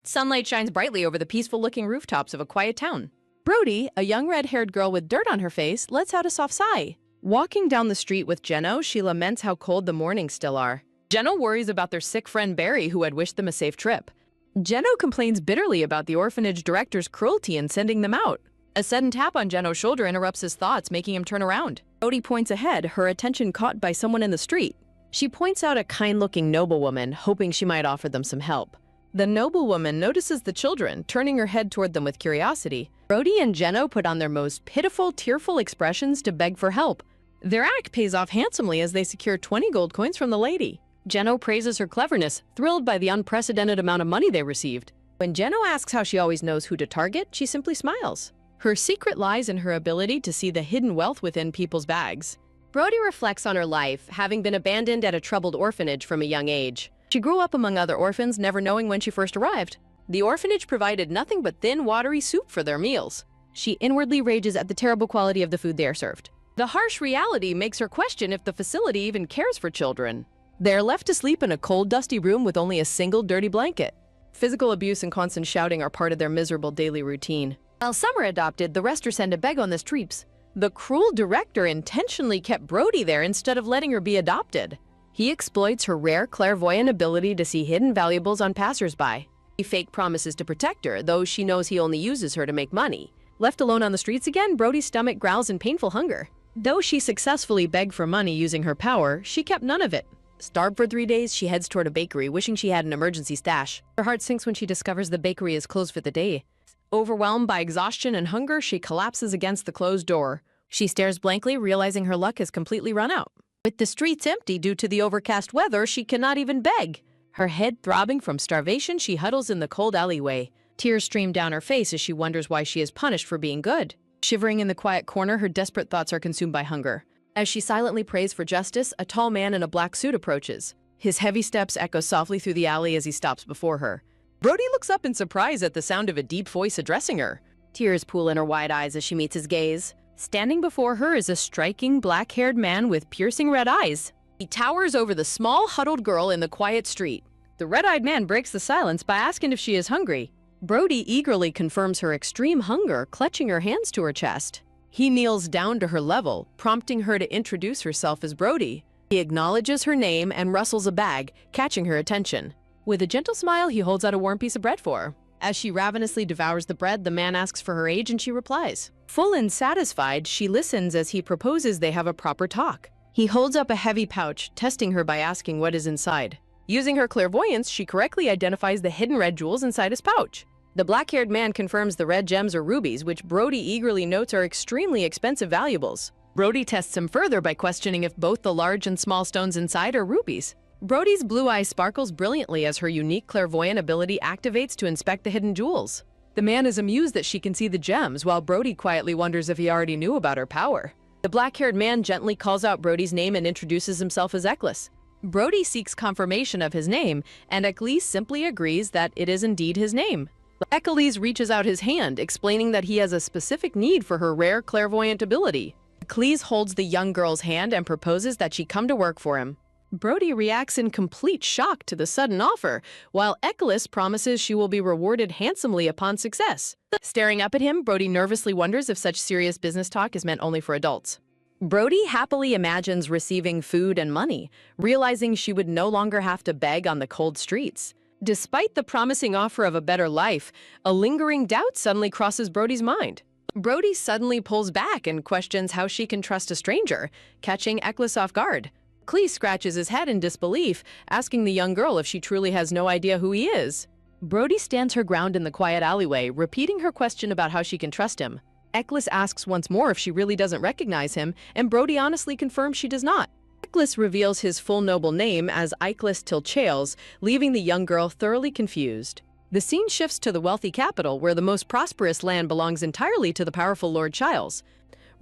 Sunlight shines brightly over the peaceful-looking rooftops of a quiet town. Brody, a young red-haired girl with dirt on her face, lets out a soft sigh. Walking down the street with Jeno, she laments how cold the mornings still are. Jeno worries about their sick friend Barry, who had wished them a safe trip. Jeno complains bitterly about the orphanage director's cruelty in sending them out. A sudden tap on Jeno's shoulder interrupts his thoughts, making him turn around. Brody points ahead, her attention caught by someone in the street. She points out a kind-looking noblewoman, hoping she might offer them some help. The noblewoman notices the children, turning her head toward them with curiosity. Brody and Jeno put on their most pitiful, tearful expressions to beg for help. Their act pays off handsomely as they secure 20 gold coins from the lady. Jeno praises her cleverness, thrilled by the unprecedented amount of money they received. When Jeno asks how she always knows who to target, she simply smiles. Her secret lies in her ability to see the hidden wealth within people's bags. Brody reflects on her life, having been abandoned at a troubled orphanage from a young age. She grew up among other orphans, never knowing when she first arrived. The orphanage provided nothing but thin, watery soup for their meals. She inwardly rages at the terrible quality of the food they are served. The harsh reality makes her question if the facility even cares for children. They are left to sleep in a cold, dusty room with only a single dirty blanket. Physical abuse and constant shouting are part of their miserable daily routine. While some are adopted, the rest are sent to beg on the streets. The cruel director intentionally kept Brody there instead of letting her be adopted. He exploits her rare clairvoyant ability to see hidden valuables on passersby. He fake promises to protect her, though she knows he only uses her to make money. Left alone on the streets again, Brody's stomach growls in painful hunger. Though she successfully begged for money using her power, she kept none of it. Starved for 3 days, she heads toward a bakery, wishing she had an emergency stash. Her heart sinks when she discovers the bakery is closed for the day. Overwhelmed by exhaustion and hunger, she collapses against the closed door. She stares blankly, realizing her luck has completely run out. With the streets empty due to the overcast weather, she cannot even beg. Her head throbbing from starvation, she huddles in the cold alleyway. Tears stream down her face as she wonders why she is punished for being good. Shivering in the quiet corner, her desperate thoughts are consumed by hunger. As she silently prays for justice, a tall man in a black suit approaches. His heavy steps echo softly through the alley as he stops before her. Brody looks up in surprise at the sound of a deep voice addressing her. Tears pool in her wide eyes as she meets his gaze. Standing before her is a striking, black-haired man with piercing red eyes. He towers over the small, huddled girl in the quiet street. The red-eyed man breaks the silence by asking if she is hungry. Brody eagerly confirms her extreme hunger, clutching her hands to her chest. He kneels down to her level, prompting her to introduce herself as Brody. He acknowledges her name and rustles a bag, catching her attention. With a gentle smile, he holds out a warm piece of bread for her. As she ravenously devours the bread, the man asks for her age and she replies. Full and satisfied, she listens as he proposes they have a proper talk. He holds up a heavy pouch, testing her by asking what is inside. Using her clairvoyance, she correctly identifies the hidden red jewels inside his pouch. The black-haired man confirms the red gems are rubies, which Brody eagerly notes are extremely expensive valuables. Brody tests him further by questioning if both the large and small stones inside are rubies. Brody's blue eye sparkles brilliantly as her unique clairvoyant ability activates to inspect the hidden jewels. The man is amused that she can see the gems, while Brody quietly wonders if he already knew about her power. The black-haired man gently calls out Brody's name and introduces himself as Eklis. Brody seeks confirmation of his name, and Eklis simply agrees that it is indeed his name. Eklis reaches out his hand, explaining that he has a specific need for her rare clairvoyant ability. Eklis holds the young girl's hand and proposes that she come to work for him. Brody reacts in complete shock to the sudden offer, while Eklis promises she will be rewarded handsomely upon success. Staring up at him, Brody nervously wonders if such serious business talk is meant only for adults. Brody happily imagines receiving food and money, realizing she would no longer have to beg on the cold streets. Despite the promising offer of a better life, a lingering doubt suddenly crosses Brody's mind. Brody suddenly pulls back and questions how she can trust a stranger, catching Eklis off guard. Eklis scratches his head in disbelief, asking the young girl if she truly has no idea who he is. Brody stands her ground in the quiet alleyway, repeating her question about how she can trust him. Eklis asks once more if she really doesn't recognize him, and Brody honestly confirms she does not. Eklis reveals his full noble name as Eklis Tilchales, leaving the young girl thoroughly confused. The scene shifts to the wealthy capital, where the most prosperous land belongs entirely to the powerful Lord Chiles.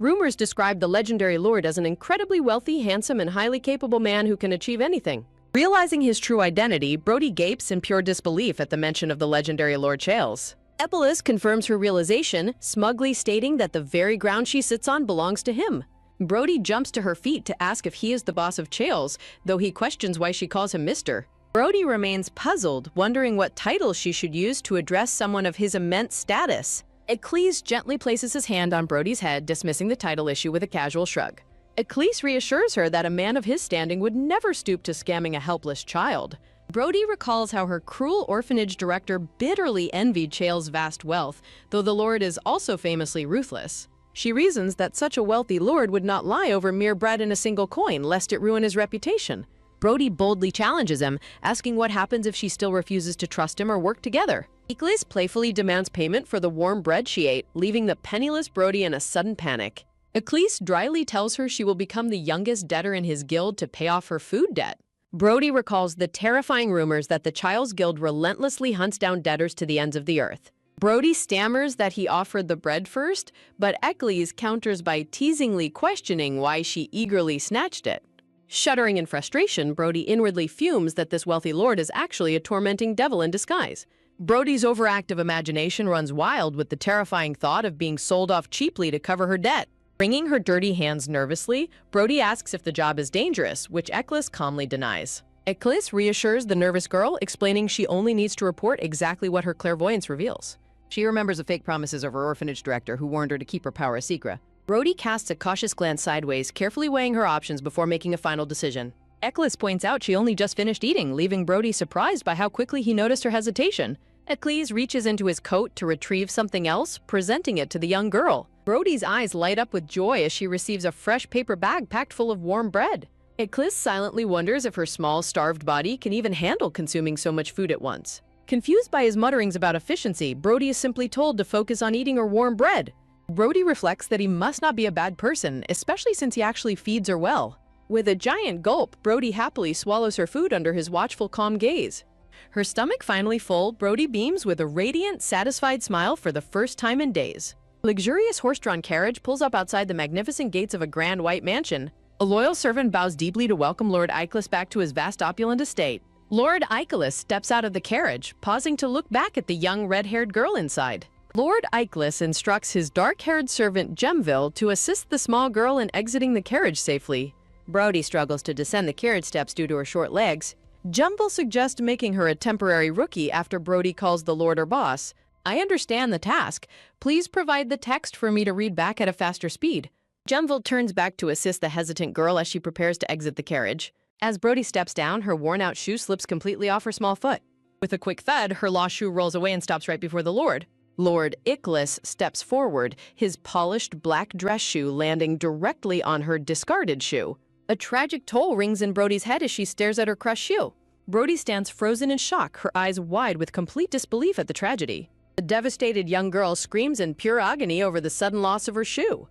Rumors describe the legendary lord as an incredibly wealthy, handsome, and highly capable man who can achieve anything. Realizing his true identity, Brody gapes in pure disbelief at the mention of the legendary Lord Chiles. Eklis confirms her realization, smugly stating that the very ground she sits on belongs to him. Brody jumps to her feet to ask if he is the boss of Chiles, though he questions why she calls him Mr. Brody remains puzzled, wondering what title she should use to address someone of his immense status. Eccles gently places his hand on Brody's head, dismissing the title issue with a casual shrug. Eccles reassures her that a man of his standing would never stoop to scamming a helpless child. Brody recalls how her cruel orphanage director bitterly envied Chael's vast wealth, though the lord is also famously ruthless. She reasons that such a wealthy lord would not lie over mere bread and a single coin, lest it ruin his reputation. Brody boldly challenges him, asking what happens if she still refuses to trust him or work together. Eccles playfully demands payment for the warm bread she ate, leaving the penniless Brody in a sudden panic. Eccles dryly tells her she will become the youngest debtor in his guild to pay off her food debt. Brody recalls the terrifying rumors that the Child's Guild relentlessly hunts down debtors to the ends of the earth. Brody stammers that he offered the bread first, but Eccles counters by teasingly questioning why she eagerly snatched it. Shuddering in frustration, Brody inwardly fumes that this wealthy lord is actually a tormenting devil in disguise. Brody's overactive imagination runs wild with the terrifying thought of being sold off cheaply to cover her debt. Wringing her dirty hands nervously, Brody asks if the job is dangerous, which Eccles calmly denies. Eccles reassures the nervous girl, explaining she only needs to report exactly what her clairvoyance reveals. She remembers the fake promises of her orphanage director who warned her to keep her power a secret. Brody casts a cautious glance sideways, carefully weighing her options before making a final decision. Eccles points out she only just finished eating, leaving Brody surprised by how quickly he noticed her hesitation. Eccles reaches into his coat to retrieve something else, presenting it to the young girl. Brody's eyes light up with joy as she receives a fresh paper bag packed full of warm bread. Eccles silently wonders if her small, starved body can even handle consuming so much food at once. Confused by his mutterings about efficiency, Brody is simply told to focus on eating her warm bread. Brody reflects that he must not be a bad person, especially since he actually feeds her well. With a giant gulp, Brody happily swallows her food under his watchful, calm gaze. Her stomach finally full, Brody beams with a radiant, satisfied smile for the first time in days. A luxurious horse-drawn carriage pulls up outside the magnificent gates of a grand white mansion. A loyal servant bows deeply to welcome Lord Eichlus back to his vast opulent estate. Lord Eichlus steps out of the carriage, pausing to look back at the young red-haired girl inside. Lord Eichlus instructs his dark-haired servant Gemville to assist the small girl in exiting the carriage safely. Brody struggles to descend the carriage steps due to her short legs. Gemville suggests making her a temporary rookie after Brody calls the lord her boss. I understand the task. Please provide the text for me to read back at a faster speed. Gemville turns back to assist the hesitant girl as she prepares to exit the carriage. As Brody steps down, her worn-out shoe slips completely off her small foot. With a quick thud, her lost shoe rolls away and stops right before the lord. Lord Eichlus steps forward, his polished black dress shoe landing directly on her discarded shoe. A tragic toll rings in Brody's head as she stares at her crushed shoe. Brody stands frozen in shock, her eyes wide with complete disbelief at the tragedy. The devastated young girl screams in pure agony over the sudden loss of her shoe.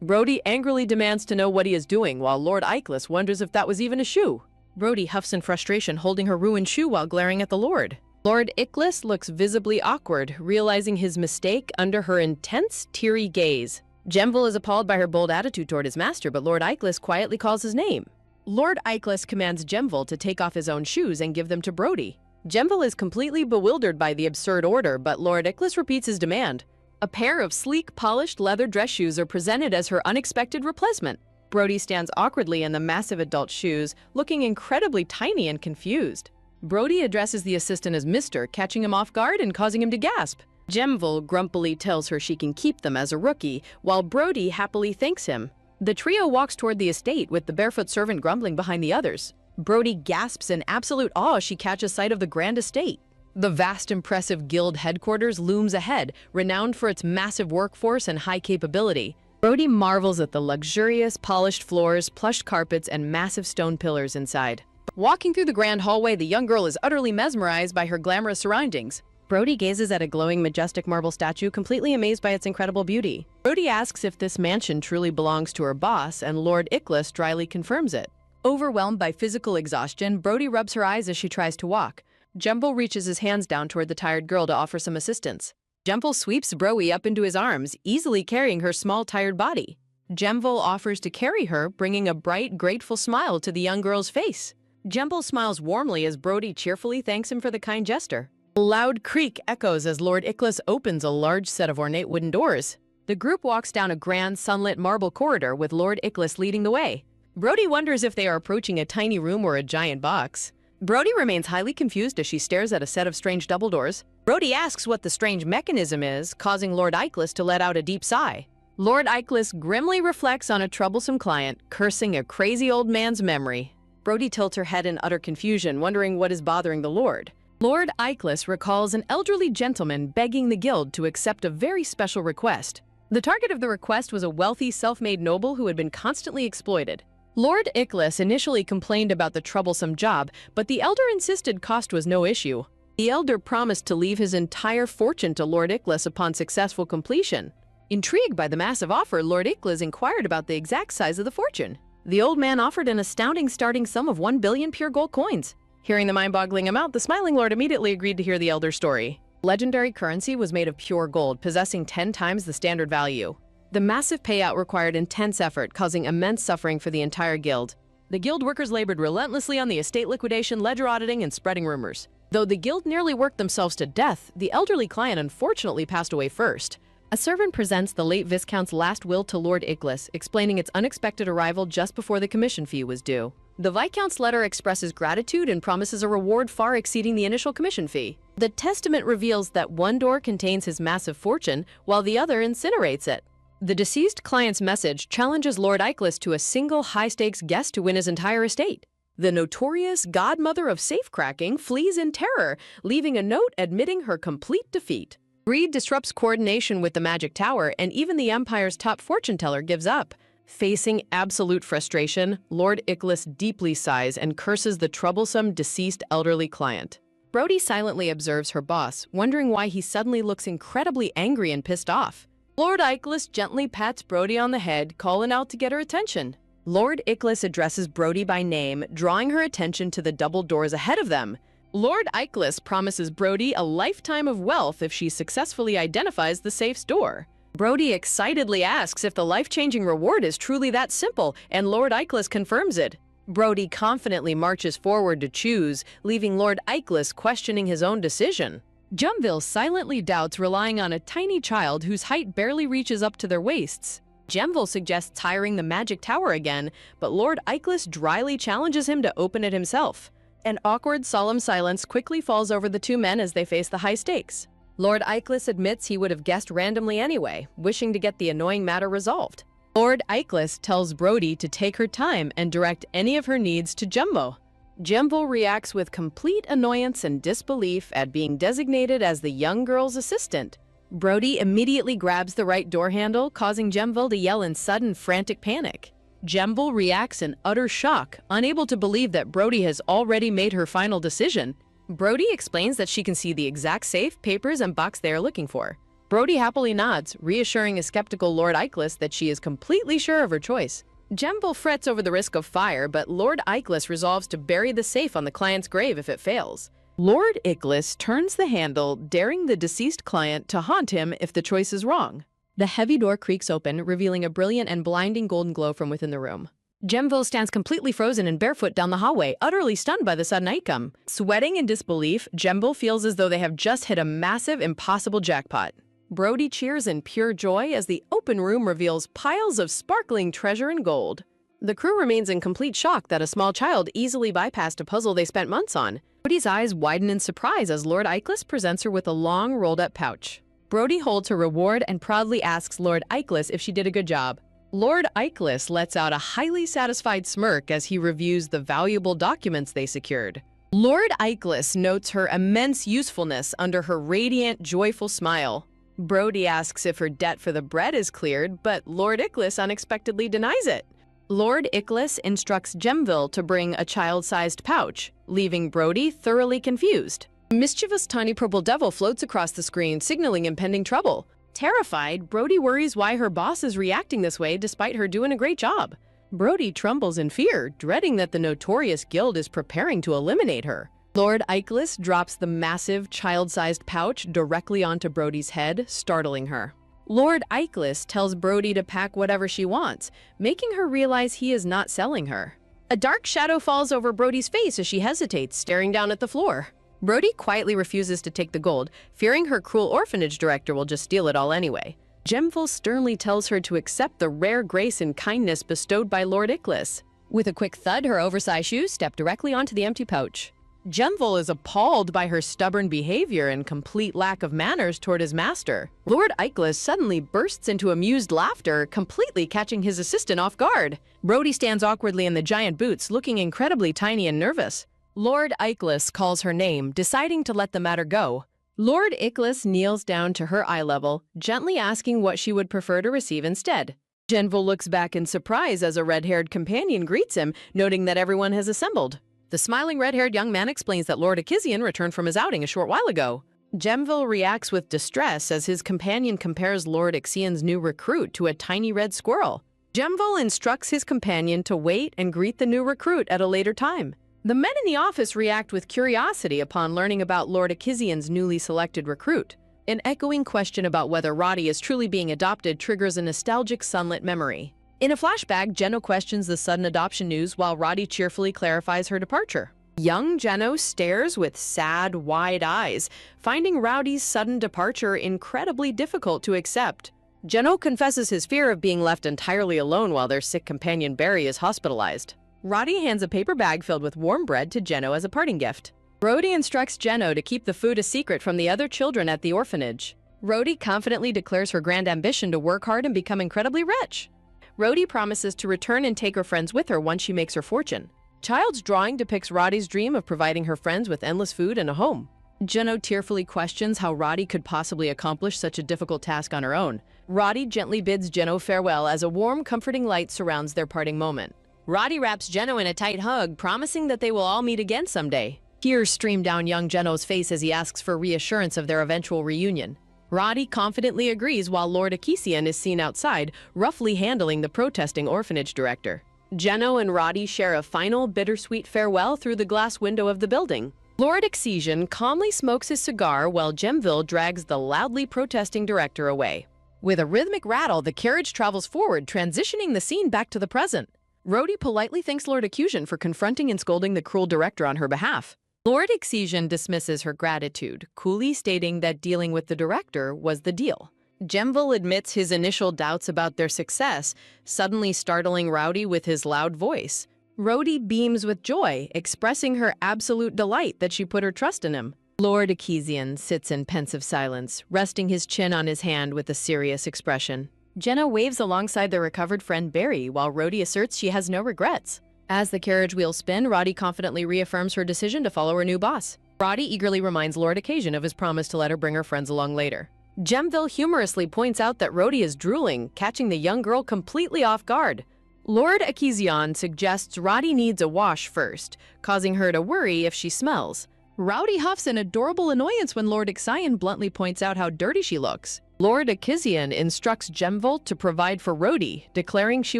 Brody angrily demands to know what he is doing, while Lord Eichlus wonders if that was even a shoe. Brody huffs in frustration, holding her ruined shoe while glaring at the lord. Lord Eichlus looks visibly awkward, realizing his mistake under her intense, teary gaze. Gemville is appalled by her bold attitude toward his master, but Lord Eichlus quietly calls his name. Lord Eichlus commands Gemville to take off his own shoes and give them to Brody. Gemville is completely bewildered by the absurd order, but Lord Eichlus repeats his demand. A pair of sleek, polished leather dress shoes are presented as her unexpected replacement. Brody stands awkwardly in the massive adult shoes, looking incredibly tiny and confused. Brody addresses the assistant as Mr., catching him off guard and causing him to gasp. Gemville grumpily tells her she can keep them as a rookie, while Brody happily thanks him. The trio walks toward the estate, with the barefoot servant grumbling behind the others. Brody gasps in absolute awe as she catches sight of the grand estate. The vast, impressive guild headquarters looms ahead, renowned for its massive workforce and high capability. Brody marvels at the luxurious, polished floors, plush carpets, and massive stone pillars inside. Walking through the grand hallway, the young girl is utterly mesmerized by her glamorous surroundings. Brody gazes at a glowing, majestic marble statue, completely amazed by its incredible beauty. Brody asks if this mansion truly belongs to her boss, and Lord Eichlus dryly confirms it. Overwhelmed by physical exhaustion, Brody rubs her eyes as she tries to walk. Gemville reaches his hands down toward the tired girl to offer some assistance. Gemville sweeps Brody up into his arms, easily carrying her small, tired body. Gemville offers to carry her, bringing a bright, grateful smile to the young girl's face. Gemville smiles warmly as Brody cheerfully thanks him for the kind gesture. A loud creak echoes as Lord Eichlus opens a large set of ornate wooden doors. The group walks down a grand, sunlit marble corridor with Lord Eichlus leading the way. Brody wonders if they are approaching a tiny room or a giant box. Brody remains highly confused as she stares at a set of strange double doors. Brody asks what the strange mechanism is, causing Lord Ickless to let out a deep sigh. Lord Ickless grimly reflects on a troublesome client, cursing a crazy old man's memory. Brody tilts her head in utter confusion, wondering what is bothering the Lord. Lord Ickless recalls an elderly gentleman begging the guild to accept a very special request. The target of the request was a wealthy, self-made noble who had been constantly exploited. Lord Ickless initially complained about the troublesome job, but the elder insisted cost was no issue. The elder promised to leave his entire fortune to Lord Ickless upon successful completion. Intrigued by the massive offer, Lord Ickless inquired about the exact size of the fortune. The old man offered an astounding starting sum of 1 billion pure gold coins. Hearing the mind-boggling amount, the smiling lord immediately agreed to hear the elder's story. Legendary currency was made of pure gold, possessing 10 times the standard value. The massive payout required intense effort, causing immense suffering for the entire guild. The guild workers labored relentlessly on the estate liquidation, ledger auditing, and spreading rumors. Though the guild nearly worked themselves to death, the elderly client unfortunately passed away first. A servant presents the late Viscount's last will to Lord Ickless, explaining its unexpected arrival just before the commission fee was due. The Viscount's letter expresses gratitude and promises a reward far exceeding the initial commission fee. The testament reveals that one door contains his massive fortune, while the other incinerates it. The deceased client's message challenges Lord Ickless to a single high-stakes guess to win his entire estate. The notorious godmother of safecracking flees in terror, leaving a note admitting her complete defeat. Greed disrupts coordination with the Magic Tower, and even the Empire's top fortune teller gives up. Facing absolute frustration, Lord Ickless deeply sighs and curses the troublesome deceased elderly client. Brody silently observes her boss, wondering why he suddenly looks incredibly angry and pissed off. Lord Ickless gently pats Brody on the head, calling out to get her attention. Lord Ickless addresses Brody by name, drawing her attention to the double doors ahead of them. Lord Ickless promises Brody a lifetime of wealth if she successfully identifies the safe's door. Brody excitedly asks if the life-changing reward is truly that simple, and Lord Ickless confirms it. Brody confidently marches forward to choose, leaving Lord Ickless questioning his own decision. Jumville silently doubts relying on a tiny child whose height barely reaches up to their waists. Jemville suggests hiring the Magic Tower again, but Lord Ickless dryly challenges him to open it himself. An awkward, solemn silence quickly falls over the two men as they face the high stakes. Lord Ickless admits he would have guessed randomly anyway, wishing to get the annoying matter resolved. Lord Ickless tells Brody to take her time and direct any of her needs to Jumbo. Jemville reacts with complete annoyance and disbelief at being designated as the young girl's assistant. Brody immediately grabs the right door handle, causing Jemville to yell in sudden, frantic panic. Jemville reacts in utter shock, unable to believe that Brody has already made her final decision. Brody explains that she can see the exact safe, papers, and box they are looking for. Brody happily nods, reassuring a skeptical Lord Ickless that she is completely sure of her choice. Jemville frets over the risk of fire, but Lord Ickless resolves to bury the safe on the client's grave if it fails. Lord Ickless turns the handle, daring the deceased client to haunt him if the choice is wrong. The heavy door creaks open, revealing a brilliant and blinding golden glow from within the room. Jemville stands completely frozen and barefoot down the hallway, utterly stunned by the sudden outcome. Sweating in disbelief, Jemville feels as though they have just hit a massive, impossible jackpot. Brody cheers in pure joy as the open room reveals piles of sparkling treasure and gold. The crew remains in complete shock that a small child easily bypassed a puzzle they spent months on. Brody's eyes widen in surprise as Lord Ickless presents her with a long, rolled-up pouch. Brody holds her reward and proudly asks Lord Ickless if she did a good job. Lord Ickless lets out a highly satisfied smirk as he reviews the valuable documents they secured. Lord Ickless notes her immense usefulness under her radiant, joyful smile. Brody asks if her debt for the bread is cleared, but Lord Ickless unexpectedly denies it. Lord Ickless instructs Jemville to bring a child-sized pouch, leaving Brody thoroughly confused. A mischievous tiny purple devil floats across the screen, signaling impending trouble. Terrified, Brody worries why her boss is reacting this way despite her doing a great job. Brody trembles in fear, dreading that the notorious guild is preparing to eliminate her. Lord Ickless drops the massive, child-sized pouch directly onto Brody's head, startling her. Lord Ickless tells Brody to pack whatever she wants, making her realize he is not selling her. A dark shadow falls over Brody's face as she hesitates, staring down at the floor. Brody quietly refuses to take the gold, fearing her cruel orphanage director will just steal it all anyway. Jemville sternly tells her to accept the rare grace and kindness bestowed by Lord Ickless. With a quick thud, her oversized shoes step directly onto the empty pouch. Jemvil is appalled by her stubborn behavior and complete lack of manners toward his master. Lord Eiklis suddenly bursts into amused laughter, completely catching his assistant off guard. Brody stands awkwardly in the giant boots, looking incredibly tiny and nervous. Lord Eiklis calls her name, deciding to let the matter go. Lord Eiklis kneels down to her eye level, gently asking what she would prefer to receive instead. Jemvil looks back in surprise as a red-haired companion greets him, noting that everyone has assembled. The smiling red-haired young man explains that Lord Akizian returned from his outing a short while ago. Jemvil reacts with distress as his companion compares Lord Ixian's new recruit to a tiny red squirrel. Jemvil instructs his companion to wait and greet the new recruit at a later time. The men in the office react with curiosity upon learning about Lord Akizian's newly selected recruit. An echoing question about whether Roddy is truly being adopted triggers a nostalgic sunlit memory. In a flashback, Jeno questions the sudden adoption news while Roddy cheerfully clarifies her departure. Young Jeno stares with sad, wide eyes, finding Rowdy's sudden departure incredibly difficult to accept. Jeno confesses his fear of being left entirely alone while their sick companion Barry is hospitalized. Roddy hands a paper bag filled with warm bread to Jeno as a parting gift. Brody instructs Jeno to keep the food a secret from the other children at the orphanage. Rhodey confidently declares her grand ambition to work hard and become incredibly rich. Rhodey promises to return and take her friends with her once she makes her fortune. Child's drawing depicts Roddy's dream of providing her friends with endless food and a home. Jeno tearfully questions how Roddy could possibly accomplish such a difficult task on her own. Roddy gently bids Jeno farewell as a warm, comforting light surrounds their parting moment. Roddy wraps Jeno in a tight hug, promising that they will all meet again someday. Tears stream down young Jeno's face as he asks for reassurance of their eventual reunion. Roddy confidently agrees while Lord Akisian is seen outside, roughly handling the protesting orphanage director. Jeno and Roddy share a final, bittersweet farewell through the glass window of the building. Lord Akisian calmly smokes his cigar while Jemvil drags the loudly protesting director away. With a rhythmic rattle, the carriage travels forward, transitioning the scene back to the present. Rhodey politely thanks Lord Akisian for confronting and scolding the cruel director on her behalf. Lord Akisian dismisses her gratitude, coolly stating that dealing with the director was the deal. Jemvil admits his initial doubts about their success, suddenly startling Rowdy with his loud voice. Rhodey beams with joy, expressing her absolute delight that she put her trust in him. Lord Akisian sits in pensive silence, resting his chin on his hand with a serious expression. Jenna waves alongside their recovered friend Barry, while Rhodey asserts she has no regrets. As the carriage wheels spin, Roddy confidently reaffirms her decision to follow her new boss. Roddy eagerly reminds Lord Occasion of his promise to let her bring her friends along later. Jemvil humorously points out that Rhodey is drooling, catching the young girl completely off guard. Lord Akizian suggests Roddy needs a wash first, causing her to worry if she smells. Rowdy huffs in adorable annoyance when Lord Ixian bluntly points out how dirty she looks. Lord Akizian instructs Jemvil to provide for Rhodey, declaring she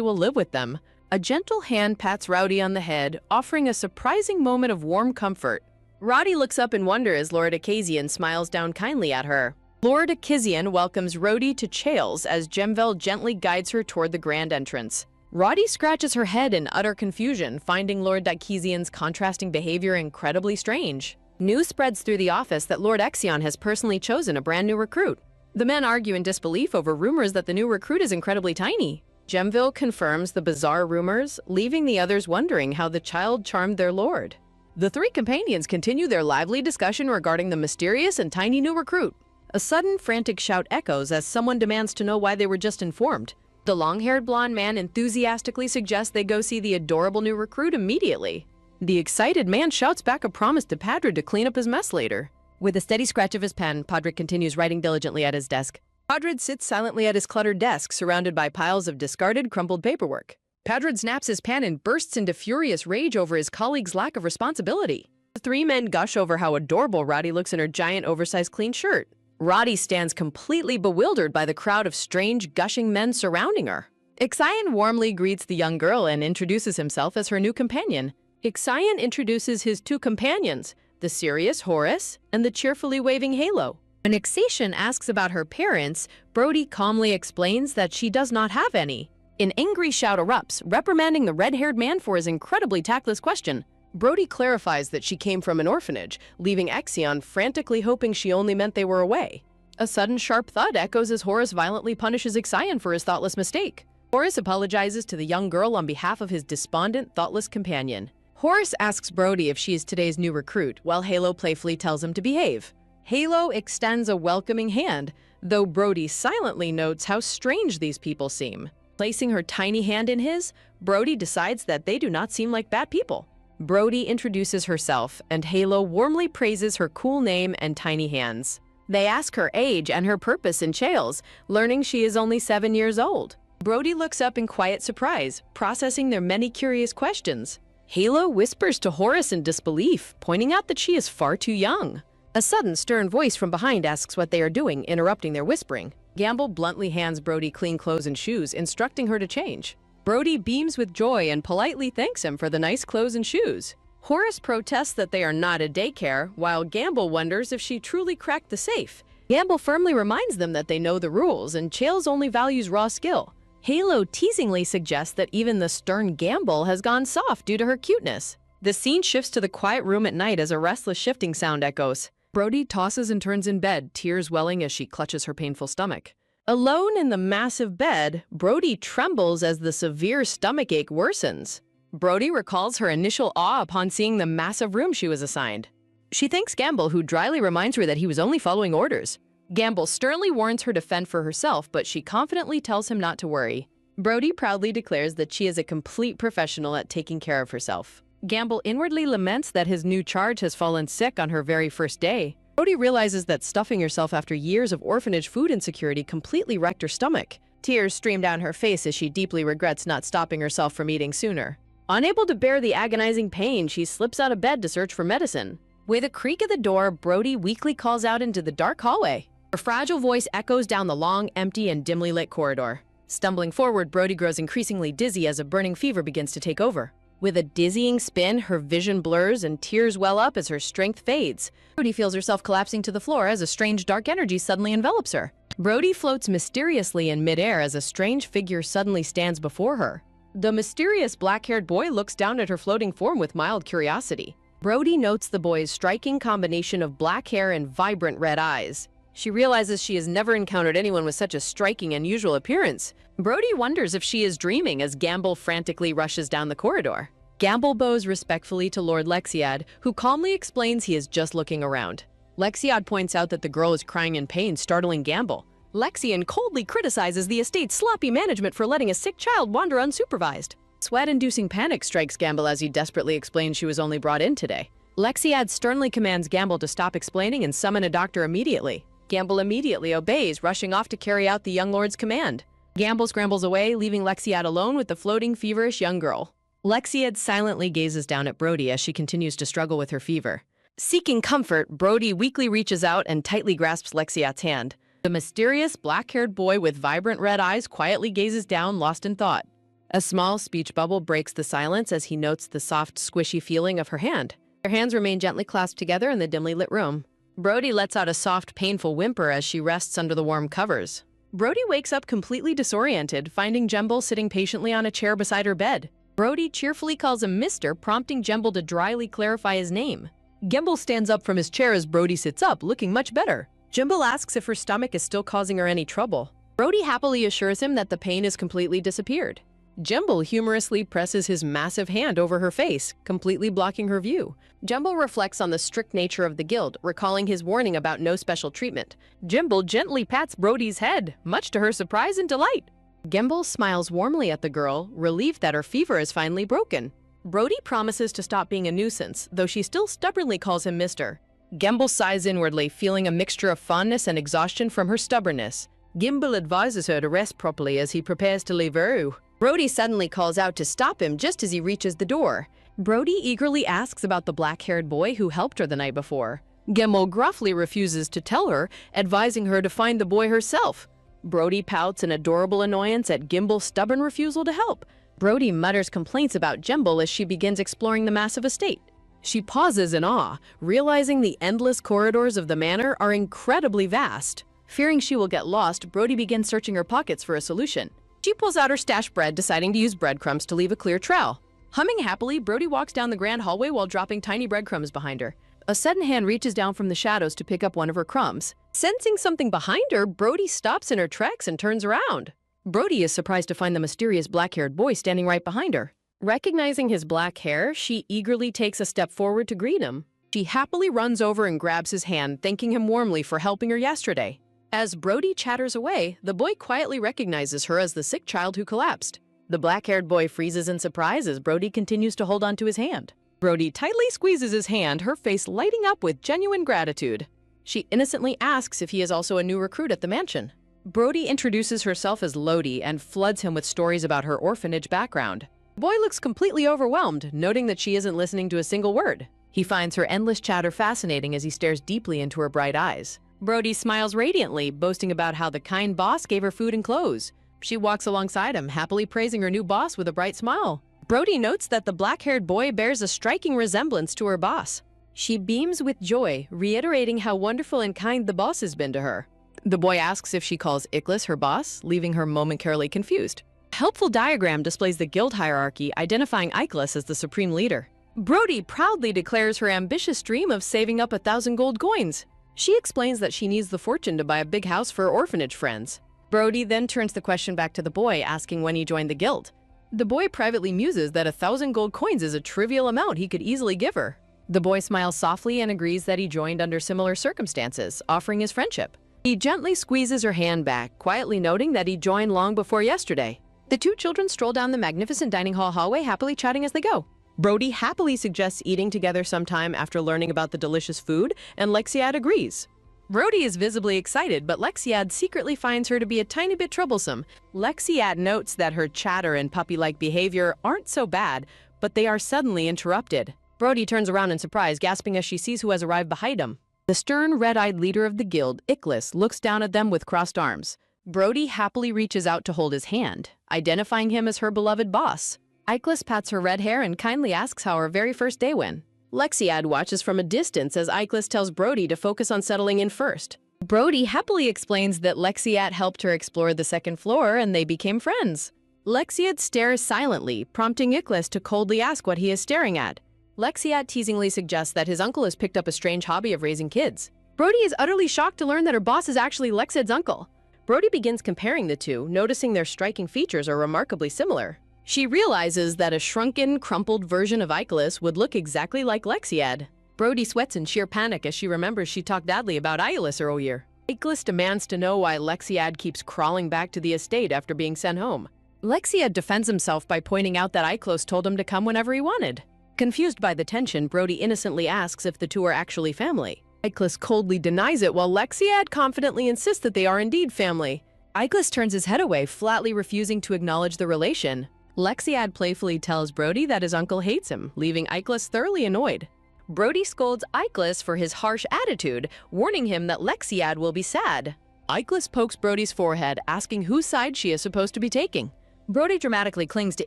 will live with them. A gentle hand pats Rowdy on the head, offering a surprising moment of warm comfort. Roddy looks up in wonder as Lord Akizian smiles down kindly at her. Lord Akizian welcomes Rhodey to Chales as Jemvil gently guides her toward the grand entrance. Roddy scratches her head in utter confusion, finding Lord Akizian's contrasting behavior incredibly strange. News spreads through the office that Lord Exion has personally chosen a brand new recruit. The men argue in disbelief over rumors that the new recruit is incredibly tiny. Jemvil confirms the bizarre rumors, leaving the others wondering how the child charmed their lord. The three companions continue their lively discussion regarding the mysterious and tiny new recruit. A sudden, frantic shout echoes as someone demands to know why they were just informed. The long-haired blonde man enthusiastically suggests they go see the adorable new recruit immediately. The excited man shouts back a promise to Padrid to clean up his mess later. With a steady scratch of his pen, Padrid continues writing diligently at his desk. Padrid sits silently at his cluttered desk, surrounded by piles of discarded, crumpled paperwork. Padrid snaps his pen and bursts into furious rage over his colleague's lack of responsibility. The three men gush over how adorable Roddy looks in her giant, oversized clean shirt. Roddy stands completely bewildered by the crowd of strange, gushing men surrounding her. Ixian warmly greets the young girl and introduces himself as her new companion. Ixian introduces his two companions, the serious Horus and the cheerfully waving Yahello. When Ixian asks about her parents, Brody calmly explains that she does not have any. An angry shout erupts, reprimanding the red-haired man for his incredibly tactless question. Brody clarifies that she came from an orphanage, leaving Exion frantically hoping she only meant they were away. A sudden sharp thud echoes as Horus violently punishes Ixion for his thoughtless mistake. Horus apologizes to the young girl on behalf of his despondent, thoughtless companion. Horace asks Brody if she is today's new recruit, while Yahello playfully tells him to behave. Yahello extends a welcoming hand, though Brody silently notes how strange these people seem. Placing her tiny hand in his, Brody decides that they do not seem like bad people. Brody introduces herself, and Yahello warmly praises her cool name and tiny hands. They ask her age and her purpose in Chales, learning she is only 7 years old. Brody looks up in quiet surprise, processing their many curious questions. Yahello whispers to Horace in disbelief, pointing out that she is far too young. A sudden, stern voice from behind asks what they are doing, interrupting their whispering. Gamble bluntly hands Brody clean clothes and shoes, instructing her to change. Brody beams with joy and politely thanks him for the nice clothes and shoes. Horace protests that they are not a daycare, while Gamble wonders if she truly cracked the safe. Gamble firmly reminds them that they know the rules, and Chales only values raw skill. Yahello teasingly suggests that even the stern Gamble has gone soft due to her cuteness. The scene shifts to the quiet room at night as a restless shifting sound echoes. Brody tosses and turns in bed, tears welling as she clutches her painful stomach. Alone in the massive bed, Brody trembles as the severe stomachache worsens. Brody recalls her initial awe upon seeing the massive room she was assigned. She thanks Gamble, who dryly reminds her that he was only following orders. Gamble sternly warns her to fend for herself, but she confidently tells him not to worry. Brody proudly declares that she is a complete professional at taking care of herself. Gamble inwardly laments that his new charge has fallen sick on her very first day. Brody realizes that stuffing herself after years of orphanage food insecurity completely wrecked her stomach. Tears stream down her face as she deeply regrets not stopping herself from eating sooner. Unable to bear the agonizing pain, she slips out of bed to search for medicine. With a creak of the door, Brody weakly calls out into the dark hallway. Her fragile voice echoes down the long, empty, and dimly lit corridor. Stumbling forward, Brody grows increasingly dizzy as a burning fever begins to take over. With a dizzying spin, her vision blurs and tears well up as her strength fades. Brody feels herself collapsing to the floor as a strange dark energy suddenly envelops her. Brody floats mysteriously in midair as a strange figure suddenly stands before her. The mysterious black-haired boy looks down at her floating form with mild curiosity. Brody notes the boy's striking combination of black hair and vibrant red eyes. She realizes she has never encountered anyone with such a striking, unusual appearance. Brody wonders if she is dreaming as Gamble frantically rushes down the corridor. Gamble bows respectfully to Lord Lexiad, who calmly explains he is just looking around. Lexiad points out that the girl is crying in pain, startling Gamble. Lexian coldly criticizes the estate's sloppy management for letting a sick child wander unsupervised. Sweat-inducing panic strikes Gamble as he desperately explains she was only brought in today. Lexiad sternly commands Gamble to stop explaining and summon a doctor immediately. Gamble immediately obeys, rushing off to carry out the young lord's command. Gamble scrambles away, leaving Lexiad alone with the floating, feverish young girl. Lexiad silently gazes down at Brody as she continues to struggle with her fever. Seeking comfort, Brody weakly reaches out and tightly grasps Lexiad's hand. The mysterious, black-haired boy with vibrant red eyes quietly gazes down, lost in thought. A small speech bubble breaks the silence as he notes the soft, squishy feeling of her hand. Their hands remain gently clasped together in the dimly lit room. Brody lets out a soft, painful whimper as she rests under the warm covers. Brody wakes up completely disoriented, finding Jemble sitting patiently on a chair beside her bed. Brody cheerfully calls him Mister, prompting Jemble to dryly clarify his name. Jemble stands up from his chair as Brody sits up, looking much better. Jemble asks if her stomach is still causing her any trouble. Brody happily assures him that the pain has completely disappeared. Jemble humorously presses his massive hand over her face, completely blocking her view. Jemble reflects on the strict nature of the guild, recalling his warning about no special treatment. Jemble gently pats Brody's head, much to her surprise and delight. Jemble smiles warmly at the girl, relieved that her fever is finally broken. Brody promises to stop being a nuisance, though she still stubbornly calls him Mister. Jemble sighs inwardly, feeling a mixture of fondness and exhaustion from her stubbornness. Jemble advises her to rest properly as he prepares to leave her. Brody suddenly calls out to stop him just as he reaches the door. Brody eagerly asks about the black-haired boy who helped her the night before. Jemble gruffly refuses to tell her, advising her to find the boy herself. Brody pouts in adorable annoyance at Jemble's stubborn refusal to help. Brody mutters complaints about Jemble as she begins exploring the massive estate. She pauses in awe, realizing the endless corridors of the manor are incredibly vast. Fearing she will get lost, Brody begins searching her pockets for a solution. She pulls out her stashed bread, deciding to use breadcrumbs to leave a clear trail. Humming happily, Brody walks down the grand hallway while dropping tiny breadcrumbs behind her. A sudden hand reaches down from the shadows to pick up one of her crumbs. Sensing something behind her, Brody stops in her tracks and turns around. Brody is surprised to find the mysterious black-haired boy standing right behind her. Recognizing his black hair, she eagerly takes a step forward to greet him. She happily runs over and grabs his hand, thanking him warmly for helping her yesterday. As Brody chatters away, the boy quietly recognizes her as the sick child who collapsed. The black-haired boy freezes in surprise as Brody continues to hold onto his hand. Brody tightly squeezes his hand, her face lighting up with genuine gratitude. She innocently asks if he is also a new recruit at the mansion. Brody introduces herself as Lodi and floods him with stories about her orphanage background. The boy looks completely overwhelmed, noting that she isn't listening to a single word. He finds her endless chatter fascinating as he stares deeply into her bright eyes. Brody smiles radiantly, boasting about how the kind boss gave her food and clothes. She walks alongside him, happily praising her new boss with a bright smile. Brody notes that the black-haired boy bears a striking resemblance to her boss. She beams with joy, reiterating how wonderful and kind the boss has been to her. The boy asks if she calls Iklis her boss, leaving her momentarily confused. A helpful diagram displays the guild hierarchy, identifying Iklis as the supreme leader. Brody proudly declares her ambitious dream of saving up 1,000 gold coins. She explains that she needs the fortune to buy a big house for her orphanage friends. Brody then turns the question back to the boy, asking when he joined the guild. The boy privately muses that 1,000 gold coins is a trivial amount he could easily give her. The boy smiles softly and agrees that he joined under similar circumstances, offering his friendship. He gently squeezes her hand back, quietly noting that he joined long before yesterday. The two children stroll down the magnificent dining hall hallway, happily chatting as they go. Brody happily suggests eating together sometime after learning about the delicious food, and Lexiad agrees. Brody is visibly excited, but Lexiad secretly finds her to be a tiny bit troublesome. Lexiad notes that her chatter and puppy-like behavior aren't so bad, but they are suddenly interrupted. Brody turns around in surprise, gasping as she sees who has arrived behind him. The stern, red-eyed leader of the guild, Iklis, looks down at them with crossed arms. Brody happily reaches out to hold his hand, identifying him as her beloved boss. Iklis pats her red hair and kindly asks how her very first day went. Lexiad watches from a distance as Iklis tells Brody to focus on settling in first. Brody happily explains that Lexiad helped her explore the second floor and they became friends. Lexiad stares silently, prompting Iklis to coldly ask what he is staring at. Lexiad teasingly suggests that his uncle has picked up a strange hobby of raising kids. Brody is utterly shocked to learn that her boss is actually Lexiad's uncle. Brody begins comparing the two, noticing their striking features are remarkably similar. She realizes that a shrunken, crumpled version of Iklis would look exactly like Lexiad. Brody sweats in sheer panic as she remembers she talked badly about Iklis earlier. Iklis demands to know why Lexiad keeps crawling back to the estate after being sent home. Lexiad defends himself by pointing out that Iklis told him to come whenever he wanted. Confused by the tension, Brody innocently asks if the two are actually family. Iklis coldly denies it, while Lexiad confidently insists that they are indeed family. Iklis turns his head away, flatly refusing to acknowledge the relation. Lexiad playfully tells Brody that his uncle hates him, leaving Iklis thoroughly annoyed. Brody scolds Iklis for his harsh attitude, warning him that Lexiad will be sad. Iklis pokes Brody's forehead, asking whose side she is supposed to be taking. Brody dramatically clings to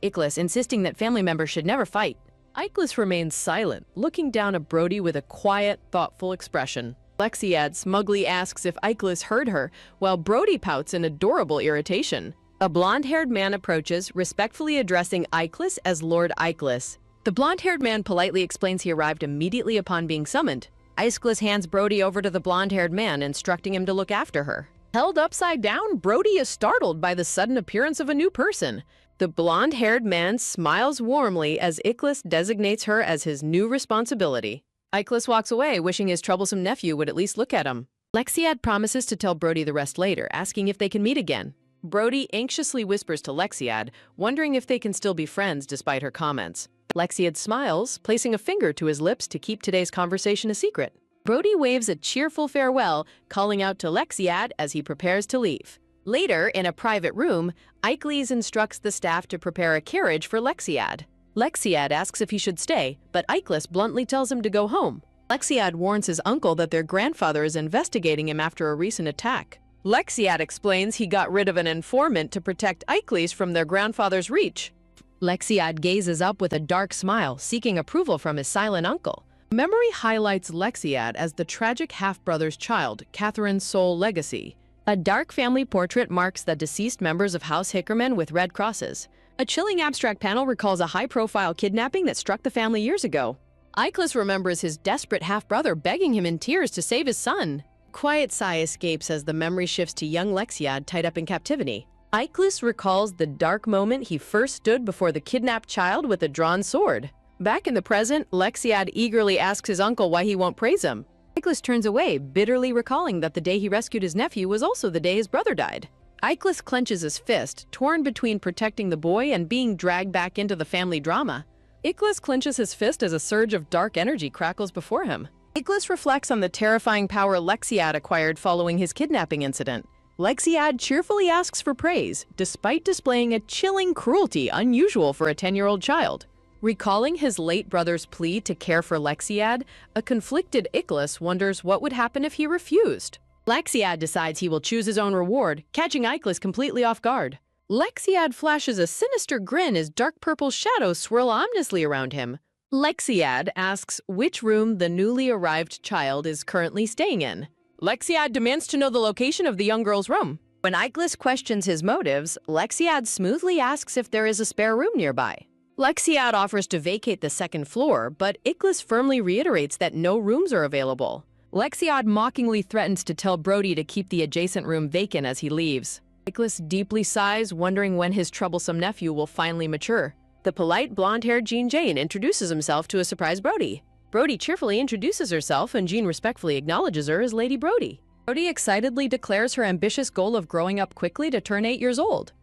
Iklis, insisting that family members should never fight. Iklis remains silent, looking down at Brody with a quiet, thoughtful expression. Lexiad smugly asks if Iklis heard her, while Brody pouts in adorable irritation. A blonde-haired man approaches, respectfully addressing Iklis as Lord Iklis. The blonde-haired man politely explains he arrived immediately upon being summoned. Iklis hands Brody over to the blonde-haired man, instructing him to look after her. Held upside down, Brody is startled by the sudden appearance of a new person. The blonde-haired man smiles warmly as Iklis designates her as his new responsibility. Iklis walks away, wishing his troublesome nephew would at least look at him. Lexiad promises to tell Brody the rest later, asking if they can meet again. Brody anxiously whispers to Lexiad, wondering if they can still be friends despite her comments. Lexiad smiles, placing a finger to his lips to keep today's conversation a secret. Brody waves a cheerful farewell, calling out to Lexiad as he prepares to leave. Later, in a private room, Iklis instructs the staff to prepare a carriage for Lexiad. Lexiad asks if he should stay, but Iklis bluntly tells him to go home. Lexiad warns his uncle that their grandfather is investigating him after a recent attack. Lexiad explains he got rid of an informant to protect Iklis from their grandfather's reach. Lexiad gazes up with a dark smile, seeking approval from his silent uncle. Memory highlights Lexiad as the tragic half-brother's child, Catherine's sole legacy. A dark family portrait marks the deceased members of House Hickerman with red crosses. A chilling abstract panel recalls a high-profile kidnapping that struck the family years ago. Iklis remembers his desperate half-brother begging him in tears to save his son. Quiet sigh escapes as the memory shifts to young Lexiad tied up in captivity. Iklis recalls the dark moment he first stood before the kidnapped child with a drawn sword. Back in the present, Lexiad eagerly asks his uncle why he won't praise him. Iklis turns away, bitterly recalling that the day he rescued his nephew was also the day his brother died. Iklis clenches his fist, torn between protecting the boy and being dragged back into the family drama. Iklis clenches his fist as a surge of dark energy crackles before him. Iklis reflects on the terrifying power Lexiad acquired following his kidnapping incident. Lexiad cheerfully asks for praise, despite displaying a chilling cruelty unusual for a 10-year-old child. Recalling his late brother's plea to care for Lexiad, a conflicted Iklis wonders what would happen if he refused. Lexiad decides he will choose his own reward, catching Iklis completely off guard. Lexiad flashes a sinister grin as dark purple shadows swirl ominously around him. Lexiad asks which room the newly arrived child is currently staying in. Lexiad demands to know the location of the young girl's room. When Iklis questions his motives, Lexiad smoothly asks if there is a spare room nearby. Lexiad offers to vacate the second floor, but Iklis firmly reiterates that no rooms are available. Lexiad mockingly threatens to tell Brody to keep the adjacent room vacant as he leaves. Iklis deeply sighs, wondering when his troublesome nephew will finally mature. The polite, blonde-haired Jean Jane introduces himself to a surprised Brody. Brody cheerfully introduces herself, and Jean respectfully acknowledges her as Lady Brody. Brody excitedly declares her ambitious goal of growing up quickly to turn 8 years old.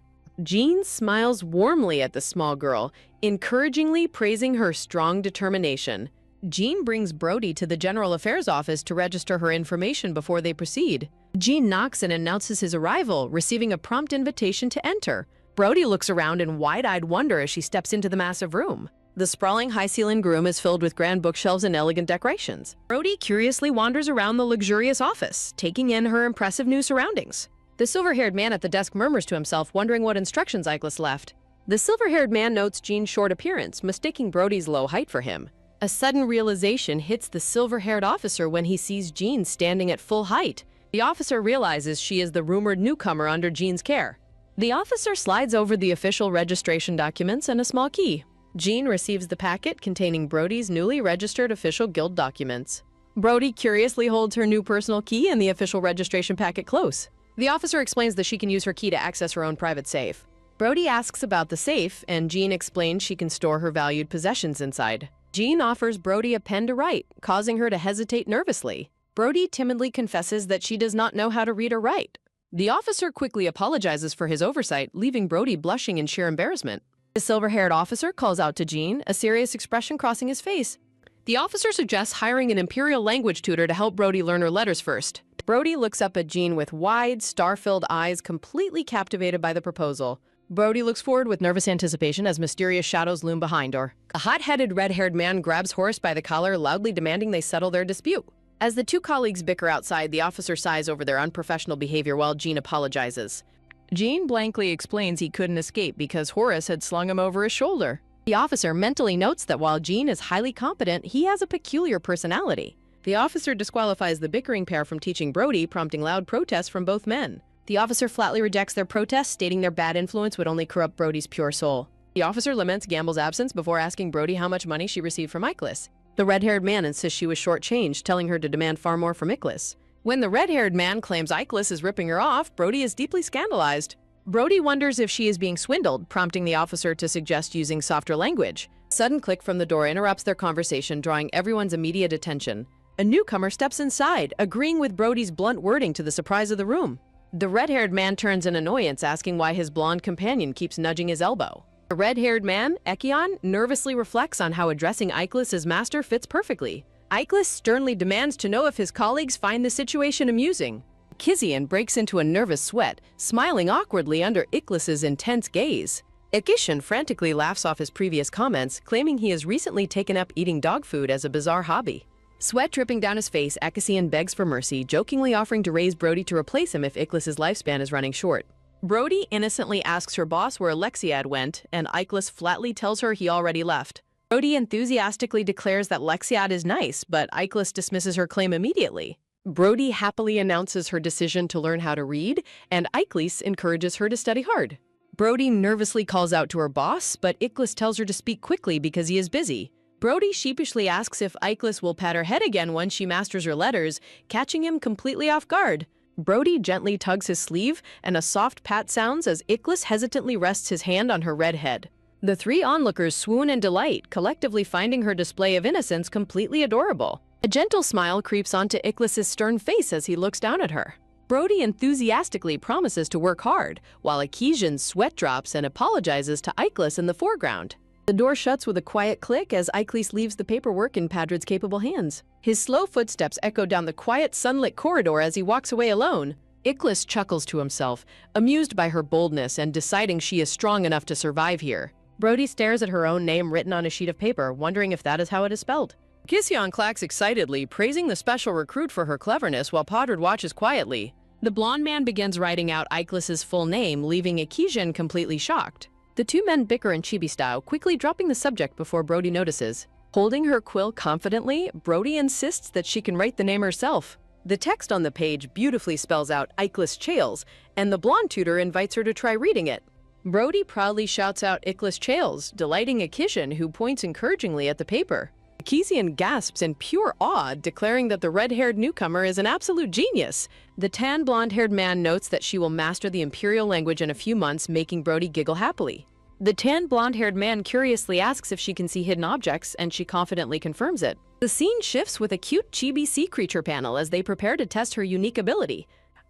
Jean smiles warmly at the small girl, encouragingly praising her strong determination. Jean brings Brody to the General Affairs office to register her information before they proceed. Jean knocks and announces his arrival, receiving a prompt invitation to enter. Brody looks around in wide-eyed wonder as she steps into the massive room. The sprawling high-ceilinged room is filled with grand bookshelves and elegant decorations. Brody curiously wanders around the luxurious office, taking in her impressive new surroundings. The silver-haired man at the desk murmurs to himself, wondering what instructions Iklis left. The silver-haired man notes Jean's short appearance, mistaking Brody's low height for him. A sudden realization hits the silver-haired officer when he sees Jean standing at full height. The officer realizes she is the rumored newcomer under Jean's care. The officer slides over the official registration documents and a small key. Jean receives the packet containing Brody's newly registered official guild documents. Brody curiously holds her new personal key and the official registration packet close. The officer explains that she can use her key to access her own private safe. Brody asks about the safe, and Jean explains she can store her valued possessions inside. Jean offers Brody a pen to write, causing her to hesitate nervously. Brody timidly confesses that she does not know how to read or write. The officer quickly apologizes for his oversight, leaving Brody blushing in sheer embarrassment. The silver-haired officer calls out to Jean, a serious expression crossing his face. The officer suggests hiring an imperial language tutor to help Brody learn her letters first. Brody looks up at Jean with wide, star-filled eyes, completely captivated by the proposal. Brody looks forward with nervous anticipation as mysterious shadows loom behind her. A hot-headed, red-haired man grabs Horace by the collar, loudly demanding they settle their dispute. As the two colleagues bicker outside, the officer sighs over their unprofessional behavior while Jean apologizes. Jean blankly explains he couldn't escape because Horace had slung him over his shoulder. The officer mentally notes that while Jean is highly competent, he has a peculiar personality. The officer disqualifies the bickering pair from teaching Brody, prompting loud protests from both men. The officer flatly rejects their protests, stating their bad influence would only corrupt Brody's pure soul. The officer laments Gamble's absence before asking Brody how much money she received from Iklis. The red-haired man insists she was shortchanged, telling her to demand far more from Iklis. When the red-haired man claims Iklis is ripping her off, Brody is deeply scandalized. Brody wonders if she is being swindled, prompting the officer to suggest using softer language. A sudden click from the door interrupts their conversation, drawing everyone's immediate attention. A newcomer steps inside, agreeing with Brody's blunt wording to the surprise of the room. The red-haired man turns in annoyance, asking why his blonde companion keeps nudging his elbow. The red-haired man, Ekion, nervously reflects on how addressing Iklis as master fits perfectly. Iklis sternly demands to know if his colleagues find the situation amusing. Kizian breaks into a nervous sweat, smiling awkwardly under Iklis's intense gaze. Ikishan frantically laughs off his previous comments, claiming he has recently taken up eating dog food as a bizarre hobby. Sweat dripping down his face, Akasian begs for mercy, jokingly offering to raise Brody to replace him if Iklis's lifespan is running short. Brody innocently asks her boss where Lexiad went, and Iklis flatly tells her he already left. Brody enthusiastically declares that Lexiad is nice, but Iklis dismisses her claim immediately. Brody happily announces her decision to learn how to read, and Iklis encourages her to study hard. Brody nervously calls out to her boss, but Iklis tells her to speak quickly because he is busy. Brody sheepishly asks if Iklis will pat her head again once she masters her letters, catching him completely off guard. Brody gently tugs his sleeve, and a soft pat sounds as Iklis hesitantly rests his hand on her red head. The three onlookers swoon in delight, collectively finding her display of innocence completely adorable. A gentle smile creeps onto Iklis's stern face as he looks down at her. Brody enthusiastically promises to work hard, while Akisian's sweat drops and apologizes to Iklis in the foreground. The door shuts with a quiet click as Iklis leaves the paperwork in Padrid's capable hands. His slow footsteps echo down the quiet, sunlit corridor as he walks away alone. Iklis chuckles to himself, amused by her boldness and deciding she is strong enough to survive here. Brody stares at her own name written on a sheet of paper, wondering if that is how it is spelled. Akisian clacks excitedly, praising the special recruit for her cleverness while Padrid watches quietly. The blonde man begins writing out Iklis's full name, leaving Akisian completely shocked. The two men bicker in chibi style, quickly dropping the subject before Brody notices. Holding her quill confidently, Brody insists that she can write the name herself. The text on the page beautifully spells out Iklis Chales, and the blonde tutor invites her to try reading it. Brody proudly shouts out Iklis Chales, delighting Akisian, who points encouragingly at the paper. Akisian gasps in pure awe, declaring that the red-haired newcomer is an absolute genius. The tan blonde-haired man notes that she will master the imperial language in a few months, making Brody giggle happily. The tan blonde-haired man curiously asks if she can see hidden objects, and she confidently confirms it. The scene shifts with a cute chibi sea creature panel as they prepare to test her unique ability.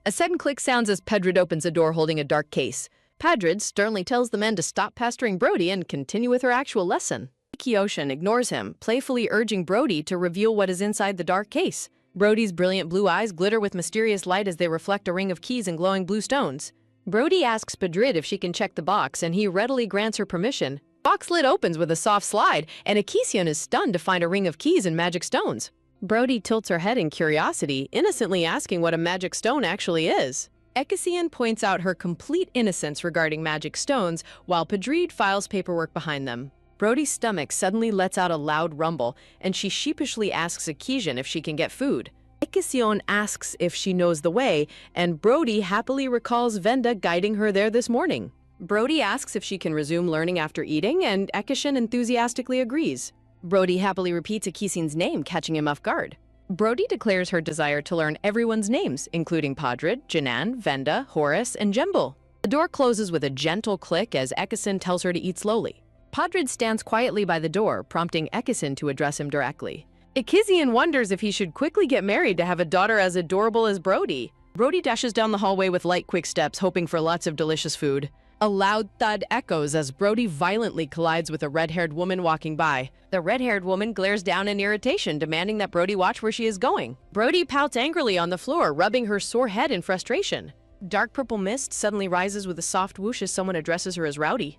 A sudden click sounds as Padrid opens a door holding a dark case. Padrid sternly tells the men to stop pestering Brody and continue with her actual lesson. Kiyoshin ignores him, playfully urging Brody to reveal what is inside the dark case. Brody's brilliant blue eyes glitter with mysterious light as they reflect a ring of keys and glowing blue stones. Brody asks Padrid if she can check the box, and he readily grants her permission. Box lid opens with a soft slide, and Akisian is stunned to find a ring of keys and magic stones. Brody tilts her head in curiosity, innocently asking what a magic stone actually is. Akisian points out her complete innocence regarding magic stones, while Padrid files paperwork behind them. Brody's stomach suddenly lets out a loud rumble, and she sheepishly asks Akisian if she can get food. Akisian asks if she knows the way, and Brody happily recalls Venda guiding her there this morning. Brody asks if she can resume learning after eating, and Akisian enthusiastically agrees. Brody happily repeats Akisian's name, catching him off guard. Brody declares her desire to learn everyone's names, including Padrid, Janan, Venda, Horace, and Jembul. The door closes with a gentle click as Akisian tells her to eat slowly. Padrid stands quietly by the door, prompting Akisian to address him directly. Akisian wonders if he should quickly get married to have a daughter as adorable as Brody. Brody dashes down the hallway with light, quick steps, hoping for lots of delicious food. A loud thud echoes as Brody violently collides with a red-haired woman walking by. The red-haired woman glares down in irritation, demanding that Brody watch where she is going. Brody pouts angrily on the floor, rubbing her sore head in frustration. Dark purple mist suddenly rises with a soft whoosh as someone addresses her as Rowdy.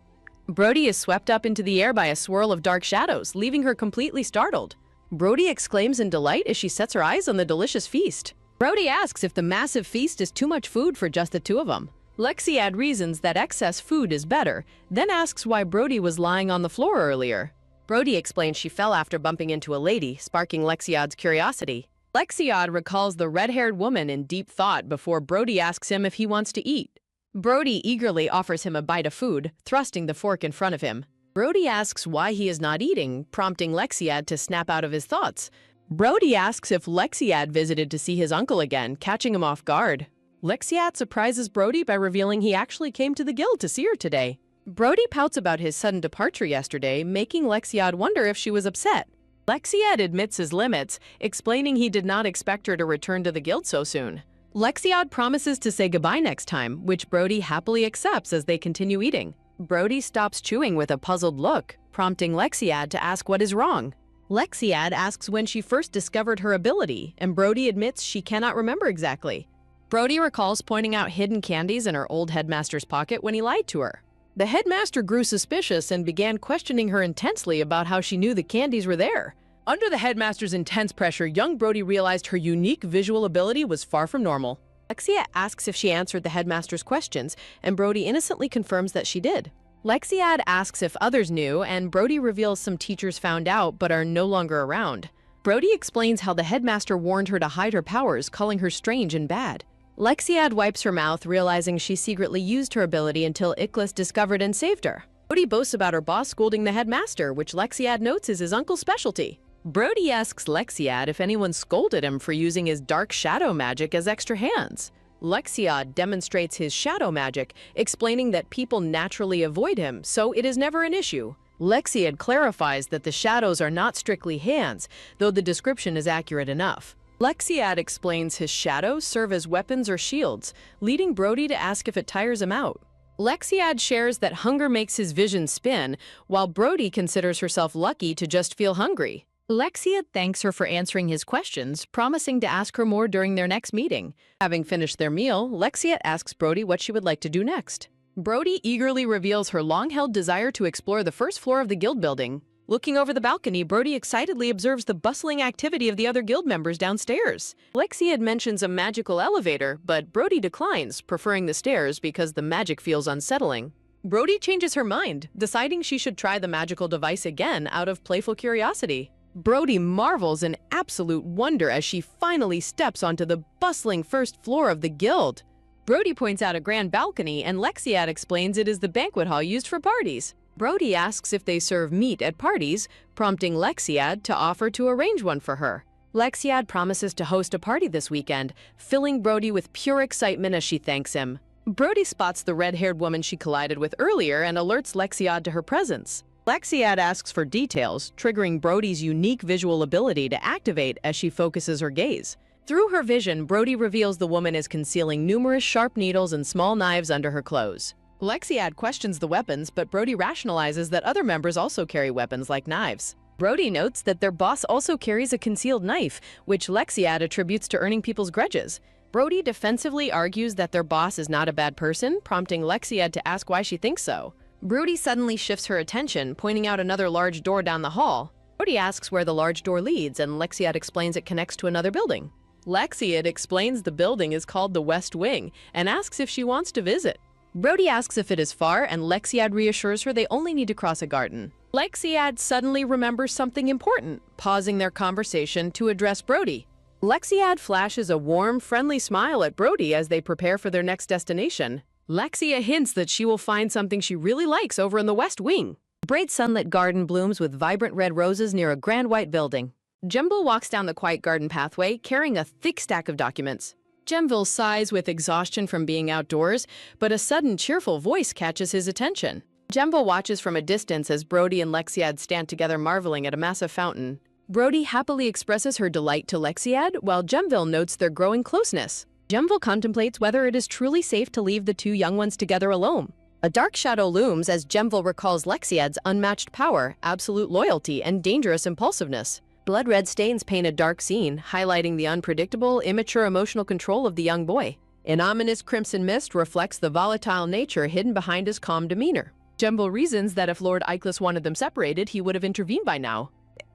Brody is swept up into the air by a swirl of dark shadows, leaving her completely startled. Brody exclaims in delight as she sets her eyes on the delicious feast. Brody asks if the massive feast is too much food for just the two of them. Lexiad reasons that excess food is better, then asks why Brody was lying on the floor earlier. Brody explains she fell after bumping into a lady, sparking Lexiad's curiosity. Lexiad recalls the red-haired woman in deep thought before Brody asks him if he wants to eat. Brody eagerly offers him a bite of food, thrusting the fork in front of him. Brody asks why he is not eating, prompting Lexiad to snap out of his thoughts. Brody asks if Lexiad visited to see his uncle again, catching him off guard. Lexiad surprises Brody by revealing he actually came to the guild to see her today. Brody pouts about his sudden departure yesterday, making Lexiad wonder if she was upset. Lexiad admits his limits, explaining he did not expect her to return to the guild so soon. Lexiad promises to say goodbye next time, which Brody happily accepts as they continue eating. Brody stops chewing with a puzzled look, prompting Lexiad to ask what is wrong. Lexiad asks when she first discovered her ability, and Brody admits she cannot remember exactly. Brody recalls pointing out hidden candies in her old headmaster's pocket when he lied to her. The headmaster grew suspicious and began questioning her intensely about how she knew the candies were there. Under the headmaster's intense pressure, young Brody realized her unique visual ability was far from normal. Lexia asks if she answered the headmaster's questions, and Brody innocently confirms that she did. Lexiad asks if others knew, and Brody reveals some teachers found out but are no longer around. Brody explains how the headmaster warned her to hide her powers, calling her strange and bad. Lexiad wipes her mouth, realizing she secretly used her ability until Iklis discovered and saved her. Brody boasts about her boss scolding the headmaster, which Lexiad notes is his uncle's specialty. Brody asks Lexiad if anyone scolded him for using his dark shadow magic as extra hands. Lexiad demonstrates his shadow magic, explaining that people naturally avoid him, so it is never an issue. Lexiad clarifies that the shadows are not strictly hands, though the description is accurate enough. Lexiad explains his shadows serve as weapons or shields, leading Brody to ask if it tires him out. Lexiad shares that hunger makes his vision spin, while Brody considers herself lucky to just feel hungry. Lexiad thanks her for answering his questions, promising to ask her more during their next meeting. Having finished their meal, Lexiad asks Brody what she would like to do next. Brody eagerly reveals her long-held desire to explore the first floor of the guild building. Looking over the balcony, Brody excitedly observes the bustling activity of the other guild members downstairs. Lexiad mentions a magical elevator, but Brody declines, preferring the stairs because the magic feels unsettling. Brody changes her mind, deciding she should try the magical device again out of playful curiosity. Brody marvels in absolute wonder as she finally steps onto the bustling first floor of the guild. Brody points out a grand balcony, and Lexiad explains it is the banquet hall used for parties. Brody asks if they serve meat at parties, prompting Lexiad to offer to arrange one for her. Lexiad promises to host a party this weekend, filling Brody with pure excitement as she thanks him. Brody spots the red-haired woman she collided with earlier and alerts Lexiad to her presence. Lexiad asks for details, triggering Brody's unique visual ability to activate as she focuses her gaze. Through her vision, Brody reveals the woman is concealing numerous sharp needles and small knives under her clothes. Lexiad questions the weapons, but Brody rationalizes that other members also carry weapons like knives. Brody notes that their boss also carries a concealed knife, which Lexiad attributes to earning people's grudges. Brody defensively argues that their boss is not a bad person, prompting Lexiad to ask why she thinks so. Brody suddenly shifts her attention, pointing out another large door down the hall. Brody asks where the large door leads, and Lexiad explains it connects to another building. Lexiad explains the building is called the West Wing, and asks if she wants to visit. Brody asks if it is far, and Lexiad reassures her they only need to cross a garden. Lexiad suddenly remembers something important, pausing their conversation to address Brody. Lexiad flashes a warm, friendly smile at Brody as they prepare for their next destination. Lexia hints that she will find something she really likes over in the West Wing. Bright sunlit garden blooms with vibrant red roses near a grand white building. Jemville walks down the quiet garden pathway, carrying a thick stack of documents. Jemville sighs with exhaustion from being outdoors, but a sudden cheerful voice catches his attention. Jemville watches from a distance as Brody and Lexiad stand together marveling at a massive fountain. Brody happily expresses her delight to Lexiad, while Jemville notes their growing closeness. Jemville contemplates whether it is truly safe to leave the two young ones together alone. A dark shadow looms as Jemville recalls Lexiad's unmatched power, absolute loyalty, and dangerous impulsiveness. Blood-red stains paint a dark scene, highlighting the unpredictable, immature emotional control of the young boy. An ominous crimson mist reflects the volatile nature hidden behind his calm demeanor. Jemville reasons that if Lord Eichless wanted them separated, he would have intervened by now.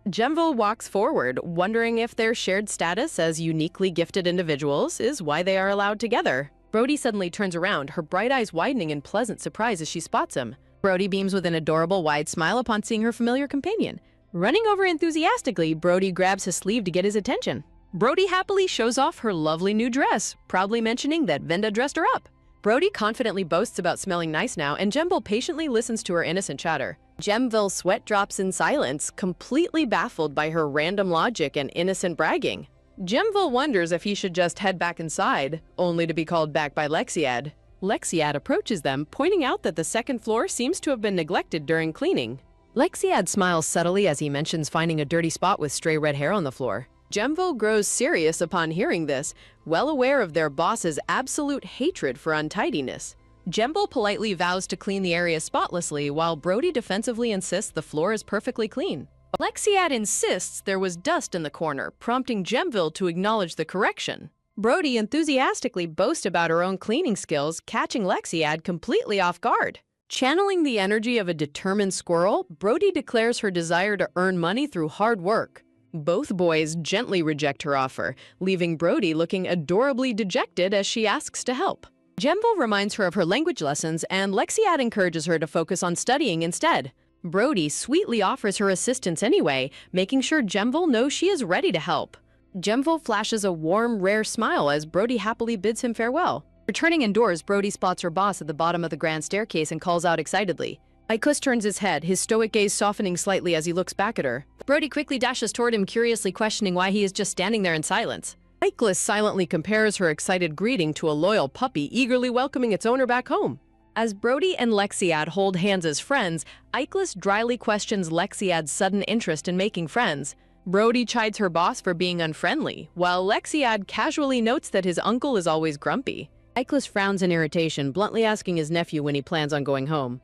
Jemville walks forward, wondering if their shared status as uniquely gifted individuals is why they are allowed together. Brody suddenly turns around, her bright eyes widening in pleasant surprise as she spots him. Brody beams with an adorable wide smile upon seeing her familiar companion. Running over enthusiastically, Brody grabs his sleeve to get his attention. Brody happily shows off her lovely new dress, proudly mentioning that Venda dressed her up. Brody confidently boasts about smelling nice now, and Jemville patiently listens to her innocent chatter. Jemville's sweat drops in silence, completely baffled by her random logic and innocent bragging. Jemville wonders if he should just head back inside, only to be called back by Lexiad. Lexiad approaches them, pointing out that the second floor seems to have been neglected during cleaning. Lexiad smiles subtly as he mentions finding a dirty spot with stray red hair on the floor. Jemville grows serious upon hearing this, well aware of their boss's absolute hatred for untidiness. Jemville politely vows to clean the area spotlessly, while Brody defensively insists the floor is perfectly clean. Lexiad insists there was dust in the corner, prompting Jemville to acknowledge the correction. Brody enthusiastically boasts about her own cleaning skills, catching Lexiad completely off guard. Channeling the energy of a determined squirrel, Brody declares her desire to earn money through hard work. Both boys gently reject her offer, leaving Brody looking adorably dejected as she asks to help. Jemville reminds her of her language lessons, and Lexiad encourages her to focus on studying instead. Brody sweetly offers her assistance anyway, making sure Jemville knows she is ready to help. Jemville flashes a warm, rare smile as Brody happily bids him farewell. Returning indoors, Brody spots her boss at the bottom of the grand staircase and calls out excitedly. Eichless turns his head, his stoic gaze softening slightly as he looks back at her. Brody quickly dashes toward him, curiously questioning why he is just standing there in silence. Iclis silently compares her excited greeting to a loyal puppy eagerly welcoming its owner back home. As Brody and Lexiad hold hands as friends, Iclis dryly questions Lexiad's sudden interest in making friends. Brody chides her boss for being unfriendly, while Lexiad casually notes that his uncle is always grumpy. Iclis frowns in irritation, bluntly asking his nephew when he plans on going home.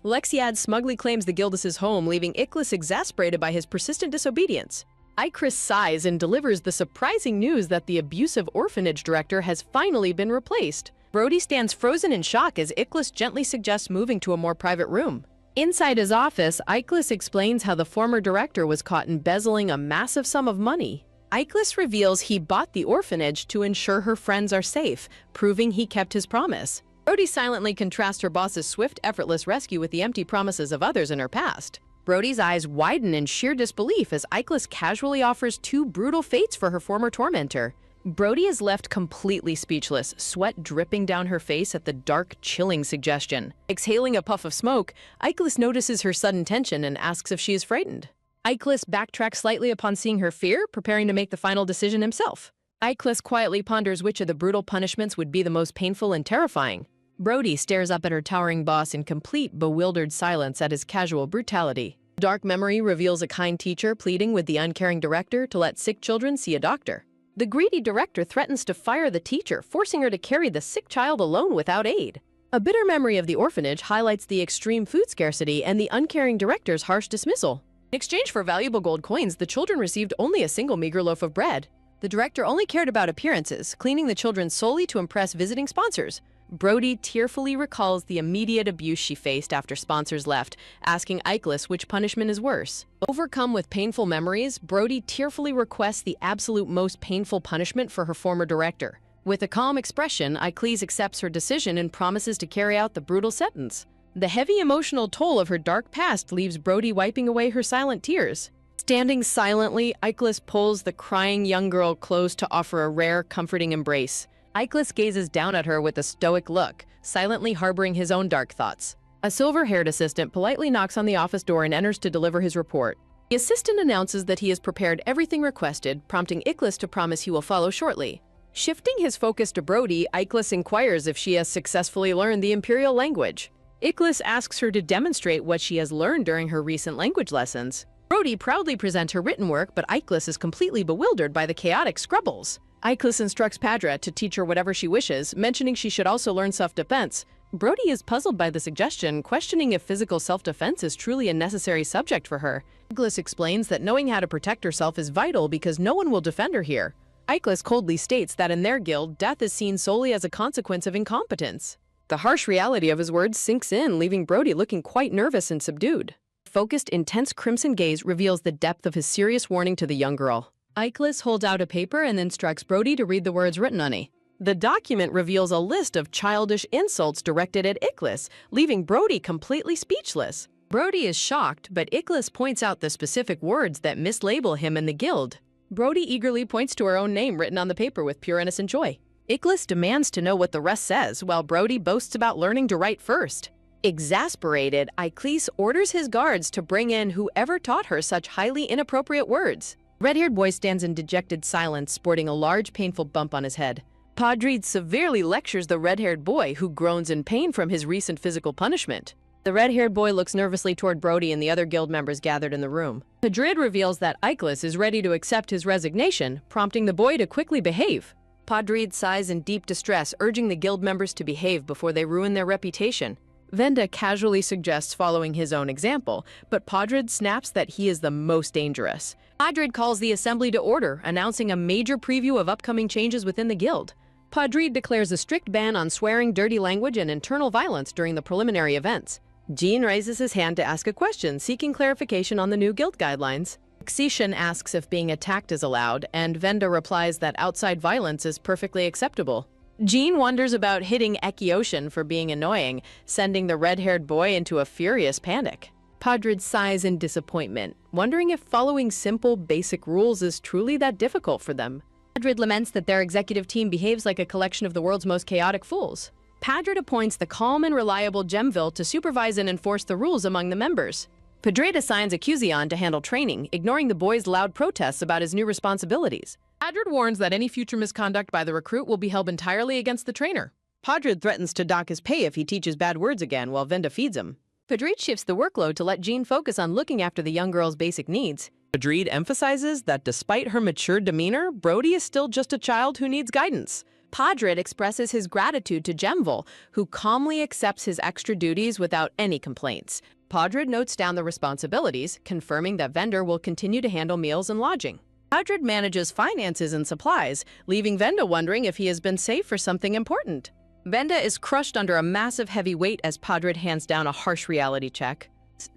Lexiad smugly claims the guild is his home, leaving Iclis exasperated by his persistent disobedience. Icris sighs and delivers the surprising news that the abusive orphanage director has finally been replaced. Brody stands frozen in shock as Iclis gently suggests moving to a more private room. Inside his office, Iclis explains how the former director was caught embezzling a massive sum of money. Iclis reveals he bought the orphanage to ensure her friends are safe, proving he kept his promise. Brody silently contrasts her boss's swift, effortless rescue with the empty promises of others in her past. Brody's eyes widen in sheer disbelief as Iclis casually offers 2 brutal fates for her former tormentor. Brody is left completely speechless, sweat dripping down her face at the dark, chilling suggestion. Exhaling a puff of smoke, Iclis notices her sudden tension and asks if she is frightened. Iclis backtracks slightly upon seeing her fear, preparing to make the final decision himself. Iclis quietly ponders which of the brutal punishments would be the most painful and terrifying. Brody stares up at her towering boss in complete, bewildered silence at his casual brutality. Dark memory reveals a kind teacher pleading with the uncaring director to let sick children see a doctor. The greedy director threatens to fire the teacher, forcing her to carry the sick child alone without aid. A bitter memory of the orphanage highlights the extreme food scarcity and the uncaring director's harsh dismissal. In exchange for valuable gold coins, the children received only a single meager loaf of bread. The director only cared about appearances, cleaning the children solely to impress visiting sponsors. Brody tearfully recalls the immediate abuse she faced after sponsors left, asking Iclis which punishment is worse. Overcome with painful memories, Brody tearfully requests the absolute most painful punishment for her former director. With a calm expression, Iclis accepts her decision and promises to carry out the brutal sentence. The heavy emotional toll of her dark past leaves Brody wiping away her silent tears. Standing silently, Iclis pulls the crying young girl close to offer a rare, comforting embrace. Iclis gazes down at her with a stoic look, silently harboring his own dark thoughts. A silver-haired assistant politely knocks on the office door and enters to deliver his report. The assistant announces that he has prepared everything requested, prompting Iclis to promise he will follow shortly. Shifting his focus to Brody, Iclis inquires if she has successfully learned the Imperial language. Iclis asks her to demonstrate what she has learned during her recent language lessons. Brody proudly presents her written work, but Iclis is completely bewildered by the chaotic scribbles. Iclis instructs Padra to teach her whatever she wishes, mentioning she should also learn self-defense. Brody is puzzled by the suggestion, questioning if physical self-defense is truly a necessary subject for her. Iclis explains that knowing how to protect herself is vital because no one will defend her here. Iclis coldly states that in their guild, death is seen solely as a consequence of incompetence. The harsh reality of his words sinks in, leaving Brody looking quite nervous and subdued. Focused, intense crimson gaze reveals the depth of his serious warning to the young girl. Iclis holds out a paper and instructs Brody to read the words written on it. The document reveals a list of childish insults directed at Iclis, leaving Brody completely speechless. Brody is shocked, but Iclis points out the specific words that mislabel him in the guild. Brody eagerly points to her own name written on the paper with pure innocent joy. Iclis demands to know what the rest says, while Brody boasts about learning to write first. Exasperated, Iclis orders his guards to bring in whoever taught her such highly inappropriate words. Red-haired boy stands in dejected silence, sporting a large, painful bump on his head. Padrid severely lectures the red-haired boy, who groans in pain from his recent physical punishment. The red-haired boy looks nervously toward Brody and the other guild members gathered in the room. Padrid reveals that Iclis is ready to accept his resignation, prompting the boy to quickly behave. Padrid sighs in deep distress, urging the guild members to behave before they ruin their reputation. Venda casually suggests following his own example, but Padrid snaps that he is the most dangerous. Padrid calls the assembly to order, announcing a major preview of upcoming changes within the guild. Padrid declares a strict ban on swearing, dirty language, and internal violence during the preliminary events. Jean raises his hand to ask a question, seeking clarification on the new guild guidelines. Xishan asks if being attacked is allowed, and Venda replies that outside violence is perfectly acceptable. Jean wonders about hitting Ekioshin for being annoying, sending the red-haired boy into a furious panic. Padrid sighs in disappointment, wondering if following simple, basic rules is truly that difficult for them. Padrid laments that their executive team behaves like a collection of the world's most chaotic fools. Padrid appoints the calm and reliable Gemville to supervise and enforce the rules among the members. Padrid assigns Acusion to handle training, ignoring the boy's loud protests about his new responsibilities. Padrid warns that any future misconduct by the recruit will be held entirely against the trainer. Padrid threatens to dock his pay if he teaches bad words again while Venda feeds him. Padrid shifts the workload to let Jean focus on looking after the young girl's basic needs. Padrid emphasizes that despite her mature demeanor, Brody is still just a child who needs guidance. Padrid expresses his gratitude to Gemville, who calmly accepts his extra duties without any complaints. Padrid notes down the responsibilities, confirming that Vender will continue to handle meals and lodging. Padrid manages finances and supplies, leaving Venda wondering if he has been saved for something important. Venda is crushed under a massive heavy weight as Padrid hands down a harsh reality check.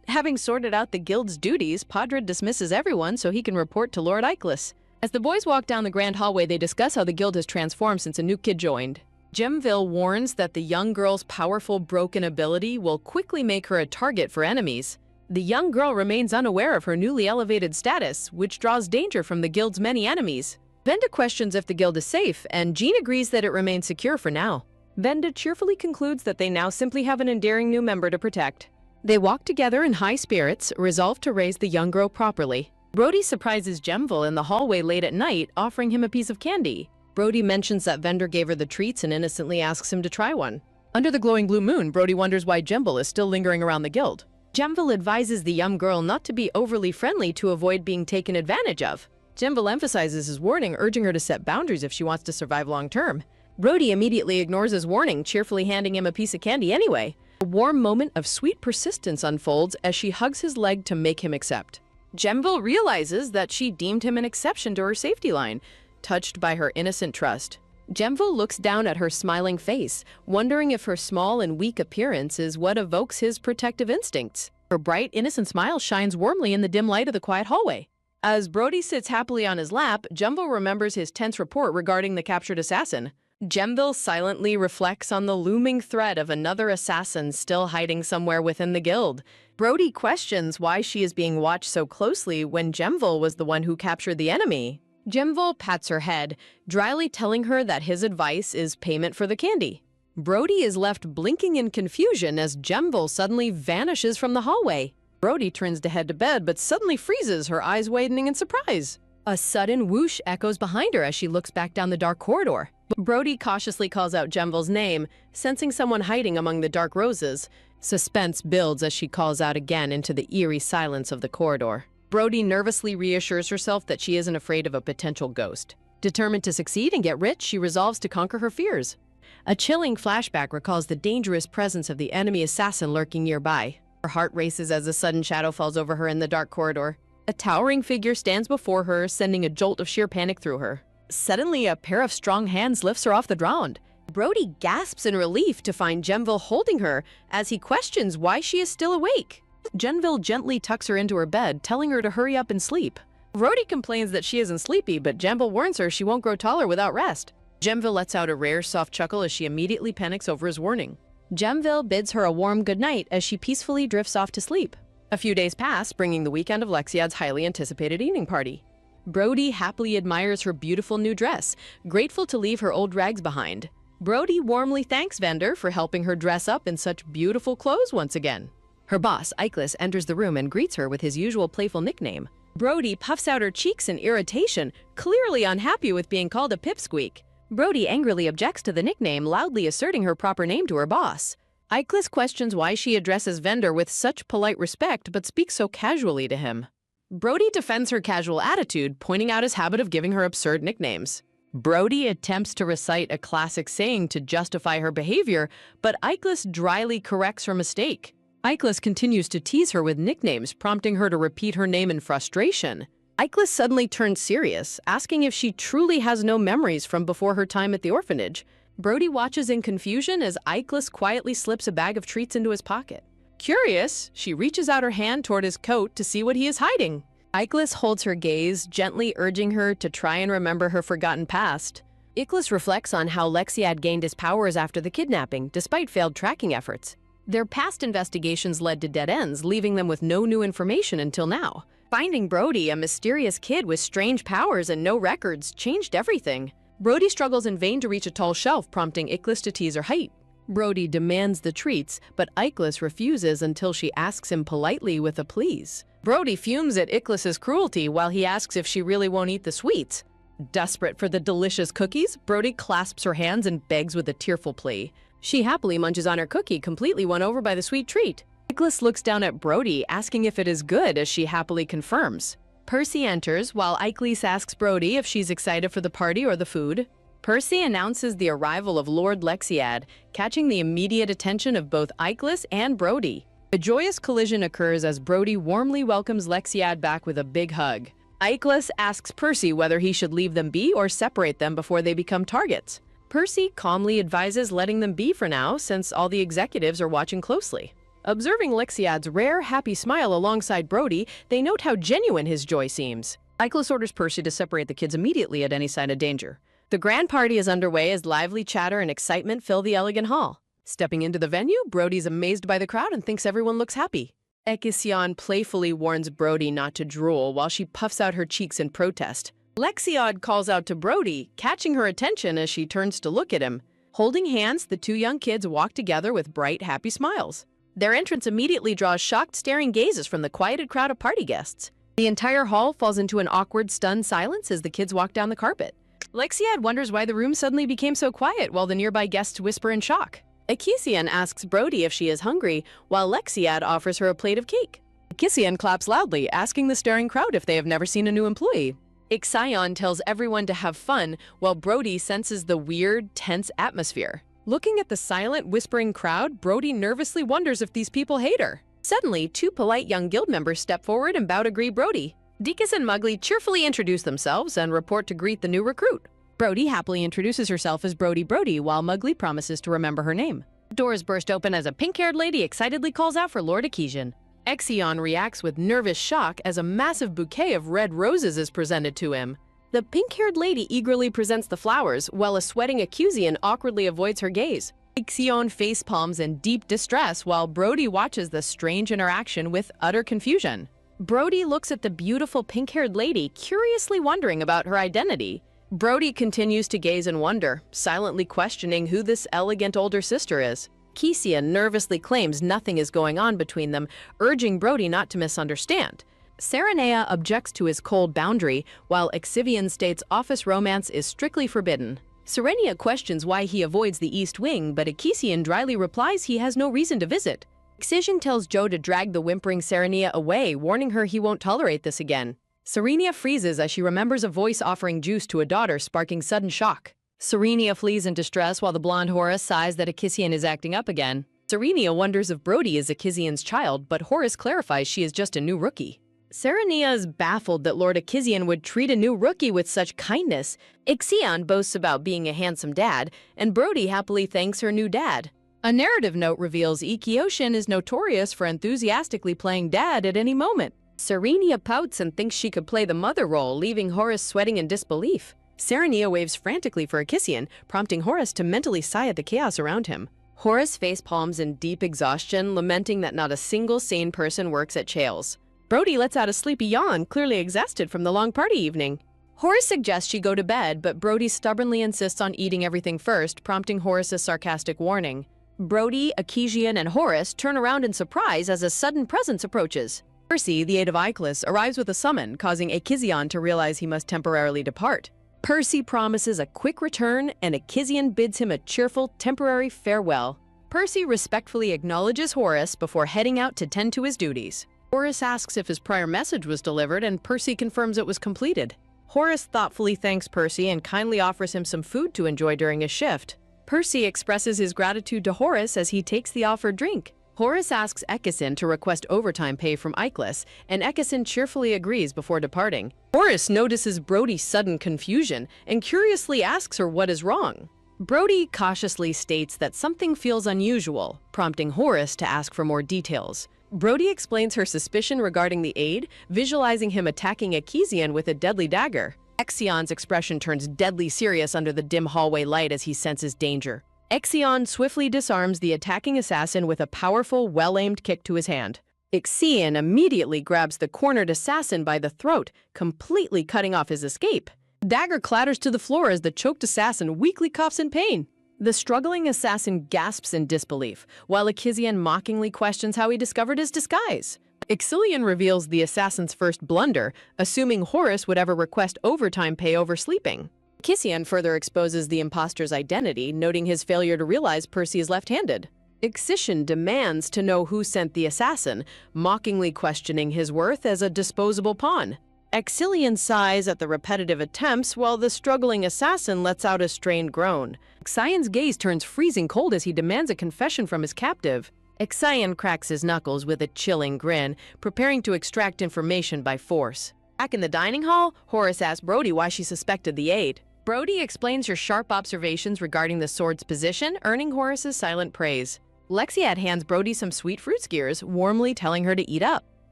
Having sorted out the guild's duties, Padrid dismisses everyone so he can report to Lord Eichless. As the boys walk down the grand hallway, they discuss how the guild has transformed since a new kid joined. Gemville warns that the young girl's powerful broken ability will quickly make her a target for enemies. The young girl remains unaware of her newly elevated status, which draws danger from the guild's many enemies. Venda questions if the guild is safe, and Jean agrees that it remains secure for now. Venda cheerfully concludes that they now simply have an endearing new member to protect. They walk together in high spirits, resolved to raise the young girl properly. Brody surprises Gemville in the hallway late at night, offering him a piece of candy. Brody mentions that Vender gave her the treats and innocently asks him to try one. Under the glowing blue moon, Brody wonders why Gemville is still lingering around the guild. Gemville advises the young girl not to be overly friendly to avoid being taken advantage of. Gemville emphasizes his warning, urging her to set boundaries if she wants to survive long-term. Brody immediately ignores his warning, cheerfully handing him a piece of candy anyway. A warm moment of sweet persistence unfolds as she hugs his leg to make him accept. Gemville realizes that she deemed him an exception to her safety line, touched by her innocent trust. Gemville looks down at her smiling face, wondering if her small and weak appearance is what evokes his protective instincts. Her bright, innocent smile shines warmly in the dim light of the quiet hallway. As Brody sits happily on his lap, Gemville remembers his tense report regarding the captured assassin. Gemville silently reflects on the looming threat of another assassin still hiding somewhere within the guild. Brody questions why she is being watched so closely when Gemville was the one who captured the enemy. Gemville pats her head, dryly telling her that his advice is payment for the candy. Brody is left blinking in confusion as Gemville suddenly vanishes from the hallway. Brody turns to head to bed but suddenly freezes, her eyes widening in surprise. A sudden whoosh echoes behind her as she looks back down the dark corridor. Brody cautiously calls out Gemville's name, sensing someone hiding among the dark roses. Suspense builds as she calls out again into the eerie silence of the corridor. Brody nervously reassures herself that she isn't afraid of a potential ghost. Determined to succeed and get rich, she resolves to conquer her fears. A chilling flashback recalls the dangerous presence of the enemy assassin lurking nearby. Her heart races as a sudden shadow falls over her in the dark corridor. A towering figure stands before her, sending a jolt of sheer panic through her. Suddenly, a pair of strong hands lifts her off the ground. Brody gasps in relief to find Gemville holding her as he questions why she is still awake. Gemville gently tucks her into her bed, telling her to hurry up and sleep. Brody complains that she isn't sleepy, but Gemville warns her she won't grow taller without rest. Gemville lets out a rare, soft chuckle as she immediately panics over his warning. Gemville bids her a warm goodnight as she peacefully drifts off to sleep. A few days pass, bringing the weekend of Lexiad's highly anticipated evening party. Brody happily admires her beautiful new dress, grateful to leave her old rags behind. Brody warmly thanks Vender for helping her dress up in such beautiful clothes once again. Her boss, Eichless, enters the room and greets her with his usual playful nickname. Brody puffs out her cheeks in irritation, clearly unhappy with being called a pipsqueak. Brody angrily objects to the nickname, loudly asserting her proper name to her boss. Eichless questions why she addresses Vender with such polite respect but speaks so casually to him. Brody defends her casual attitude, pointing out his habit of giving her absurd nicknames. Brody attempts to recite a classic saying to justify her behavior, but Eichless dryly corrects her mistake. Eichless continues to tease her with nicknames, prompting her to repeat her name in frustration. Eichless suddenly turns serious, asking if she truly has no memories from before her time at the orphanage. Brody watches in confusion as Eichless quietly slips a bag of treats into his pocket. Curious, she reaches out her hand toward his coat to see what he is hiding. Eichless holds her gaze, gently urging her to try and remember her forgotten past. Eichless reflects on how Lexiad gained his powers after the kidnapping, despite failed tracking efforts. Their past investigations led to dead ends, leaving them with no new information until now. Finding Brody, a mysterious kid with strange powers and no records, changed everything. Brody struggles in vain to reach a tall shelf, prompting Eichless to tease her height. Brody demands the treats, but Eichless refuses until she asks him politely with a please. Brody fumes at Eichless's cruelty while he asks if she really won't eat the sweets. Desperate for the delicious cookies, Brody clasps her hands and begs with a tearful plea. She happily munches on her cookie, completely won over by the sweet treat. Nicholas looks down at Brody, asking if it is good, as she happily confirms. Percy enters, while Eiclis asks Brody if she's excited for the party or the food. Percy announces the arrival of Lord Lexiad, catching the immediate attention of both Eiclis and Brody. A joyous collision occurs as Brody warmly welcomes Lexiad back with a big hug. Eiclis asks Percy whether he should leave them be or separate them before they become targets. Percy calmly advises letting them be for now, since all the executives are watching closely. Observing Lexiad's rare, happy smile alongside Brody, they note how genuine his joy seems. Eiclis orders Percy to separate the kids immediately at any sign of danger. The grand party is underway as lively chatter and excitement fill the elegant hall. Stepping into the venue, Brody's amazed by the crowd and thinks everyone looks happy. Ekision playfully warns Brody not to drool while she puffs out her cheeks in protest. Lexiad calls out to Brody, catching her attention as she turns to look at him. Holding hands, the two young kids walk together with bright, happy smiles. Their entrance immediately draws shocked, staring gazes from the quieted crowd of party guests. The entire hall falls into an awkward, stunned silence as the kids walk down the carpet. Lexiad wonders why the room suddenly became so quiet while the nearby guests whisper in shock. Ekision asks Brody if she is hungry, while Lexiad offers her a plate of cake. Ekision claps loudly, asking the staring crowd if they have never seen a new employee. Ixion tells everyone to have fun, while Brody senses the weird, tense atmosphere. Looking at the silent, whispering crowd, Brody nervously wonders if these people hate her. Suddenly, two polite young guild members step forward and bow to greet Brody. Deekus and Mugly cheerfully introduce themselves and report to greet the new recruit. Brody happily introduces herself as Brody, while Mugly promises to remember her name. Doors burst open as a pink-haired lady excitedly calls out for Lord Ekision. Exion reacts with nervous shock as a massive bouquet of red roses is presented to him. The pink-haired lady eagerly presents the flowers, while a sweating Ecusian awkwardly avoids her gaze. Ixion facepalms in deep distress while Brody watches the strange interaction with utter confusion. Brody looks at the beautiful pink-haired lady, curiously wondering about her identity. Brody continues to gaze in wonder, silently questioning who this elegant older sister is. Kesia nervously claims nothing is going on between them, urging Brody not to misunderstand. Serenea objects to his cold boundary, while Exivian states office romance is strictly forbidden. Serenia questions why he avoids the East Wing, but Ekisian dryly replies he has no reason to visit. Exision tells Joe to drag the whimpering Serenea away, warning her he won't tolerate this again. Serenia freezes as she remembers a voice offering juice to a daughter, sparking sudden shock. Serenia flees in distress while the blonde Horace sighs that Ekisian is acting up again. Serenia wonders if Brody is Ekisian's child, but Horace clarifies she is just a new rookie. Serenea is baffled that Lord Ekisian would treat a new rookie with such kindness. Ixion boasts about being a handsome dad, and Brody happily thanks her new dad. A narrative note reveals Ikioshin is notorious for enthusiastically playing dad at any moment. Serenia pouts and thinks she could play the mother role, leaving Horace sweating in disbelief. Serenia waves frantically for Ekisian, prompting Horace to mentally sigh at the chaos around him. Horace facepalms in deep exhaustion, lamenting that not a single sane person works at Chales. Brody lets out a sleepy yawn, clearly exhausted from the long party evening. Horace suggests she go to bed, but Brody stubbornly insists on eating everything first, prompting Horace's sarcastic warning. Brody, Ekisian, and Horace turn around in surprise as a sudden presence approaches. Percy, the aide of Eiclis, arrives with a summon, causing Ekisian to realize he must temporarily depart. Percy promises a quick return, and Ekisian bids him a cheerful, temporary farewell. Percy respectfully acknowledges Horace before heading out to tend to his duties. Horace asks if his prior message was delivered, and Percy confirms it was completed. Horace thoughtfully thanks Percy and kindly offers him some food to enjoy during his shift. Percy expresses his gratitude to Horace as he takes the offered drink. Horace asks Ekison to request overtime pay from Eiclis, and Ekison cheerfully agrees before departing. Horace notices Brody's sudden confusion and curiously asks her what is wrong. Brody cautiously states that something feels unusual, prompting Horace to ask for more details. Brody explains her suspicion regarding the aide, visualizing him attacking Ekisian with a deadly dagger. Exion's expression turns deadly serious under the dim hallway light as he senses danger. Exion swiftly disarms the attacking assassin with a powerful, well-aimed kick to his hand. Ixion immediately grabs the cornered assassin by the throat, completely cutting off his escape. Dagger clatters to the floor as the choked assassin weakly coughs in pain. The struggling assassin gasps in disbelief, while Ekisian mockingly questions how he discovered his disguise. Exilian reveals the assassin's first blunder, assuming Horace would ever request overtime pay over sleeping. Kissian further exposes the imposter's identity, noting his failure to realize Percy is left-handed. Excision demands to know who sent the assassin, mockingly questioning his worth as a disposable pawn. Exilian sighs at the repetitive attempts, while the struggling assassin lets out a strained groan. Xian's gaze turns freezing cold as he demands a confession from his captive. Xian cracks his knuckles with a chilling grin, preparing to extract information by force. Back in the dining hall, Horace asks Brody why she suspected the aide. Brody explains her sharp observations regarding the sword's position, earning Horace's silent praise. Lexiad hands Brody some sweet fruit skewers, warmly telling her to eat up.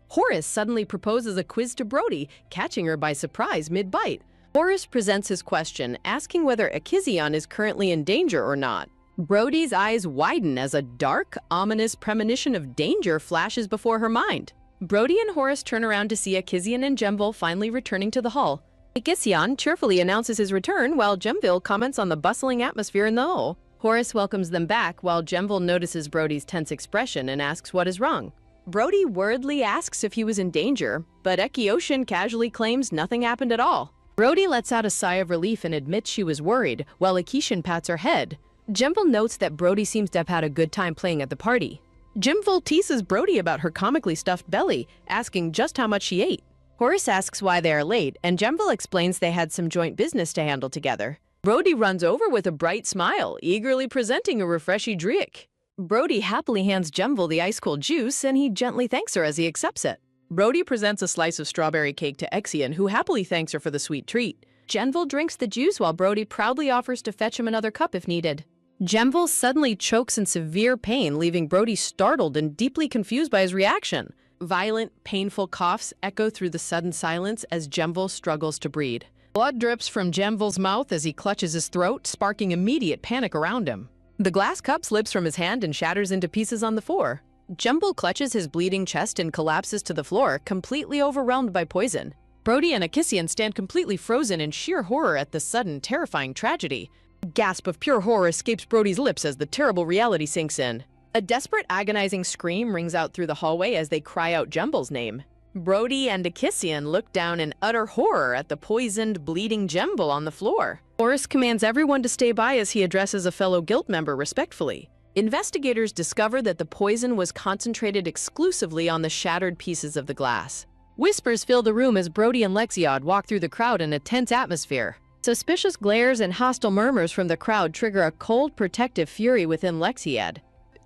Horace suddenly proposes a quiz to Brody, catching her by surprise mid-bite. Horace presents his question, asking whether Akizion is currently in danger or not. Brody's eyes widen as a dark, ominous premonition of danger flashes before her mind. Brody and Horace turn around to see Akizion and Gemville finally returning to the hall. Akizion cheerfully announces his return, while Gemville comments on the bustling atmosphere in the hall. Horace welcomes them back, while Gemville notices Brody's tense expression and asks what is wrong. Brody worriedly asks if he was in danger, but Ekiocean casually claims nothing happened at all. Brody lets out a sigh of relief and admits she was worried, while Akishan pats her head. Gemville notes that Brody seems to have had a good time playing at the party. Gemville teases Brody about her comically stuffed belly, asking just how much she ate. Horace asks why they are late, and Gemville explains they had some joint business to handle together. Brody runs over with a bright smile, eagerly presenting a refreshy drink. Brody happily hands Gemville the ice-cold juice, and he gently thanks her as he accepts it. Brody presents a slice of strawberry cake to Exian, who happily thanks her for the sweet treat. Gemville drinks the juice while Brody proudly offers to fetch him another cup if needed. Gemville suddenly chokes in severe pain, leaving Brody startled and deeply confused by his reaction. Violent, painful coughs echo through the sudden silence as Gemville struggles to breathe. Blood drips from Gemville's mouth as he clutches his throat, sparking immediate panic around him. The glass cup slips from his hand and shatters into pieces on the floor. Gemville clutches his bleeding chest and collapses to the floor, completely overwhelmed by poison. Brody and Akissian stand completely frozen in sheer horror at the sudden, terrifying tragedy. A gasp of pure horror escapes Brody's lips as the terrible reality sinks in. A desperate, agonizing scream rings out through the hallway as they cry out Gemville's name. Brody and Akissian look down in utter horror at the poisoned, bleeding Gemville on the floor. Horace commands everyone to stay by as he addresses a fellow guild member respectfully. Investigators discover that the poison was concentrated exclusively on the shattered pieces of the glass. Whispers fill the room as Brody and Lexiad walk through the crowd in a tense atmosphere. Suspicious glares and hostile murmurs from the crowd trigger a cold, protective fury within Lexiad.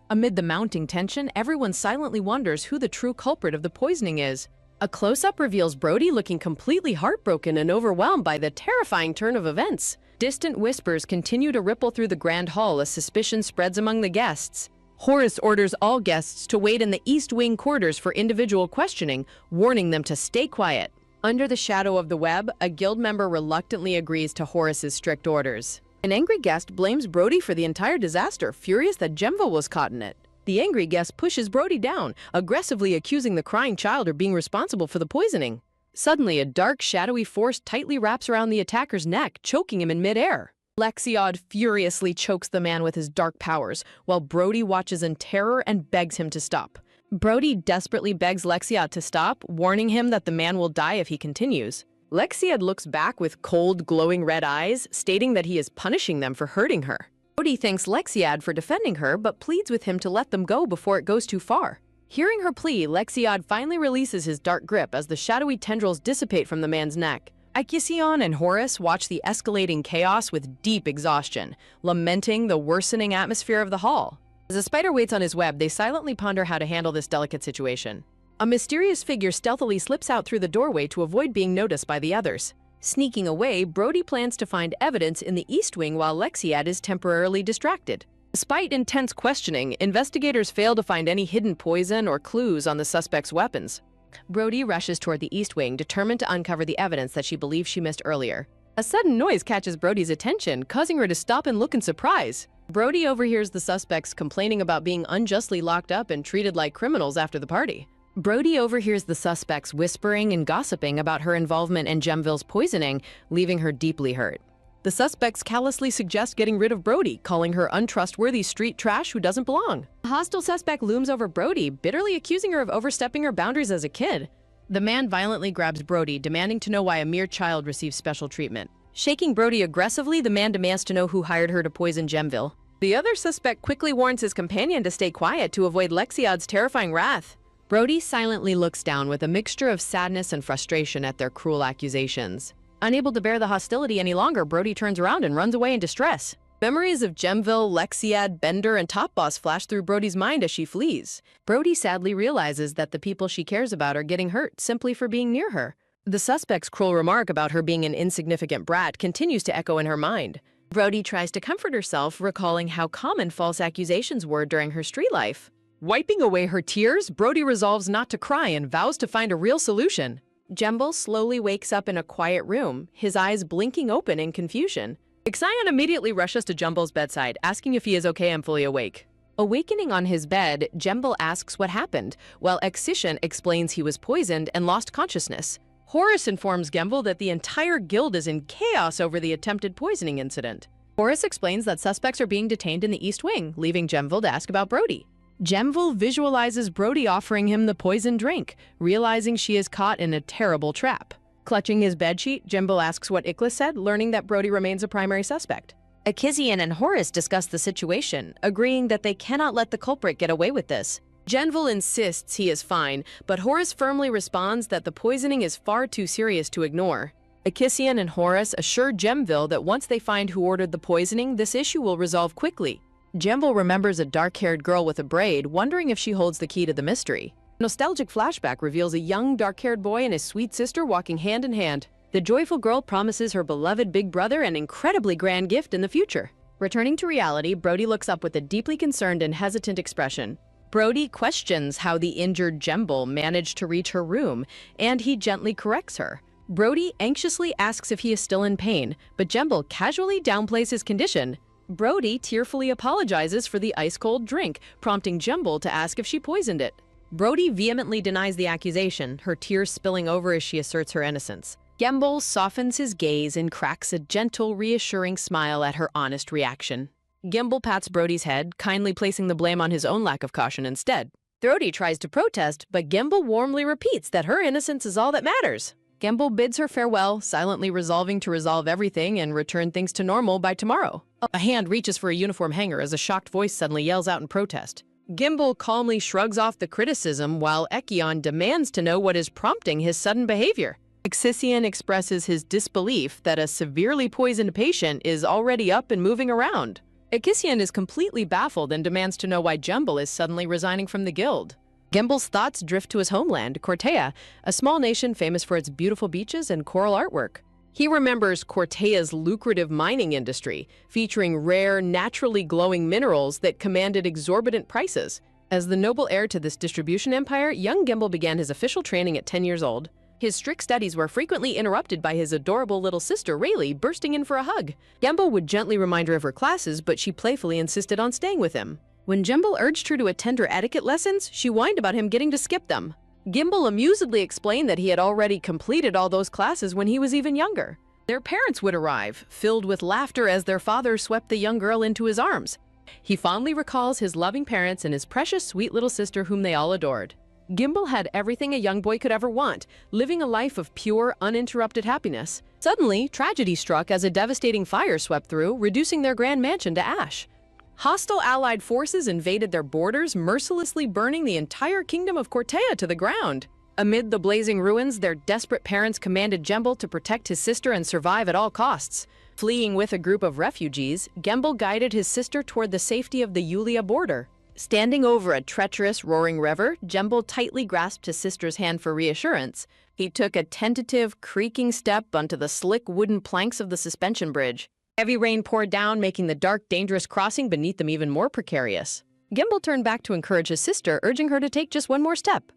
Amid the mounting tension, everyone silently wonders who the true culprit of the poisoning is. A close-up reveals Brody looking completely heartbroken and overwhelmed by the terrifying turn of events. Distant whispers continue to ripple through the grand hall as suspicion spreads among the guests. Horace orders all guests to wait in the East Wing quarters for individual questioning, warning them to stay quiet. Under the shadow of the web, a guild member reluctantly agrees to Horace's strict orders. An angry guest blames Brody for the entire disaster, furious that Gemville was caught in it. The angry guest pushes Brody down, aggressively accusing the crying child of being responsible for the poisoning. Suddenly, a dark, shadowy force tightly wraps around the attacker's neck, choking him in midair. Lexiad furiously chokes the man with his dark powers, while Brody watches in terror and begs him to stop. Brody desperately begs Lexiad to stop, warning him that the man will die if he continues. Lexiad looks back with cold, glowing red eyes, stating that he is punishing them for hurting her. Brody thanks Lexiad for defending her, but pleads with him to let them go before it goes too far. Hearing her plea, Lexiad finally releases his dark grip as the shadowy tendrils dissipate from the man's neck. Akision and Horace watch the escalating chaos with deep exhaustion, lamenting the worsening atmosphere of the hall. As the spider waits on his web, they silently ponder how to handle this delicate situation. A mysterious figure stealthily slips out through the doorway to avoid being noticed by the others. Sneaking away, Brody plans to find evidence in the East Wing while Lexiad is temporarily distracted. Despite intense questioning, investigators fail to find any hidden poison or clues on the suspect's weapons. Brody rushes toward the East Wing, determined to uncover the evidence that she believes she missed earlier. A sudden noise catches Brody's attention, causing her to stop and look in surprise. Brody overhears the suspects complaining about being unjustly locked up and treated like criminals after the party. Brody overhears the suspects whispering and gossiping about her involvement in Gemville's poisoning, leaving her deeply hurt. The suspects callously suggest getting rid of Brody, calling her untrustworthy street trash who doesn't belong. A hostile suspect looms over Brody, bitterly accusing her of overstepping her boundaries as a kid. The man violently grabs Brody, demanding to know why a mere child receives special treatment. Shaking Brody aggressively, the man demands to know who hired her to poison Gemville. The other suspect quickly warns his companion to stay quiet to avoid Lexiad's terrifying wrath. Brody silently looks down with a mixture of sadness and frustration at their cruel accusations. Unable to bear the hostility any longer, Brody turns around and runs away in distress. Memories of Gemville, Lexiad, Bender, and Top Boss flash through Brody's mind as she flees. Brody sadly realizes that the people she cares about are getting hurt simply for being near her. The suspect's cruel remark about her being an insignificant brat continues to echo in her mind. Brody tries to comfort herself, recalling how common false accusations were during her street life. Wiping away her tears, Brody resolves not to cry and vows to find a real solution. Gemville slowly wakes up in a quiet room, his eyes blinking open in confusion. Ixion immediately rushes to Gemville's bedside, asking if he is okay and fully awake. Awakening on his bed, Gemville asks what happened, while Ixion explains he was poisoned and lost consciousness. Horace informs Gemville that the entire guild is in chaos over the attempted poisoning incident. Horace explains that suspects are being detained in the East Wing, leaving Gemville to ask about Brody. Gemville visualizes Brody offering him the poisoned drink, realizing she is caught in a terrible trap. Clutching his bedsheet, Gemville asks what Iklis said, learning that Brody remains a primary suspect. Akizian and Horace discuss the situation, agreeing that they cannot let the culprit get away with this. Gemville insists he is fine, but Horace firmly responds that the poisoning is far too serious to ignore. Akizian and Horace assure Gemville that once they find who ordered the poisoning, this issue will resolve quickly. Gemville remembers a dark-haired girl with a braid, wondering if she holds the key to the mystery. A nostalgic flashback reveals a young, dark-haired boy and his sweet sister walking hand in hand. The joyful girl promises her beloved big brother an incredibly grand gift in the future. Returning to reality, Brody looks up with a deeply concerned and hesitant expression. Brody questions how the injured Gemville managed to reach her room, and he gently corrects her. Brody anxiously asks if he is still in pain, but Gemville casually downplays his condition. Brody tearfully apologizes for the ice-cold drink, prompting Gemville to ask if she poisoned it. Brody vehemently denies the accusation, her tears spilling over as she asserts her innocence. Gemville softens his gaze and cracks a gentle, reassuring smile at her honest reaction. Gemville pats Brody's head, kindly placing the blame on his own lack of caution instead. Brody tries to protest, but Gemville warmly repeats that her innocence is all that matters. Gemville bids her farewell, silently resolving to resolve everything and return things to normal by tomorrow. A hand reaches for a uniform hanger as a shocked voice suddenly yells out in protest. Gemville calmly shrugs off the criticism while Ekion demands to know what is prompting his sudden behavior. Ixion expresses his disbelief that a severely poisoned patient is already up and moving around. Ixion is completely baffled and demands to know why Gemville is suddenly resigning from the guild. Gemville's thoughts drift to his homeland, Cortea, a small nation famous for its beautiful beaches and coral artwork. He remembers Cortea's lucrative mining industry, featuring rare, naturally glowing minerals that commanded exorbitant prices. As the noble heir to this distribution empire, young Gemville began his official training at 10 years old. His strict studies were frequently interrupted by his adorable little sister, Rayleigh, bursting in for a hug. Gemville would gently remind her of her classes, but she playfully insisted on staying with him. When Gemville urged her to attend her etiquette lessons, she whined about him getting to skip them. Gemville amusedly explained that he had already completed all those classes when he was even younger. Their parents would arrive, filled with laughter as their father swept the young girl into his arms. He fondly recalls his loving parents and his precious, sweet little sister whom they all adored. Gemville had everything a young boy could ever want, living a life of pure, uninterrupted happiness. Suddenly, tragedy struck as a devastating fire swept through, reducing their grand mansion to ash. Hostile allied forces invaded their borders, mercilessly burning the entire kingdom of Cortea to the ground. Amid the blazing ruins, their desperate parents commanded Gemville to protect his sister and survive at all costs. Fleeing with a group of refugees, Gemville guided his sister toward the safety of the Yulia border. Standing over a treacherous, roaring river, Gemville tightly grasped his sister's hand for reassurance. He took a tentative, creaking step onto the slick wooden planks of the suspension bridge. Heavy rain poured down, making the dark, dangerous crossing beneath them even more precarious. Gemville turned back to encourage his sister, urging her to take just one more step.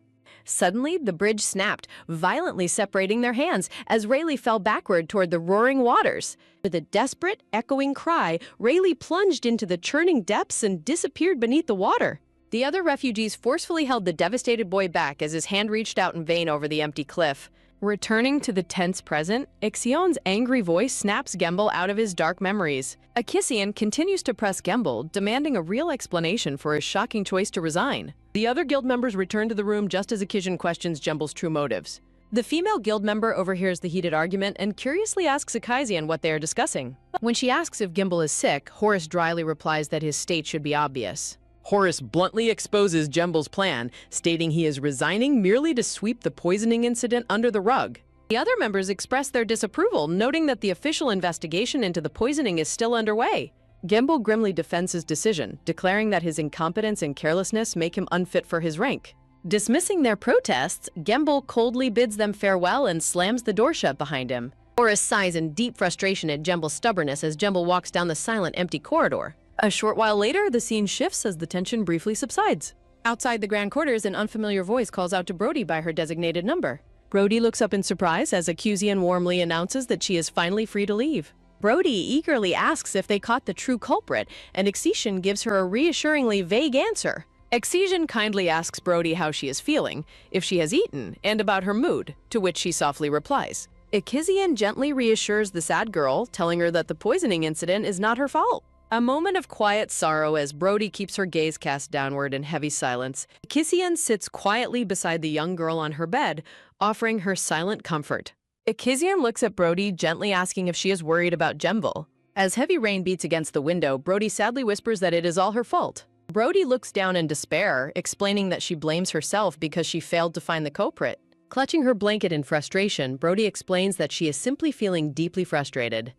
Suddenly, the bridge snapped, violently separating their hands as Rayleigh fell backward toward the roaring waters. With a desperate, echoing cry, Rayleigh plunged into the churning depths and disappeared beneath the water. The other refugees forcefully held the devastated boy back as his hand reached out in vain over the empty cliff. Returning to the tense present, Ixion's angry voice snaps Gembel out of his dark memories. Akissian continues to press Gembel, demanding a real explanation for his shocking choice to resign. The other guild members return to the room just as Akissian questions Gembel's true motives. The female guild member overhears the heated argument and curiously asks Akissian what they are discussing. When she asks if Gembel is sick, Horace dryly replies that his state should be obvious. Horace bluntly exposes Gembel's plan, stating he is resigning merely to sweep the poisoning incident under the rug. The other members express their disapproval, noting that the official investigation into the poisoning is still underway. Gembel grimly defends his decision, declaring that his incompetence and carelessness make him unfit for his rank. Dismissing their protests, Gembel coldly bids them farewell and slams the door shut behind him. Horace sighs in deep frustration at Gembel's stubbornness as Gembel walks down the silent, empty corridor. A short while later, the scene shifts as the tension briefly subsides. Outside the grand quarters, an unfamiliar voice calls out to Brody by her designated number. Brody looks up in surprise as Akissian warmly announces that she is finally free to leave. Brody eagerly asks if they caught the true culprit, and Akissian gives her a reassuringly vague answer. Akissian kindly asks Brody how she is feeling, if she has eaten, and about her mood, to which she softly replies. Akissian gently reassures the sad girl, telling her that the poisoning incident is not her fault. A moment of quiet sorrow as Brody keeps her gaze cast downward in heavy silence. Akissian sits quietly beside the young girl on her bed, offering her silent comfort. Akissian looks at Brody, gently asking if she is worried about Gembel. As heavy rain beats against the window, Brody sadly whispers that it is all her fault. Brody looks down in despair, explaining that she blames herself because she failed to find the culprit. Clutching her blanket in frustration, Brody explains that she is simply feeling deeply frustrated.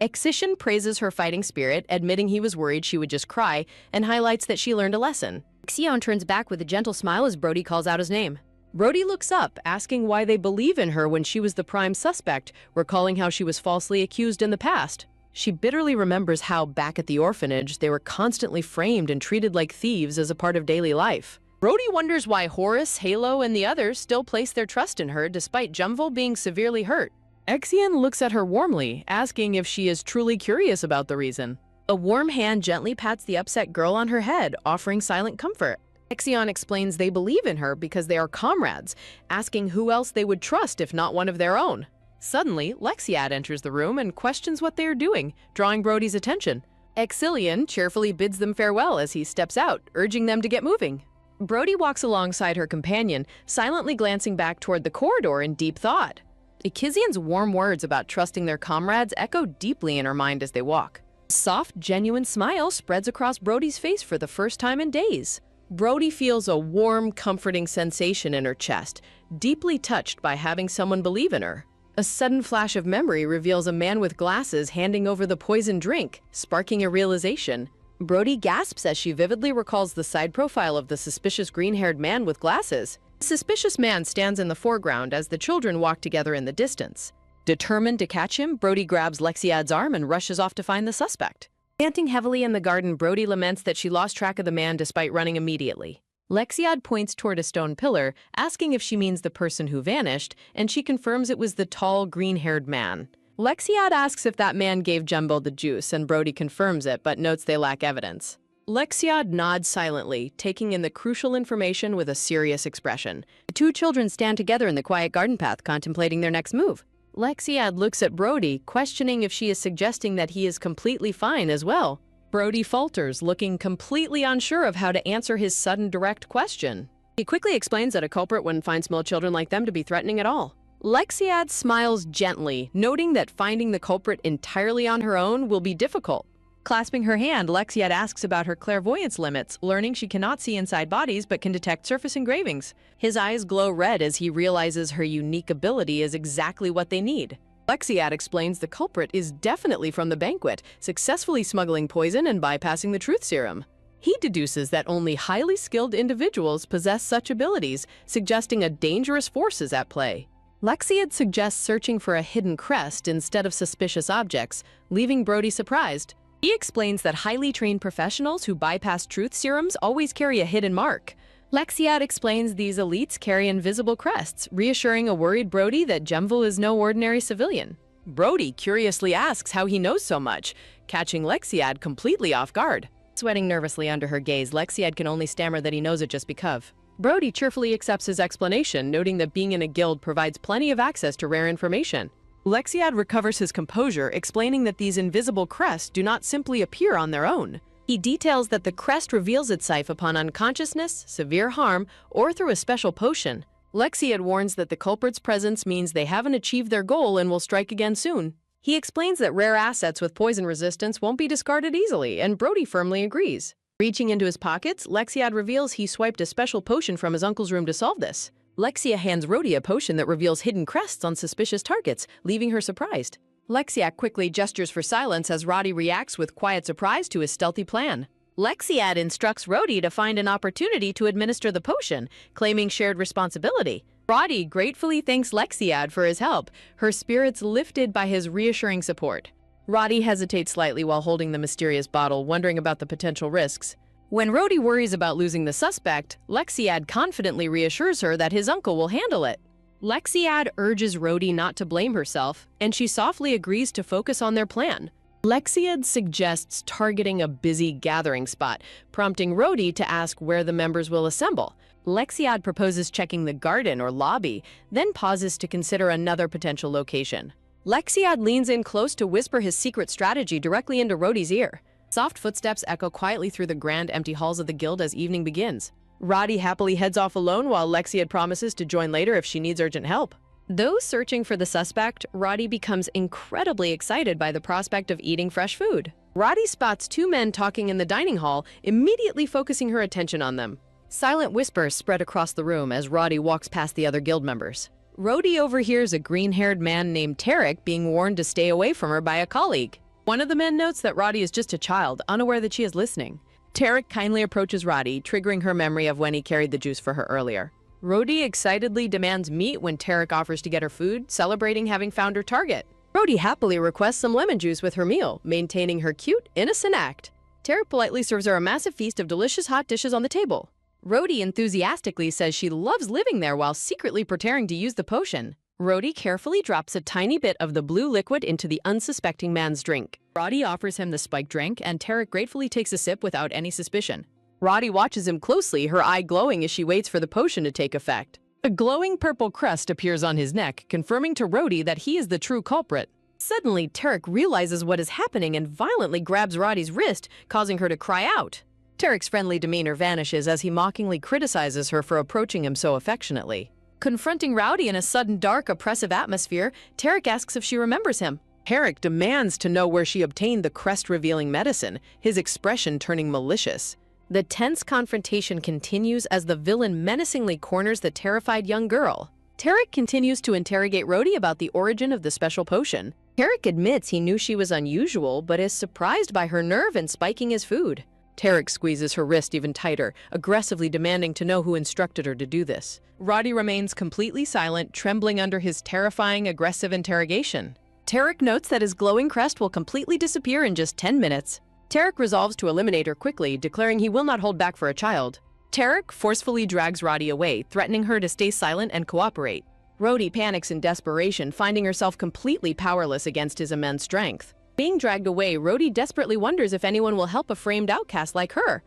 Akissian praises her fighting spirit, admitting he was worried she would just cry, and highlights that she learned a lesson. Ixion turns back with a gentle smile as Brody calls out his name. Brody looks up, asking why they believe in her when she was the prime suspect, recalling how she was falsely accused in the past. She bitterly remembers how, back at the orphanage, they were constantly framed and treated like thieves as a part of daily life. Brody wonders why Horace, Yahello, and the others still place their trust in her despite Gembel being severely hurt. Ixion looks at her warmly, asking if she is truly curious about the reason. A warm hand gently pats the upset girl on her head, offering silent comfort. Ixion explains they believe in her because they are comrades, asking who else they would trust if not one of their own. Suddenly, Lexiad enters the room and questions what they are doing, drawing Brody's attention. Ixion cheerfully bids them farewell as he steps out, urging them to get moving. Brody walks alongside her companion, silently glancing back toward the corridor in deep thought. Akissian's warm words about trusting their comrades echo deeply in her mind as they walk. A soft, genuine smile spreads across Brody's face for the first time in days. Brody feels a warm, comforting sensation in her chest, deeply touched by having someone believe in her. A sudden flash of memory reveals a man with glasses handing over the poisoned drink, sparking a realization. Brody gasps as she vividly recalls the side profile of the suspicious green-haired man with glasses. The suspicious man stands in the foreground as the children walk together in the distance. Determined to catch him, Brody grabs Lexiad's arm and rushes off to find the suspect. Panting heavily in the garden, Brody laments that she lost track of the man despite running immediately. Lexiad points toward a stone pillar, asking if she means the person who vanished, and she confirms it was the tall, green-haired man. Lexiad asks if that man gave Gembel the juice, and Brody confirms it, but notes they lack evidence. Lexiad nods silently, taking in the crucial information with a serious expression. The two children stand together in the quiet garden path, contemplating their next move. Lexiad looks at Brody, questioning if she is suggesting that he is completely fine as well. Brody falters, looking completely unsure of how to answer his sudden direct question. He quickly explains that a culprit wouldn't find small children like them to be threatening at all. Lexiad smiles gently, noting that finding the culprit entirely on her own will be difficult. Clasping her hand, Lexiad asks about her clairvoyance limits, learning she cannot see inside bodies but can detect surface engravings. His eyes glow red as he realizes her unique ability is exactly what they need. Lexiad explains the culprit is definitely from the banquet, successfully smuggling poison and bypassing the truth serum. He deduces that only highly skilled individuals possess such abilities, suggesting a dangerous force is at play. Lexiad suggests searching for a hidden crest instead of suspicious objects, leaving Brody surprised. He explains that highly trained professionals who bypass truth serums always carry a hidden mark. Lexiad explains these elites carry invisible crests, reassuring a worried Brody that Gembel is no ordinary civilian. Brody curiously asks how he knows so much, catching Lexiad completely off guard. Sweating nervously under her gaze, Lexiad can only stammer that he knows it just because. Brody cheerfully accepts his explanation, noting that being in a guild provides plenty of access to rare information. Lexiad recovers his composure, explaining that these invisible crests do not simply appear on their own. He details that the crest reveals itself upon unconsciousness, severe harm, or through a special potion. Lexiad warns that the culprit's presence means they haven't achieved their goal and will strike again soon. He explains that rare assets with poison resistance won't be discarded easily, and Brody firmly agrees. Reaching into his pockets, Lexiad reveals he swiped a special potion from his uncle's room to solve this. Lexia hands Rhodey a potion that reveals hidden crests on suspicious targets, leaving her surprised. Lexiad quickly gestures for silence as Roddy reacts with quiet surprise to his stealthy plan. Lexiad instructs Rhodey to find an opportunity to administer the potion, claiming shared responsibility. Roddy gratefully thanks Lexiad for his help, her spirits lifted by his reassuring support. Roddy hesitates slightly while holding the mysterious bottle, wondering about the potential risks. When Rhodey worries about losing the suspect, Lexiad confidently reassures her that his uncle will handle it. Lexiad urges Rhodey not to blame herself, and she softly agrees to focus on their plan. Lexiad suggests targeting a busy gathering spot, prompting Rhodey to ask where the members will assemble. Lexiad proposes checking the garden or lobby, then pauses to consider another potential location. Lexiad leans in close to whisper his secret strategy directly into Rhodey's ear. Soft footsteps echo quietly through the grand, empty halls of the guild as evening begins. Roddy happily heads off alone while Lexiad promises to join later if she needs urgent help. Though searching for the suspect, Roddy becomes incredibly excited by the prospect of eating fresh food. Roddy spots two men talking in the dining hall, immediately focusing her attention on them. Silent whispers spread across the room as Roddy walks past the other guild members. Rhodey overhears a green-haired man named Tarek being warned to stay away from her by a colleague. One of the men notes that Roddy is just a child, unaware that she is listening. Tarek kindly approaches Roddy, triggering her memory of when he carried the juice for her earlier. Rhodey excitedly demands meat when Tarek offers to get her food, celebrating having found her target. Rhodey happily requests some lemon juice with her meal, maintaining her cute, innocent act. Tarek politely serves her a massive feast of delicious hot dishes on the table. Rhodey enthusiastically says she loves living there while secretly preparing to use the potion. Rhodey carefully drops a tiny bit of the blue liquid into the unsuspecting man's drink. Roddy offers him the spiked drink, and Tarek gratefully takes a sip without any suspicion. Roddy watches him closely, her eye glowing as she waits for the potion to take effect. A glowing purple crest appears on his neck, confirming to Rhodey that he is the true culprit. Suddenly, Tarek realizes what is happening and violently grabs Roddy's wrist, causing her to cry out. Tarek's friendly demeanor vanishes as he mockingly criticizes her for approaching him so affectionately. Confronting Rowdy in a sudden dark, oppressive atmosphere, Tarek asks if she remembers him. Tarek demands to know where she obtained the crest-revealing medicine, his expression turning malicious. The tense confrontation continues as the villain menacingly corners the terrified young girl. Tarek continues to interrogate Rhodey about the origin of the special potion. Tarek admits he knew she was unusual, but is surprised by her nerve in spiking his food. Tarek squeezes her wrist even tighter, aggressively demanding to know who instructed her to do this. Roddy remains completely silent, trembling under his terrifying, aggressive interrogation. Tarek notes that his glowing crest will completely disappear in just 10 minutes. Tarek resolves to eliminate her quickly, declaring he will not hold back for a child. Tarek forcefully drags Roddy away, threatening her to stay silent and cooperate. Rhodey panics in desperation, finding herself completely powerless against his immense strength. Being dragged away, Rhodey desperately wonders if anyone will help a framed outcast like her.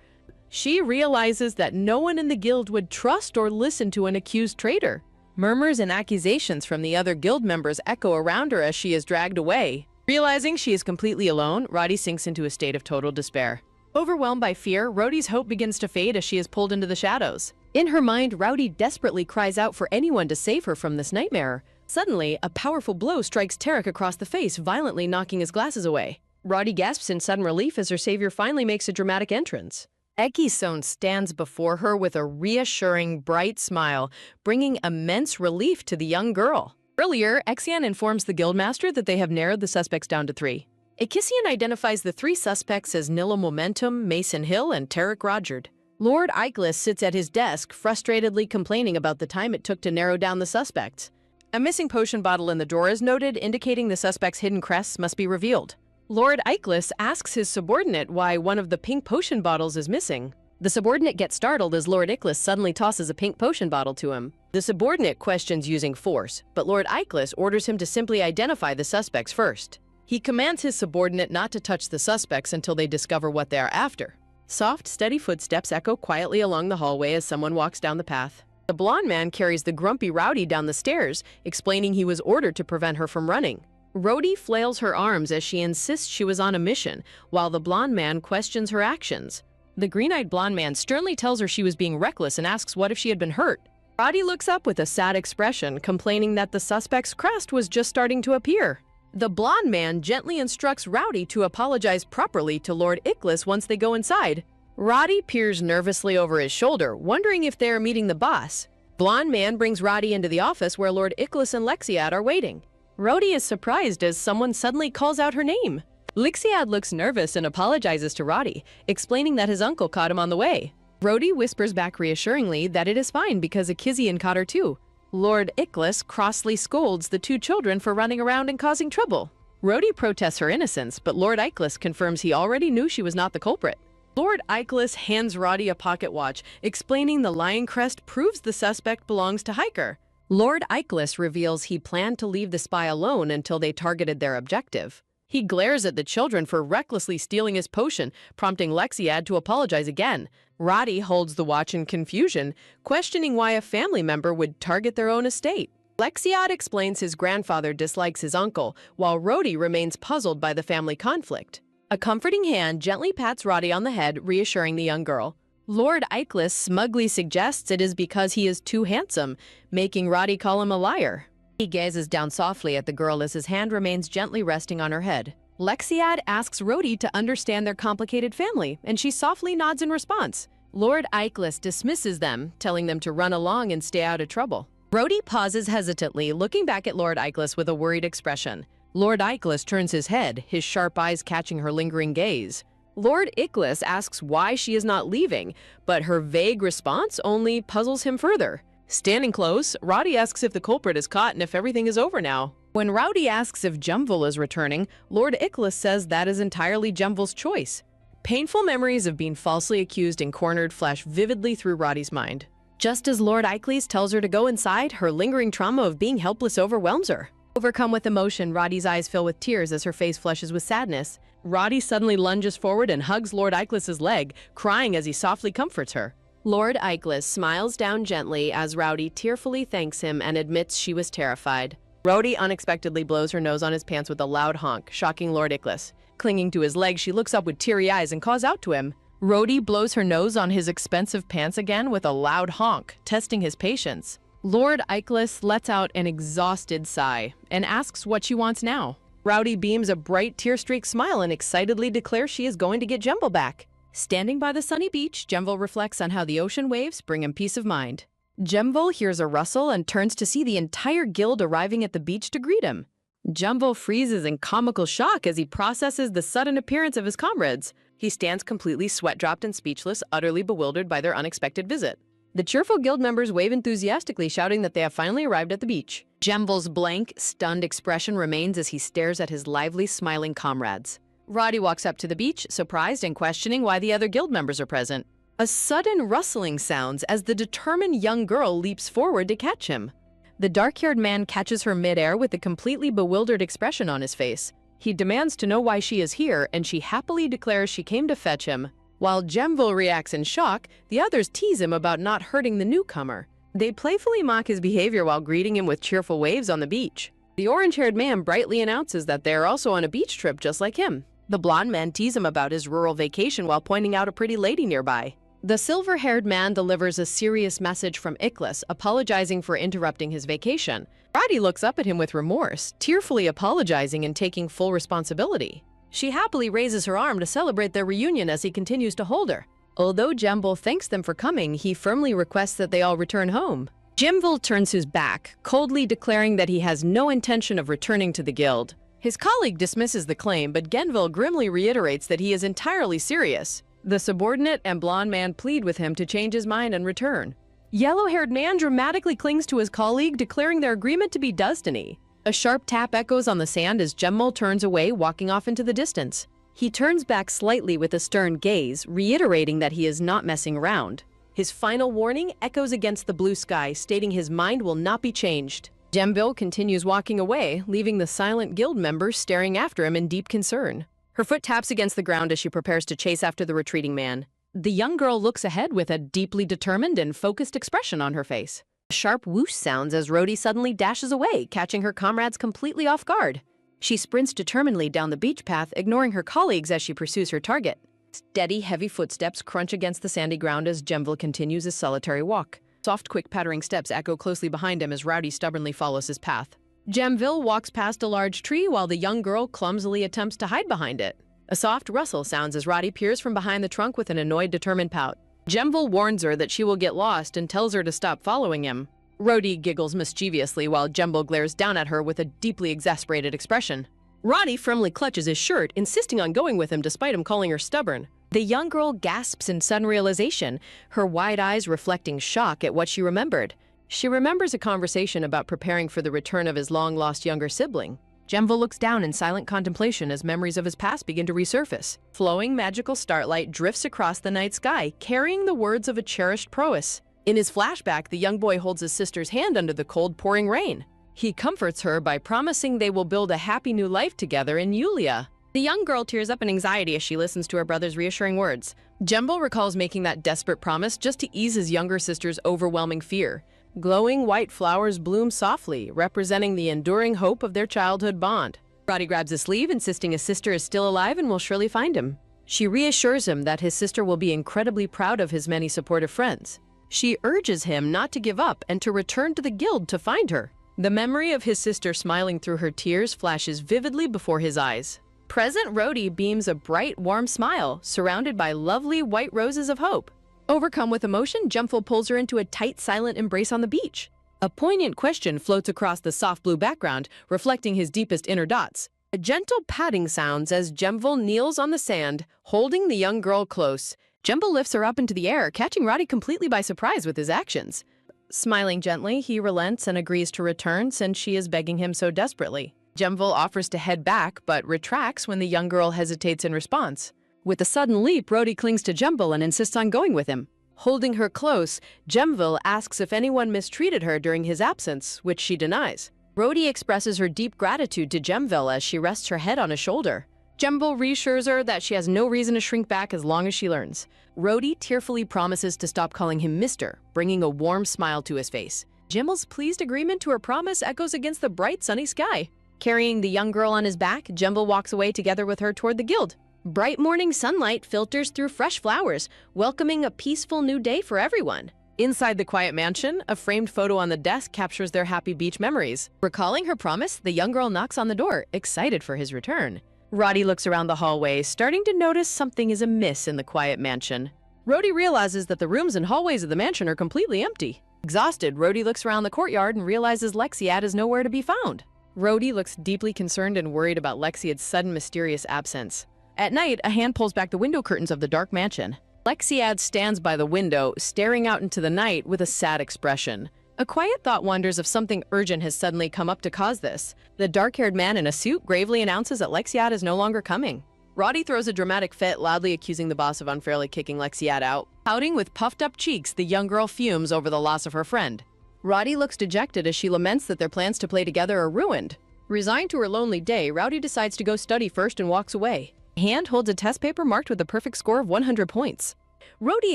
She realizes that no one in the guild would trust or listen to an accused traitor. Murmurs and accusations from the other guild members echo around her as she is dragged away. Realizing she is completely alone, Roddy sinks into a state of total despair. Overwhelmed by fear, Rhodey's hope begins to fade as she is pulled into the shadows. In her mind, Rowdy desperately cries out for anyone to save her from this nightmare. Suddenly, a powerful blow strikes Tarek across the face, violently knocking his glasses away. Roddy gasps in sudden relief as her savior finally makes a dramatic entrance. Ekison stands before her with a reassuring, bright smile, bringing immense relief to the young girl. Earlier, Exian informs the guildmaster that they have narrowed the suspects down to 3. Ekisian identifies the 3 suspects as Nilla Momentum, Mason Hill, and Tarek Rodgerd. Lord Eiklis sits at his desk, frustratedly complaining about the time it took to narrow down the suspects. A missing potion bottle in the drawer is noted, indicating the suspect's hidden crests must be revealed. Lord Eiklis asks his subordinate why one of the pink potion bottles is missing. The subordinate gets startled as Lord Eiklis suddenly tosses a pink potion bottle to him. The subordinate questions using force, but Lord Eiklis orders him to simply identify the suspects first. He commands his subordinate not to touch the suspects until they discover what they are after. Soft, steady footsteps echo quietly along the hallway as someone walks down the path. The blonde man carries the grumpy Rowdy down the stairs, explaining he was ordered to prevent her from running. Rowdy flails her arms as she insists she was on a mission, while the blonde man questions her actions. The green-eyed blonde man sternly tells her she was being reckless and asks what if she had been hurt. Rowdy looks up with a sad expression, complaining that the suspect's crest was just starting to appear. The blonde man gently instructs Rowdy to apologize properly to Lord Ickles once they go inside. Rowdy peers nervously over his shoulder, wondering if they are meeting the boss. Blonde man brings Rowdy into the office where Lord Ickles and Lexiad are waiting. Rowdy is surprised as someone suddenly calls out her name. Lexiad looks nervous and apologizes to Rowdy, explaining that his uncle caught him on the way. Rowdy whispers back reassuringly that it is fine because Akizian caught her too. Lord Ickles crossly scolds the two children for running around and causing trouble. Rowdy protests her innocence, but Lord Ickles confirms he already knew she was not the culprit. Lord Ickles hands Rowdy a pocket watch, explaining the lion crest proves the suspect belongs to Hiker. Lord Ickles reveals he planned to leave the spy alone until they targeted their objective. He glares at the children for recklessly stealing his potion, prompting Lexiad to apologize again. Rowdy holds the watch in confusion, questioning why a family member would target their own estate. Lexiad explains his grandfather dislikes his uncle, while Rowdy remains puzzled by the family conflict. A comforting hand gently pats Rowdy on the head, reassuring the young girl. Lord Ickles smugly suggests it is because he is too handsome, making Rowdy call him a liar. He gazes down softly at the girl as his hand remains gently resting on her head. Lexiad asks Rowdy to understand their complicated family, and she softly nods in response. Lord Ickles dismisses them, telling them to run along and stay out of trouble. Rowdy pauses hesitantly, looking back at Lord Ickles with a worried expression. Lord Ickles turns his head, his sharp eyes catching her lingering gaze. Lord Ickles asks why she is not leaving, but her vague response only puzzles him further. Standing close, Rowdy asks if the culprit is caught and if everything is over now. When Rowdy asks if Jumvel is returning, Lord Ickles says that is entirely Jumvel's choice. Painful memories of being falsely accused and cornered flash vividly through Rowdy's mind. Just as Lord Ickles tells her to go inside, her lingering trauma of being helpless overwhelms her. Overcome with emotion, Rowdy's eyes fill with tears as her face flushes with sadness. Rowdy suddenly lunges forward and hugs Lord Ickles' leg, crying as he softly comforts her. Lord Ickles smiles down gently as Rowdy tearfully thanks him and admits she was terrified. Rowdy unexpectedly blows her nose on his pants with a loud honk, shocking Lord Ickles. Clinging to his leg, she looks up with teary eyes and calls out to him. Rowdy blows her nose on his expensive pants again with a loud honk, testing his patience. Lord Ickles lets out an exhausted sigh and asks what she wants now. Rowdy beams a bright tear-streaked smile and excitedly declares she is going to get Jumvel back. Standing by the sunny beach, Jumvel reflects on how the ocean waves bring him peace of mind. Jumvel hears a rustle and turns to see the entire guild arriving at the beach to greet him. Jumvel freezes in comical shock as he processes the sudden appearance of his comrades. He stands completely sweat-dropped and speechless, utterly bewildered by their unexpected visit. The cheerful guild members wave enthusiastically, shouting that they have finally arrived at the beach. Jumvel's blank, stunned expression remains as he stares at his lively, smiling comrades. Rowdy walks up to the beach, surprised and questioning why the other guild members are present. A sudden rustling sounds as the determined young girl leaps forward to catch him. The dark-haired man catches her midair with a completely bewildered expression on his face. He demands to know why she is here, and she happily declares she came to fetch him. While Jumvel reacts in shock, the others tease him about not hurting the newcomer. They playfully mock his behavior while greeting him with cheerful waves on the beach. The orange-haired man brightly announces that they are also on a beach trip just like him. The blonde men tease him about his rural vacation while pointing out a pretty lady nearby. The silver-haired man delivers a serious message from Ickles, apologizing for interrupting his vacation. Rowdy looks up at him with remorse, tearfully apologizing and taking full responsibility. She happily raises her arm to celebrate their reunion as he continues to hold her. Although Jumvel thanks them for coming, he firmly requests that they all return home. Jumvel turns his back, coldly declaring that he has no intention of returning to the guild. His colleague dismisses the claim, but Genville grimly reiterates that he is entirely serious. The subordinate and blonde man plead with him to change his mind and return. Yellow-haired man dramatically clings to his colleague, declaring their agreement to be destiny. A sharp tap echoes on the sand as Jumvel turns away, walking off into the distance. He turns back slightly with a stern gaze, reiterating that he is not messing around. His final warning echoes against the blue sky, stating his mind will not be changed. Jumvel continues walking away, leaving the silent guild members staring after him in deep concern. Her foot taps against the ground as she prepares to chase after the retreating man. The young girl looks ahead with a deeply determined and focused expression on her face. A sharp whoosh sounds as Rhodey suddenly dashes away, catching her comrades completely off guard. She sprints determinedly down the beach path, ignoring her colleagues as she pursues her target. Steady, heavy footsteps crunch against the sandy ground as Jemvil continues his solitary walk. Soft, quick, pattering steps echo closely behind him as Rowdy stubbornly follows his path. Jemvil walks past a large tree while the young girl clumsily attempts to hide behind it. A soft rustle sounds as Roddy peers from behind the trunk with an annoyed, determined pout. Jemvil warns her that she will get lost and tells her to stop following him. Rhodey giggles mischievously while Jemvil glares down at her with a deeply exasperated expression. Roddy firmly clutches his shirt, insisting on going with him despite him calling her stubborn. The young girl gasps in sudden realization, her wide eyes reflecting shock at what she remembered. She remembers a conversation about preparing for the return of his long-lost younger sibling. Jemvil looks down in silent contemplation as memories of his past begin to resurface. Flowing magical starlight drifts across the night sky, carrying the words of a cherished prowess. In his flashback, the young boy holds his sister's hand under the cold, pouring rain. He comforts her by promising they will build a happy new life together in Yulia. The young girl tears up in anxiety as she listens to her brother's reassuring words. Jemvil recalls making that desperate promise just to ease his younger sister's overwhelming fear. Glowing white flowers bloom softly, representing the enduring hope of their childhood bond. Roddy grabs his sleeve, insisting his sister is still alive and will surely find him. She reassures him that his sister will be incredibly proud of his many supportive friends. She urges him not to give up and to return to the guild to find her. The memory of his sister smiling through her tears flashes vividly before his eyes. Present Rhodey beams a bright, warm smile, surrounded by lovely white roses of hope. Overcome with emotion, Jemvil pulls her into a tight, silent embrace on the beach. A poignant question floats across the soft blue background, reflecting his deepest inner dots. A gentle patting sounds as Jemvil kneels on the sand, holding the young girl close. Jemvil lifts her up into the air, catching Roddy completely by surprise with his actions. Smiling gently, he relents and agrees to return since she is begging him so desperately. Jemvil offers to head back, but retracts when the young girl hesitates in response. With a sudden leap, Rhodey clings to Jemvil and insists on going with him. Holding her close, Jemvil asks if anyone mistreated her during his absence, which she denies. Rhodey expresses her deep gratitude to Jemvil as she rests her head on his shoulder. Jemvil reassures her that she has no reason to shrink back as long as she learns. Rhodey tearfully promises to stop calling him Mister, bringing a warm smile to his face. Jemvil's pleased agreement to her promise echoes against the bright, sunny sky. Carrying the young girl on his back, Jemvil walks away together with her toward the guild. Bright morning sunlight filters through fresh flowers, welcoming a peaceful new day for everyone. Inside the quiet mansion, a framed photo on the desk captures their happy beach memories. Recalling her promise, the young girl knocks on the door, excited for his return. Roddy looks around the hallway, starting to notice something is amiss in the quiet mansion. Rhodey realizes that the rooms and hallways of the mansion are completely empty. Exhausted, Rhodey looks around the courtyard and realizes Lexiad is nowhere to be found. Rhodey looks deeply concerned and worried about Lexiad's sudden mysterious absence. At night, a hand pulls back the window curtains of the dark mansion. Lexiad stands by the window, staring out into the night with a sad expression. A quiet thought wonders if something urgent has suddenly come up to cause this. The dark-haired man in a suit gravely announces that Lexiad is no longer coming. Roddy throws a dramatic fit, loudly accusing the boss of unfairly kicking Lexiad out. Pouting with puffed-up cheeks, the young girl fumes over the loss of her friend. Roddy looks dejected as she laments that their plans to play together are ruined. Resigned to her lonely day, Rowdy decides to go study first and walks away. Hand holds a test paper marked with a perfect score of 100 points. Rhodey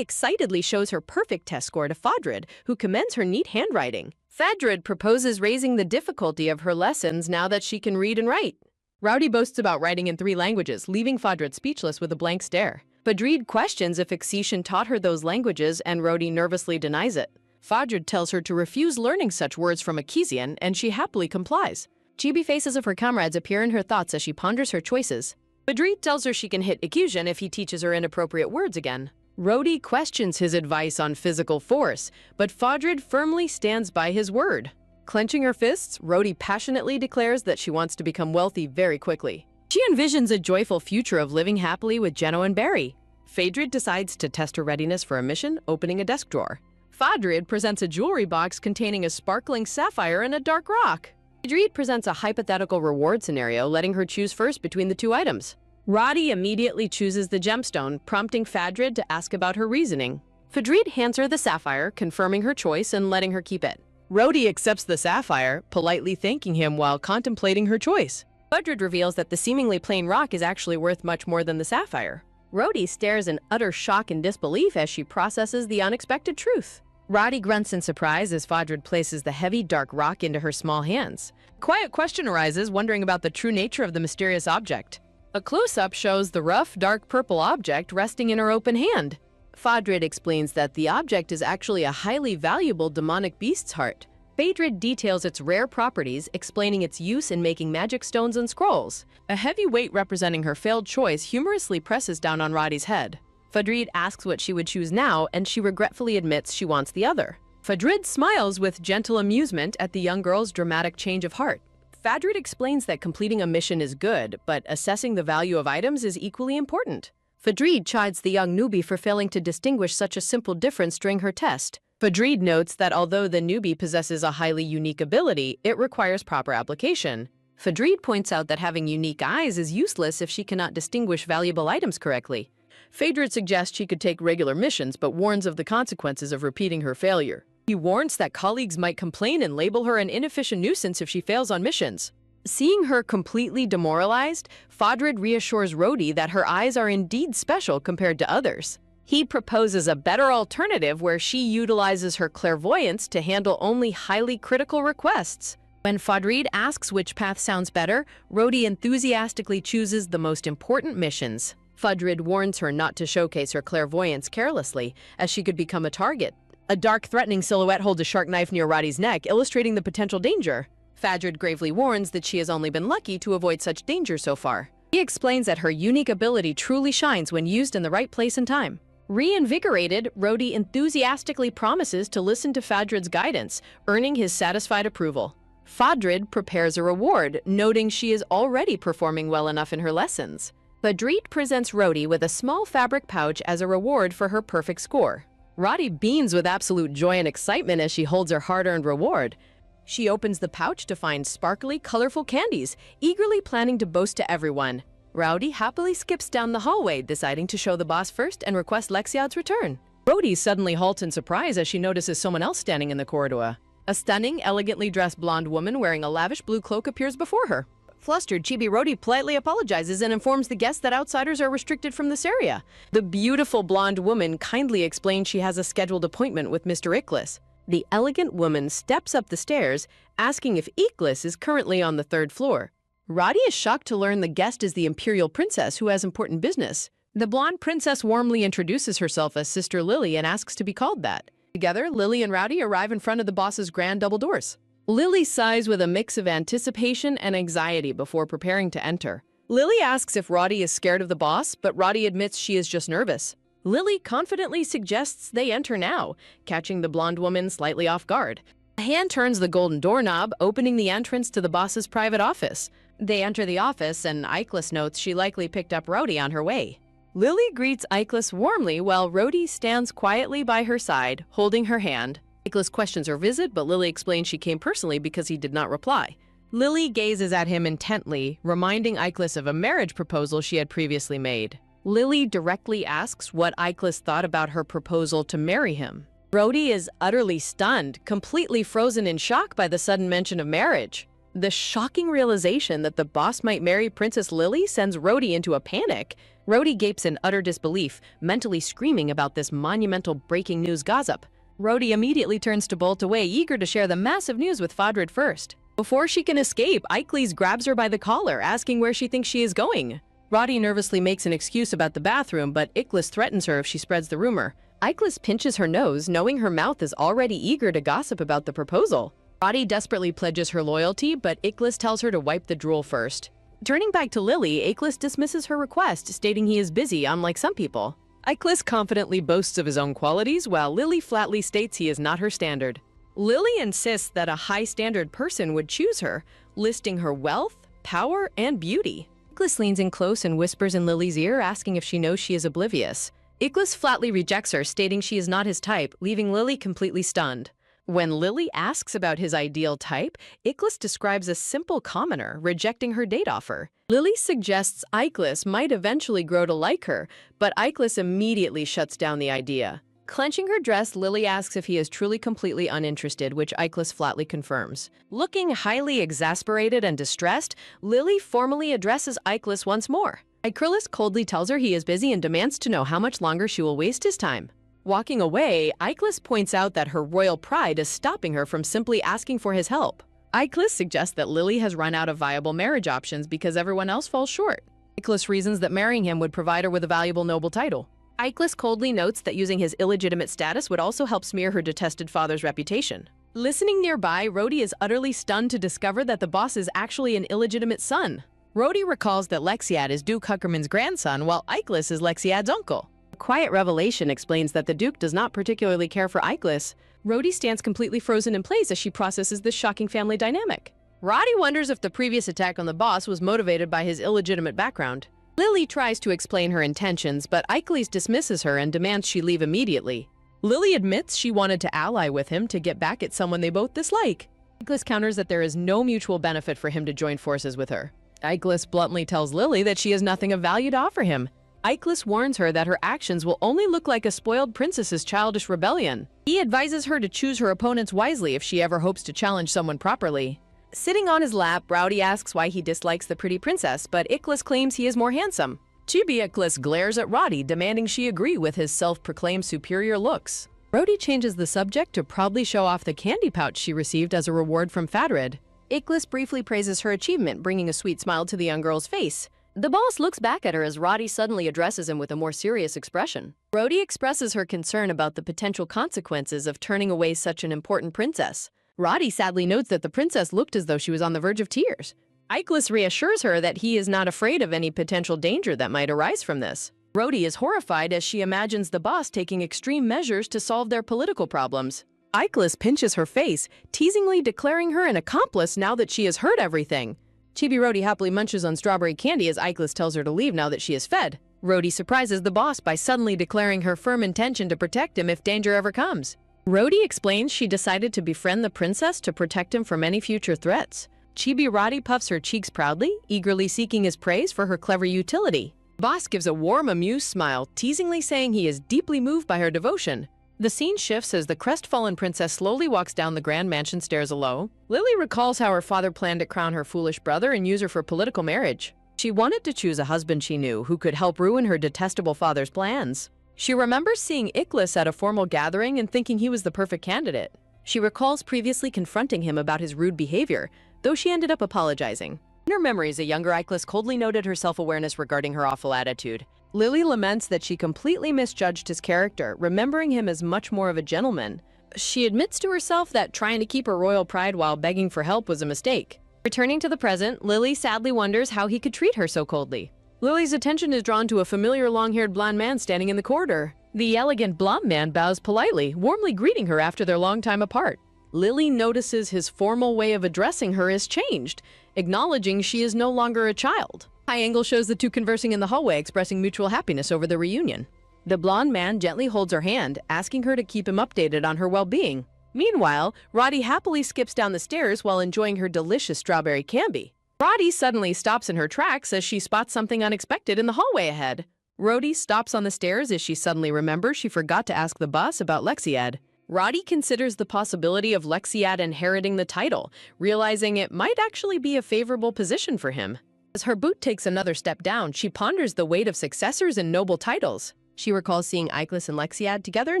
excitedly shows her perfect test score to Fadrid, who commends her neat handwriting. Fadrid proposes raising the difficulty of her lessons now that she can read and write. Rowdy boasts about writing in 3 languages, leaving Fadrid speechless with a blank stare. Fadrid questions if Excian taught her those languages, and Rhodey nervously denies it. Fadrid tells her to refuse learning such words from Akisian, and she happily complies. Chibi faces of her comrades appear in her thoughts as she ponders her choices. Fadrid tells her she can hit Ikusian if he teaches her inappropriate words again. Rhodey questions his advice on physical force, but Fadrid firmly stands by his word. Clenching her fists, Rhodey passionately declares that she wants to become wealthy very quickly. She envisions a joyful future of living happily with Jeno and Barry. Fadrid decides to test her readiness for a mission, opening a desk drawer. Fadrid presents a jewelry box containing a sparkling sapphire and a dark rock. Fadrid presents a hypothetical reward scenario, letting her choose first between the 2 items. Roddy immediately chooses the gemstone, prompting Fadrid to ask about her reasoning. Fadrid hands her the sapphire, confirming her choice and letting her keep it. Rhodey accepts the sapphire, politely thanking him while contemplating her choice. Fadrid reveals that the seemingly plain rock is actually worth much more than the sapphire. Rhodey stares in utter shock and disbelief as she processes the unexpected truth. Roddy grunts in surprise as Fadrid places the heavy, dark rock into her small hands. A quiet question arises, wondering about the true nature of the mysterious object. A close-up shows the rough, dark purple object resting in her open hand. Fadrid explains that the object is actually a highly valuable demonic beast's heart. Fadrid details its rare properties, explaining its use in making magic stones and scrolls. A heavy weight representing her failed choice humorously presses down on Roddy's head. Fadrid asks what she would choose now, and she regretfully admits she wants the other. Fadrid smiles with gentle amusement at the young girl's dramatic change of heart. Fadrid explains that completing a mission is good, but assessing the value of items is equally important. Fadrid chides the young newbie for failing to distinguish such a simple difference during her test. Fadrid notes that although the newbie possesses a highly unique ability, it requires proper application. Fadrid points out that having unique eyes is useless if she cannot distinguish valuable items correctly. Fadrid suggests she could take regular missions, but warns of the consequences of repeating her failure. He warns that colleagues might complain and label her an inefficient nuisance if she fails on missions. Seeing her completely demoralized, Fadrid reassures Rhodey that her eyes are indeed special compared to others. He proposes a better alternative where she utilizes her clairvoyance to handle only highly critical requests. When Fadrid asks which path sounds better, Rhodey enthusiastically chooses the most important missions. Fadrid warns her not to showcase her clairvoyance carelessly, as she could become a target. A dark, threatening silhouette holds a sharp knife near Roddy's neck, illustrating the potential danger. Fadrid gravely warns that she has only been lucky to avoid such danger so far. He explains that her unique ability truly shines when used in the right place and time. Reinvigorated, Rhodey enthusiastically promises to listen to Fadrid's guidance, earning his satisfied approval. Fadrid prepares a reward, noting she is already performing well enough in her lessons. Fadrid presents Rhodey with a small fabric pouch as a reward for her perfect score. Roddy beams with absolute joy and excitement as she holds her hard-earned reward. She opens the pouch to find sparkly, colorful candies, eagerly planning to boast to everyone. Rowdy happily skips down the hallway, deciding to show the boss first and request Lexiad's return. Rhodey suddenly halts in surprise as she notices someone else standing in the corridor. A stunning, elegantly dressed blonde woman wearing a lavish blue cloak appears before her. Flustered, Chibi Rhodey politely apologizes and informs the guests that outsiders are restricted from this area. The beautiful blonde woman kindly explains she has a scheduled appointment with Mr. Iklis. The elegant woman steps up the stairs, asking if Iklis is currently on the 3rd floor. Roddy is shocked to learn the guest is the Imperial Princess who has important business. The blonde princess warmly introduces herself as Sister Lily and asks to be called that. Together, Lily and Rowdy arrive in front of the boss's grand double doors. Lily sighs with a mix of anticipation and anxiety before preparing to enter. Lily asks if Roddy is scared of the boss, but Roddy admits she is just nervous. Lily confidently suggests they enter now, catching the blonde woman slightly off guard. A hand turns the golden doorknob, opening the entrance to the boss's private office. They enter the office, and Iklis notes she likely picked up Rhodey on her way. Lily greets Iklis warmly while Rhodey stands quietly by her side, holding her hand. Iklis questions her visit, but Lily explains she came personally because he did not reply. Lily gazes at him intently, reminding Iklis of a marriage proposal she had previously made. Lily directly asks what Iklis thought about her proposal to marry him. Rhodey is utterly stunned, completely frozen in shock by the sudden mention of marriage. The shocking realization that the boss might marry Princess Lily sends Rhodey into a panic. Rhodey gapes in utter disbelief, mentally screaming about this monumental breaking news gossip. Rhodey immediately turns to bolt away, eager to share the massive news with Fadrid first. Before she can escape, Iklis grabs her by the collar, asking where she thinks she is going. Roddy nervously makes an excuse about the bathroom, but Iklis threatens her if she spreads the rumor. Iklis pinches her nose, knowing her mouth is already eager to gossip about the proposal. Roddy desperately pledges her loyalty, but Iklis tells her to wipe the drool first. Turning back to Lily, Iklis dismisses her request, stating he is busy, unlike some people. Iklis confidently boasts of his own qualities, while Lily flatly states he is not her standard. Lily insists that a high-standard person would choose her, listing her wealth, power, and beauty. Iklis leans in close and whispers in Lily's ear, asking if she knows she is oblivious. Iklis flatly rejects her, stating she is not his type, leaving Lily completely stunned. When Lily asks about his ideal type, Iklis describes a simple commoner, rejecting her date offer. Lily suggests Iklis might eventually grow to like her, but Iklis immediately shuts down the idea. Clenching her dress, Lily asks if he is truly completely uninterested, which Iklis flatly confirms. Looking highly exasperated and distressed, Lily formally addresses Iklis once more. Acrylis coldly tells her he is busy and demands to know how much longer she will waste his time. Walking away, Iclis points out that her royal pride is stopping her from simply asking for his help. Iclis suggests that Lily has run out of viable marriage options because everyone else falls short. Iclis reasons that marrying him would provide her with a valuable noble title. Iclis coldly notes that using his illegitimate status would also help smear her detested father's reputation. Listening nearby, Rhodey is utterly stunned to discover that the boss is actually an illegitimate son. Rhodey recalls that Lexiad is Duke Huckerman's grandson, while Iclis is Lexiad's uncle. A quiet revelation explains that the Duke does not particularly care for Iclis. Rhodey stands completely frozen in place as she processes this shocking family dynamic. Roddy wonders if the previous attack on the boss was motivated by his illegitimate background. Lily tries to explain her intentions, but Iclis dismisses her and demands she leave immediately. Lily admits she wanted to ally with him to get back at someone they both dislike. Iclis counters that there is no mutual benefit for him to join forces with her. Iclis bluntly tells Lily that she has nothing of value to offer him. Iclis warns her that her actions will only look like a spoiled princess's childish rebellion. He advises her to choose her opponents wisely if she ever hopes to challenge someone properly. Sitting on his lap, Rowdy asks why he dislikes the pretty princess, but Iclis claims he is more handsome. Chibi Iclis glares at Roddy, demanding she agree with his self-proclaimed superior looks. Rhodey changes the subject to proudly show off the candy pouch she received as a reward from Fadrid. Iclis briefly praises her achievement, bringing a sweet smile to the young girl's face. The boss looks back at her as Roddy suddenly addresses him with a more serious expression. Rhodey expresses her concern about the potential consequences of turning away such an important princess. Roddy sadly notes that the princess looked as though she was on the verge of tears. Iclis reassures her that he is not afraid of any potential danger that might arise from this. Rhodey is horrified as she imagines the boss taking extreme measures to solve their political problems. Iclis pinches her face, teasingly declaring her an accomplice now that she has heard everything. Chibi Rhodey happily munches on strawberry candy as Iclis tells her to leave now that she is fed. Rhodey surprises the boss by suddenly declaring her firm intention to protect him if danger ever comes. Rhodey explains she decided to befriend the princess to protect him from any future threats. Chibi Roddy puffs her cheeks proudly, eagerly seeking his praise for her clever utility. Boss gives a warm, amused smile, teasingly saying he is deeply moved by her devotion. The scene shifts as the crestfallen princess slowly walks down the grand mansion stairs alone. Lily recalls how her father planned to crown her foolish brother and use her for political marriage. She wanted to choose a husband she knew who could help ruin her detestable father's plans. She remembers seeing Iclis at a formal gathering and thinking he was the perfect candidate. She recalls previously confronting him about his rude behavior, though she ended up apologizing. In her memories, a younger Iclis coldly noted her self-awareness regarding her awful attitude. Lily laments that she completely misjudged his character, remembering him as much more of a gentleman. She admits to herself that trying to keep her royal pride while begging for help was a mistake. Returning to the present, Lily sadly wonders how he could treat her so coldly. Lily's attention is drawn to a familiar long-haired blonde man standing in the corridor. The elegant blonde man bows politely, warmly greeting her after their long time apart. Lily notices his formal way of addressing her has changed, acknowledging she is no longer a child. High angle shows the two conversing in the hallway, expressing mutual happiness over the reunion. The blonde man gently holds her hand, asking her to keep him updated on her well-being. Meanwhile, Roddy happily skips down the stairs while enjoying her delicious strawberry candy. Roddy suddenly stops in her tracks as she spots something unexpected in the hallway ahead. Roddy stops on the stairs as she suddenly remembers she forgot to ask the boss about Lexiad. Roddy considers the possibility of Lexiad inheriting the title, realizing it might actually be a favorable position for him. As her boot takes another step down, she ponders the weight of successors and noble titles. She recalls seeing Iclis and Lexiad together,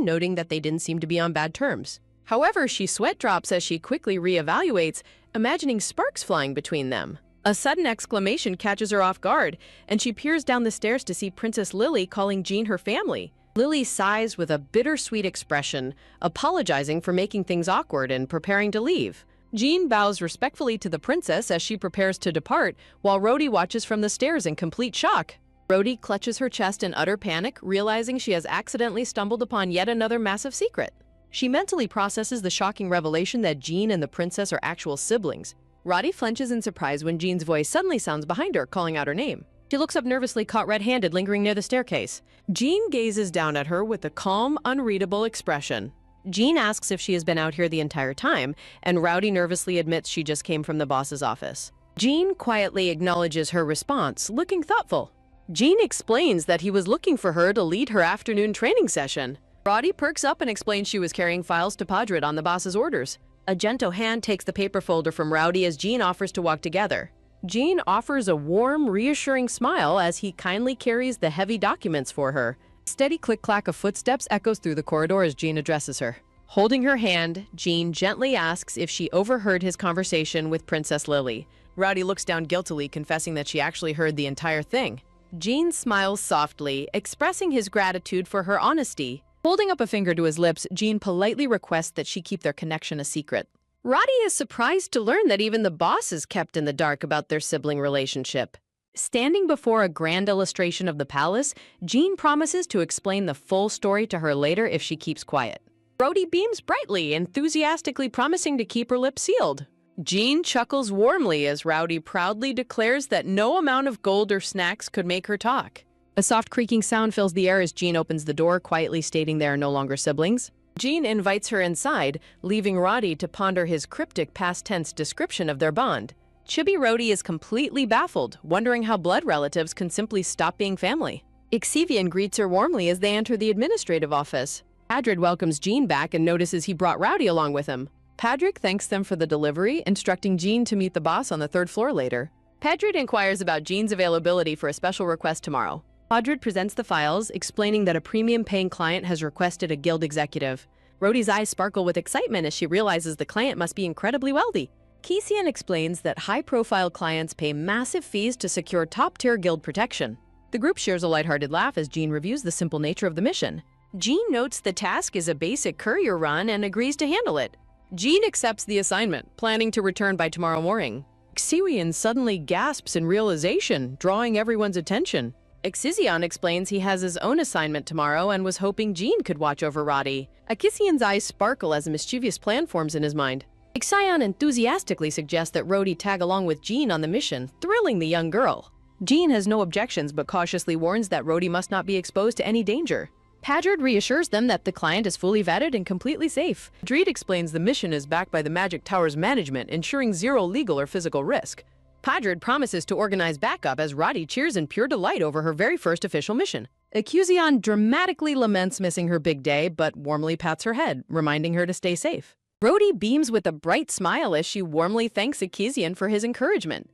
noting that they didn't seem to be on bad terms. However, she sweat drops as she quickly reevaluates, imagining sparks flying between them. A sudden exclamation catches her off guard, and she peers down the stairs to see Princess Lily calling Jean her family. Lily sighs with a bittersweet expression, apologizing for making things awkward and preparing to leave. Jean bows respectfully to the princess as she prepares to depart, while Rhodey watches from the stairs in complete shock. Rhodey clutches her chest in utter panic, realizing she has accidentally stumbled upon yet another massive secret. She mentally processes the shocking revelation that Jean and the princess are actual siblings. Roddy flinches in surprise when Jean's voice suddenly sounds behind her, calling out her name. She looks up nervously, caught red-handed, lingering near the staircase. Jean gazes down at her with a calm, unreadable expression. Jean asks if she has been out here the entire time, and Rowdy nervously admits she just came from the boss's office. Jean quietly acknowledges her response, looking thoughtful. Jean explains that he was looking for her to lead her afternoon training session. Roddy perks up and explains she was carrying files to Padrid on the boss's orders. A gentle hand takes the paper folder from Rowdy as Jean offers to walk together. Jean offers a warm, reassuring smile as he kindly carries the heavy documents for her. Steady click-clack of footsteps echoes through the corridor as Jean addresses her. Holding her hand, Jean gently asks if she overheard his conversation with Princess Lily. Rowdy looks down guiltily, confessing that she actually heard the entire thing. Jean smiles softly, expressing his gratitude for her honesty. Holding up a finger to his lips, Jean politely requests that she keep their connection a secret. Roddy is surprised to learn that even the boss is kept in the dark about their sibling relationship. Standing before a grand illustration of the palace, Jean promises to explain the full story to her later if she keeps quiet. Roddy beams brightly, enthusiastically promising to keep her lips sealed. Jean chuckles warmly as Rowdy proudly declares that no amount of gold or snacks could make her talk. A soft creaking sound fills the air as Jean opens the door, quietly stating they are no longer siblings. Jean invites her inside, leaving Roddy to ponder his cryptic past-tense description of their bond. Chibi Roddy is completely baffled, wondering how blood relatives can simply stop being family. Ixivian greets her warmly as they enter the administrative office. Padrid welcomes Jean back and notices he brought Rowdy along with him. Padrid thanks them for the delivery, instructing Jean to meet the boss on the 3rd floor later. Padrid inquires about Jean's availability for a special request tomorrow. Padrid presents the files, explaining that a premium-paying client has requested a guild executive. Rhodey's eyes sparkle with excitement as she realizes the client must be incredibly wealthy. Keisian explains that high-profile clients pay massive fees to secure top-tier guild protection. The group shares a lighthearted laugh as Jean reviews the simple nature of the mission. Jean notes the task is a basic courier run and agrees to handle it. Jean accepts the assignment, planning to return by tomorrow morning. Ixivian suddenly gasps in realization, drawing everyone's attention. Ixivian explains he has his own assignment tomorrow and was hoping Jean could watch over Roddy. Akisian's eyes sparkle as a mischievous plan forms in his mind. Ixivian enthusiastically suggests that Roddy tag along with Jean on the mission, thrilling the young girl. Jean has no objections but cautiously warns that Roddy must not be exposed to any danger. Padrid reassures them that the client is fully vetted and completely safe. Dreed explains the mission is backed by the Magic Tower's management, ensuring zero legal or physical risk. Padrid promises to organize backup as Roddy cheers in pure delight over her very first official mission. Ixivian dramatically laments missing her big day, but warmly pats her head, reminding her to stay safe. Roddy beams with a bright smile as she warmly thanks Ixivian for his encouragement.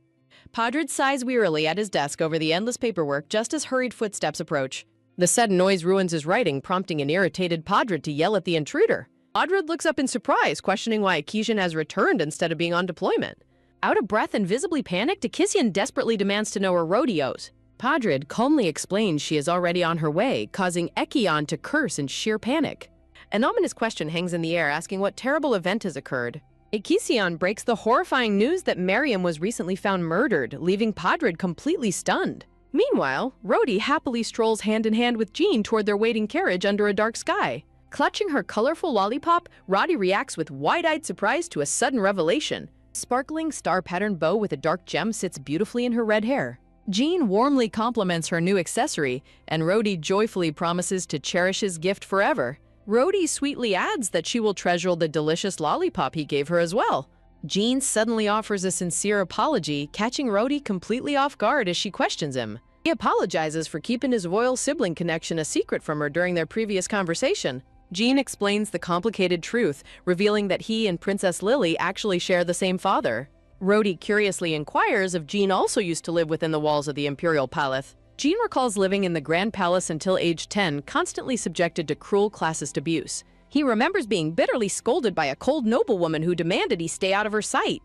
Padrid sighs wearily at his desk over the endless paperwork just as hurried footsteps approach. The sudden noise ruins his writing, prompting an irritated Padrid to yell at the intruder. Padrid looks up in surprise, questioning why Ixivian has returned instead of being on deployment. Out of breath and visibly panicked, Ixivian desperately demands to know her rodeos. Padrid calmly explains she is already on her way, causing Ixivian to curse in sheer panic. An ominous question hangs in the air, asking what terrible event has occurred. Ixivian breaks the horrifying news that Miriam was recently found murdered, leaving Padrid completely stunned. Meanwhile, Roddy happily strolls hand-in-hand with Jean toward their waiting carriage under a dark sky. Clutching her colorful lollipop, Roddy reacts with wide-eyed surprise to a sudden revelation. A sparkling star-patterned bow with a dark gem sits beautifully in her red hair. Jean warmly compliments her new accessory, and Roddy joyfully promises to cherish his gift forever. Roddy sweetly adds that she will treasure the delicious lollipop he gave her as well. Jean suddenly offers a sincere apology, catching Roddy completely off guard as she questions him. He apologizes for keeping his royal sibling connection a secret from her during their previous conversation. Jean explains the complicated truth, revealing that he and Princess Lily actually share the same father. Roddy curiously inquires if Jean also used to live within the walls of the Imperial Palace. Jean recalls living in the Grand Palace until age 10, constantly subjected to cruel classist abuse. He remembers being bitterly scolded by a cold noblewoman who demanded he stay out of her sight.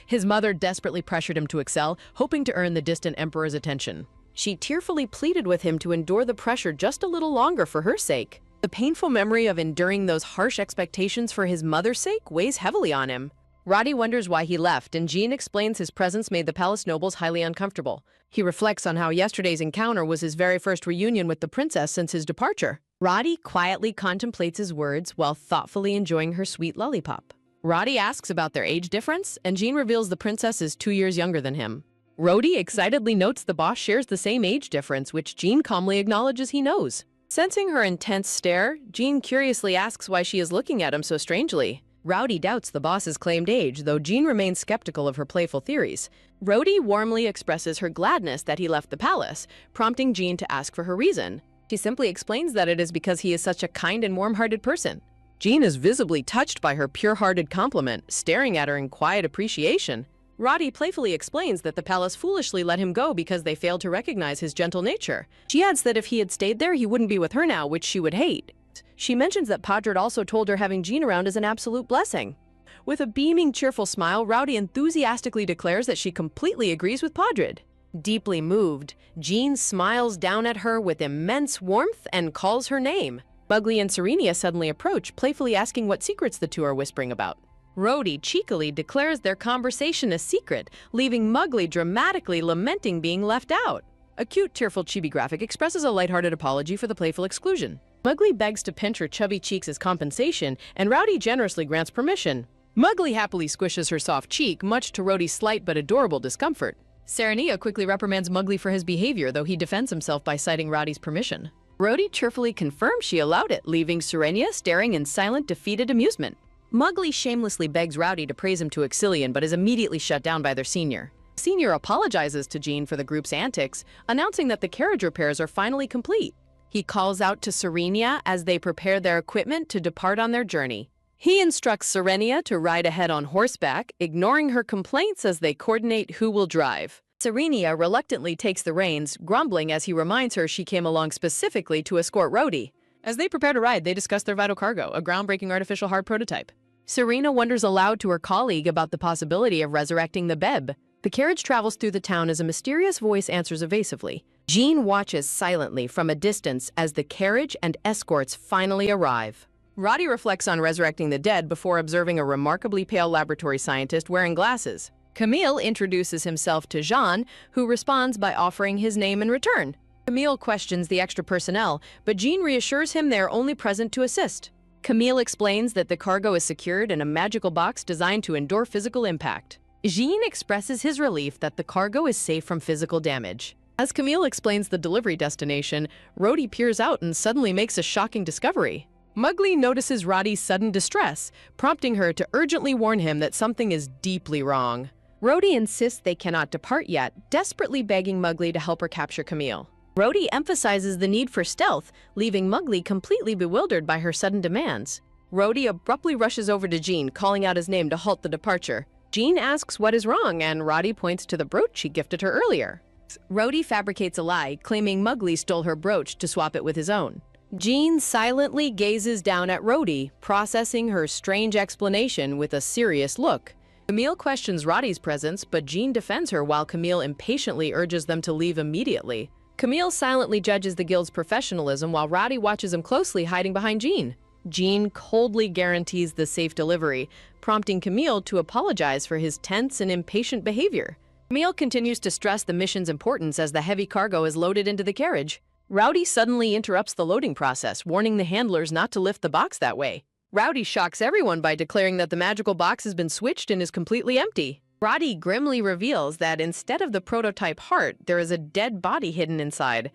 His mother desperately pressured him to excel, hoping to earn the distant emperor's attention. She tearfully pleaded with him to endure the pressure just a little longer for her sake. The painful memory of enduring those harsh expectations for his mother's sake weighs heavily on him. Roddy wonders why he left, and Jean explains his presence made the palace nobles highly uncomfortable. He reflects on how yesterday's encounter was his very first reunion with the princess since his departure. Roddy quietly contemplates his words while thoughtfully enjoying her sweet lollipop. Roddy asks about their age difference, and Jean reveals the princess is 2 years younger than him. Roddy excitedly notes the boss shares the same age difference, which Jean calmly acknowledges he knows. Sensing her intense stare, Jean curiously asks why she is looking at him so strangely. Roddy doubts the boss's claimed age, though Jean remains skeptical of her playful theories. Roddy warmly expresses her gladness that he left the palace, prompting Jean to ask for her reason. She simply explains that it is because he is such a kind and warm-hearted person. Jean is visibly touched by her pure-hearted compliment, staring at her in quiet appreciation. Roddy playfully explains that the palace foolishly let him go because they failed to recognize his gentle nature. She adds that if he had stayed there, he wouldn't be with her now, which she would hate. She mentions that Padrid also told her having Jean around is an absolute blessing. With a beaming, cheerful smile, Rowdy enthusiastically declares that she completely agrees with Padrid. Deeply moved, Jean smiles down at her with immense warmth and calls her name. Mugly and Serenia suddenly approach, playfully asking what secrets the two are whispering about. Rhodey cheekily declares their conversation a secret, leaving Mugly dramatically lamenting being left out. A cute, tearful chibi graphic expresses a lighthearted apology for the playful exclusion. Mugly begs to pinch her chubby cheeks as compensation, and Rowdy generously grants permission. Mugly happily squishes her soft cheek, much to Rhodey's slight but adorable discomfort. Serenia quickly reprimands Mugly for his behavior, though he defends himself by citing Rowdy's permission. Rhodey cheerfully confirms she allowed it, leaving Serenia staring in silent, defeated amusement. Mugly shamelessly begs Rowdy to praise him to Exilian, but is immediately shut down by their senior. Senior apologizes to Jean for the group's antics, announcing that the carriage repairs are finally complete. He calls out to Serenia as they prepare their equipment to depart on their journey. He instructs Serenia to ride ahead on horseback, ignoring her complaints as they coordinate who will drive. Serenia reluctantly takes the reins, grumbling as he reminds her she came along specifically to escort Rhodey. As they prepare to ride, they discuss their vital cargo, a groundbreaking artificial heart prototype. Serena wonders aloud to her colleague about the possibility of resurrecting the Beb. The carriage travels through the town as a mysterious voice answers evasively. Jean watches silently from a distance as the carriage and escorts finally arrive. Roddy reflects on resurrecting the dead before observing a remarkably pale laboratory scientist wearing glasses. Camille introduces himself to Jean, who responds by offering his name in return. Camille questions the extra personnel, but Jean reassures him they are only present to assist. Camille explains that the cargo is secured in a magical box designed to endure physical impact. Jean expresses his relief that the cargo is safe from physical damage. As Camille explains the delivery destination, Rhodey peers out and suddenly makes a shocking discovery. Mugly notices Roddy's sudden distress, prompting her to urgently warn him that something is deeply wrong. Rhodey insists they cannot depart yet, desperately begging Mugly to help her capture Camille. Rhodey emphasizes the need for stealth, leaving Mugly completely bewildered by her sudden demands. Rhodey abruptly rushes over to Jean, calling out his name to halt the departure. Jean asks what is wrong, and Roddy points to the brooch she gifted her earlier. Rhodey fabricates a lie, claiming Mugly stole her brooch to swap it with his own. Jean silently gazes down at Rhodey, processing her strange explanation with a serious look. Camille questions Roddy's presence, but Jean defends her while Camille impatiently urges them to leave immediately. Camille silently judges the guild's professionalism while Roddy watches him closely, hiding behind Jean. Jean coldly guarantees the safe delivery, prompting Camille to apologize for his tense and impatient behavior. Camille continues to stress the mission's importance as the heavy cargo is loaded into the carriage. Rowdy suddenly interrupts the loading process, warning the handlers not to lift the box that way. Rowdy shocks everyone by declaring that the magical box has been switched and is completely empty. Roddy grimly reveals that instead of the prototype heart, there is a dead body hidden inside.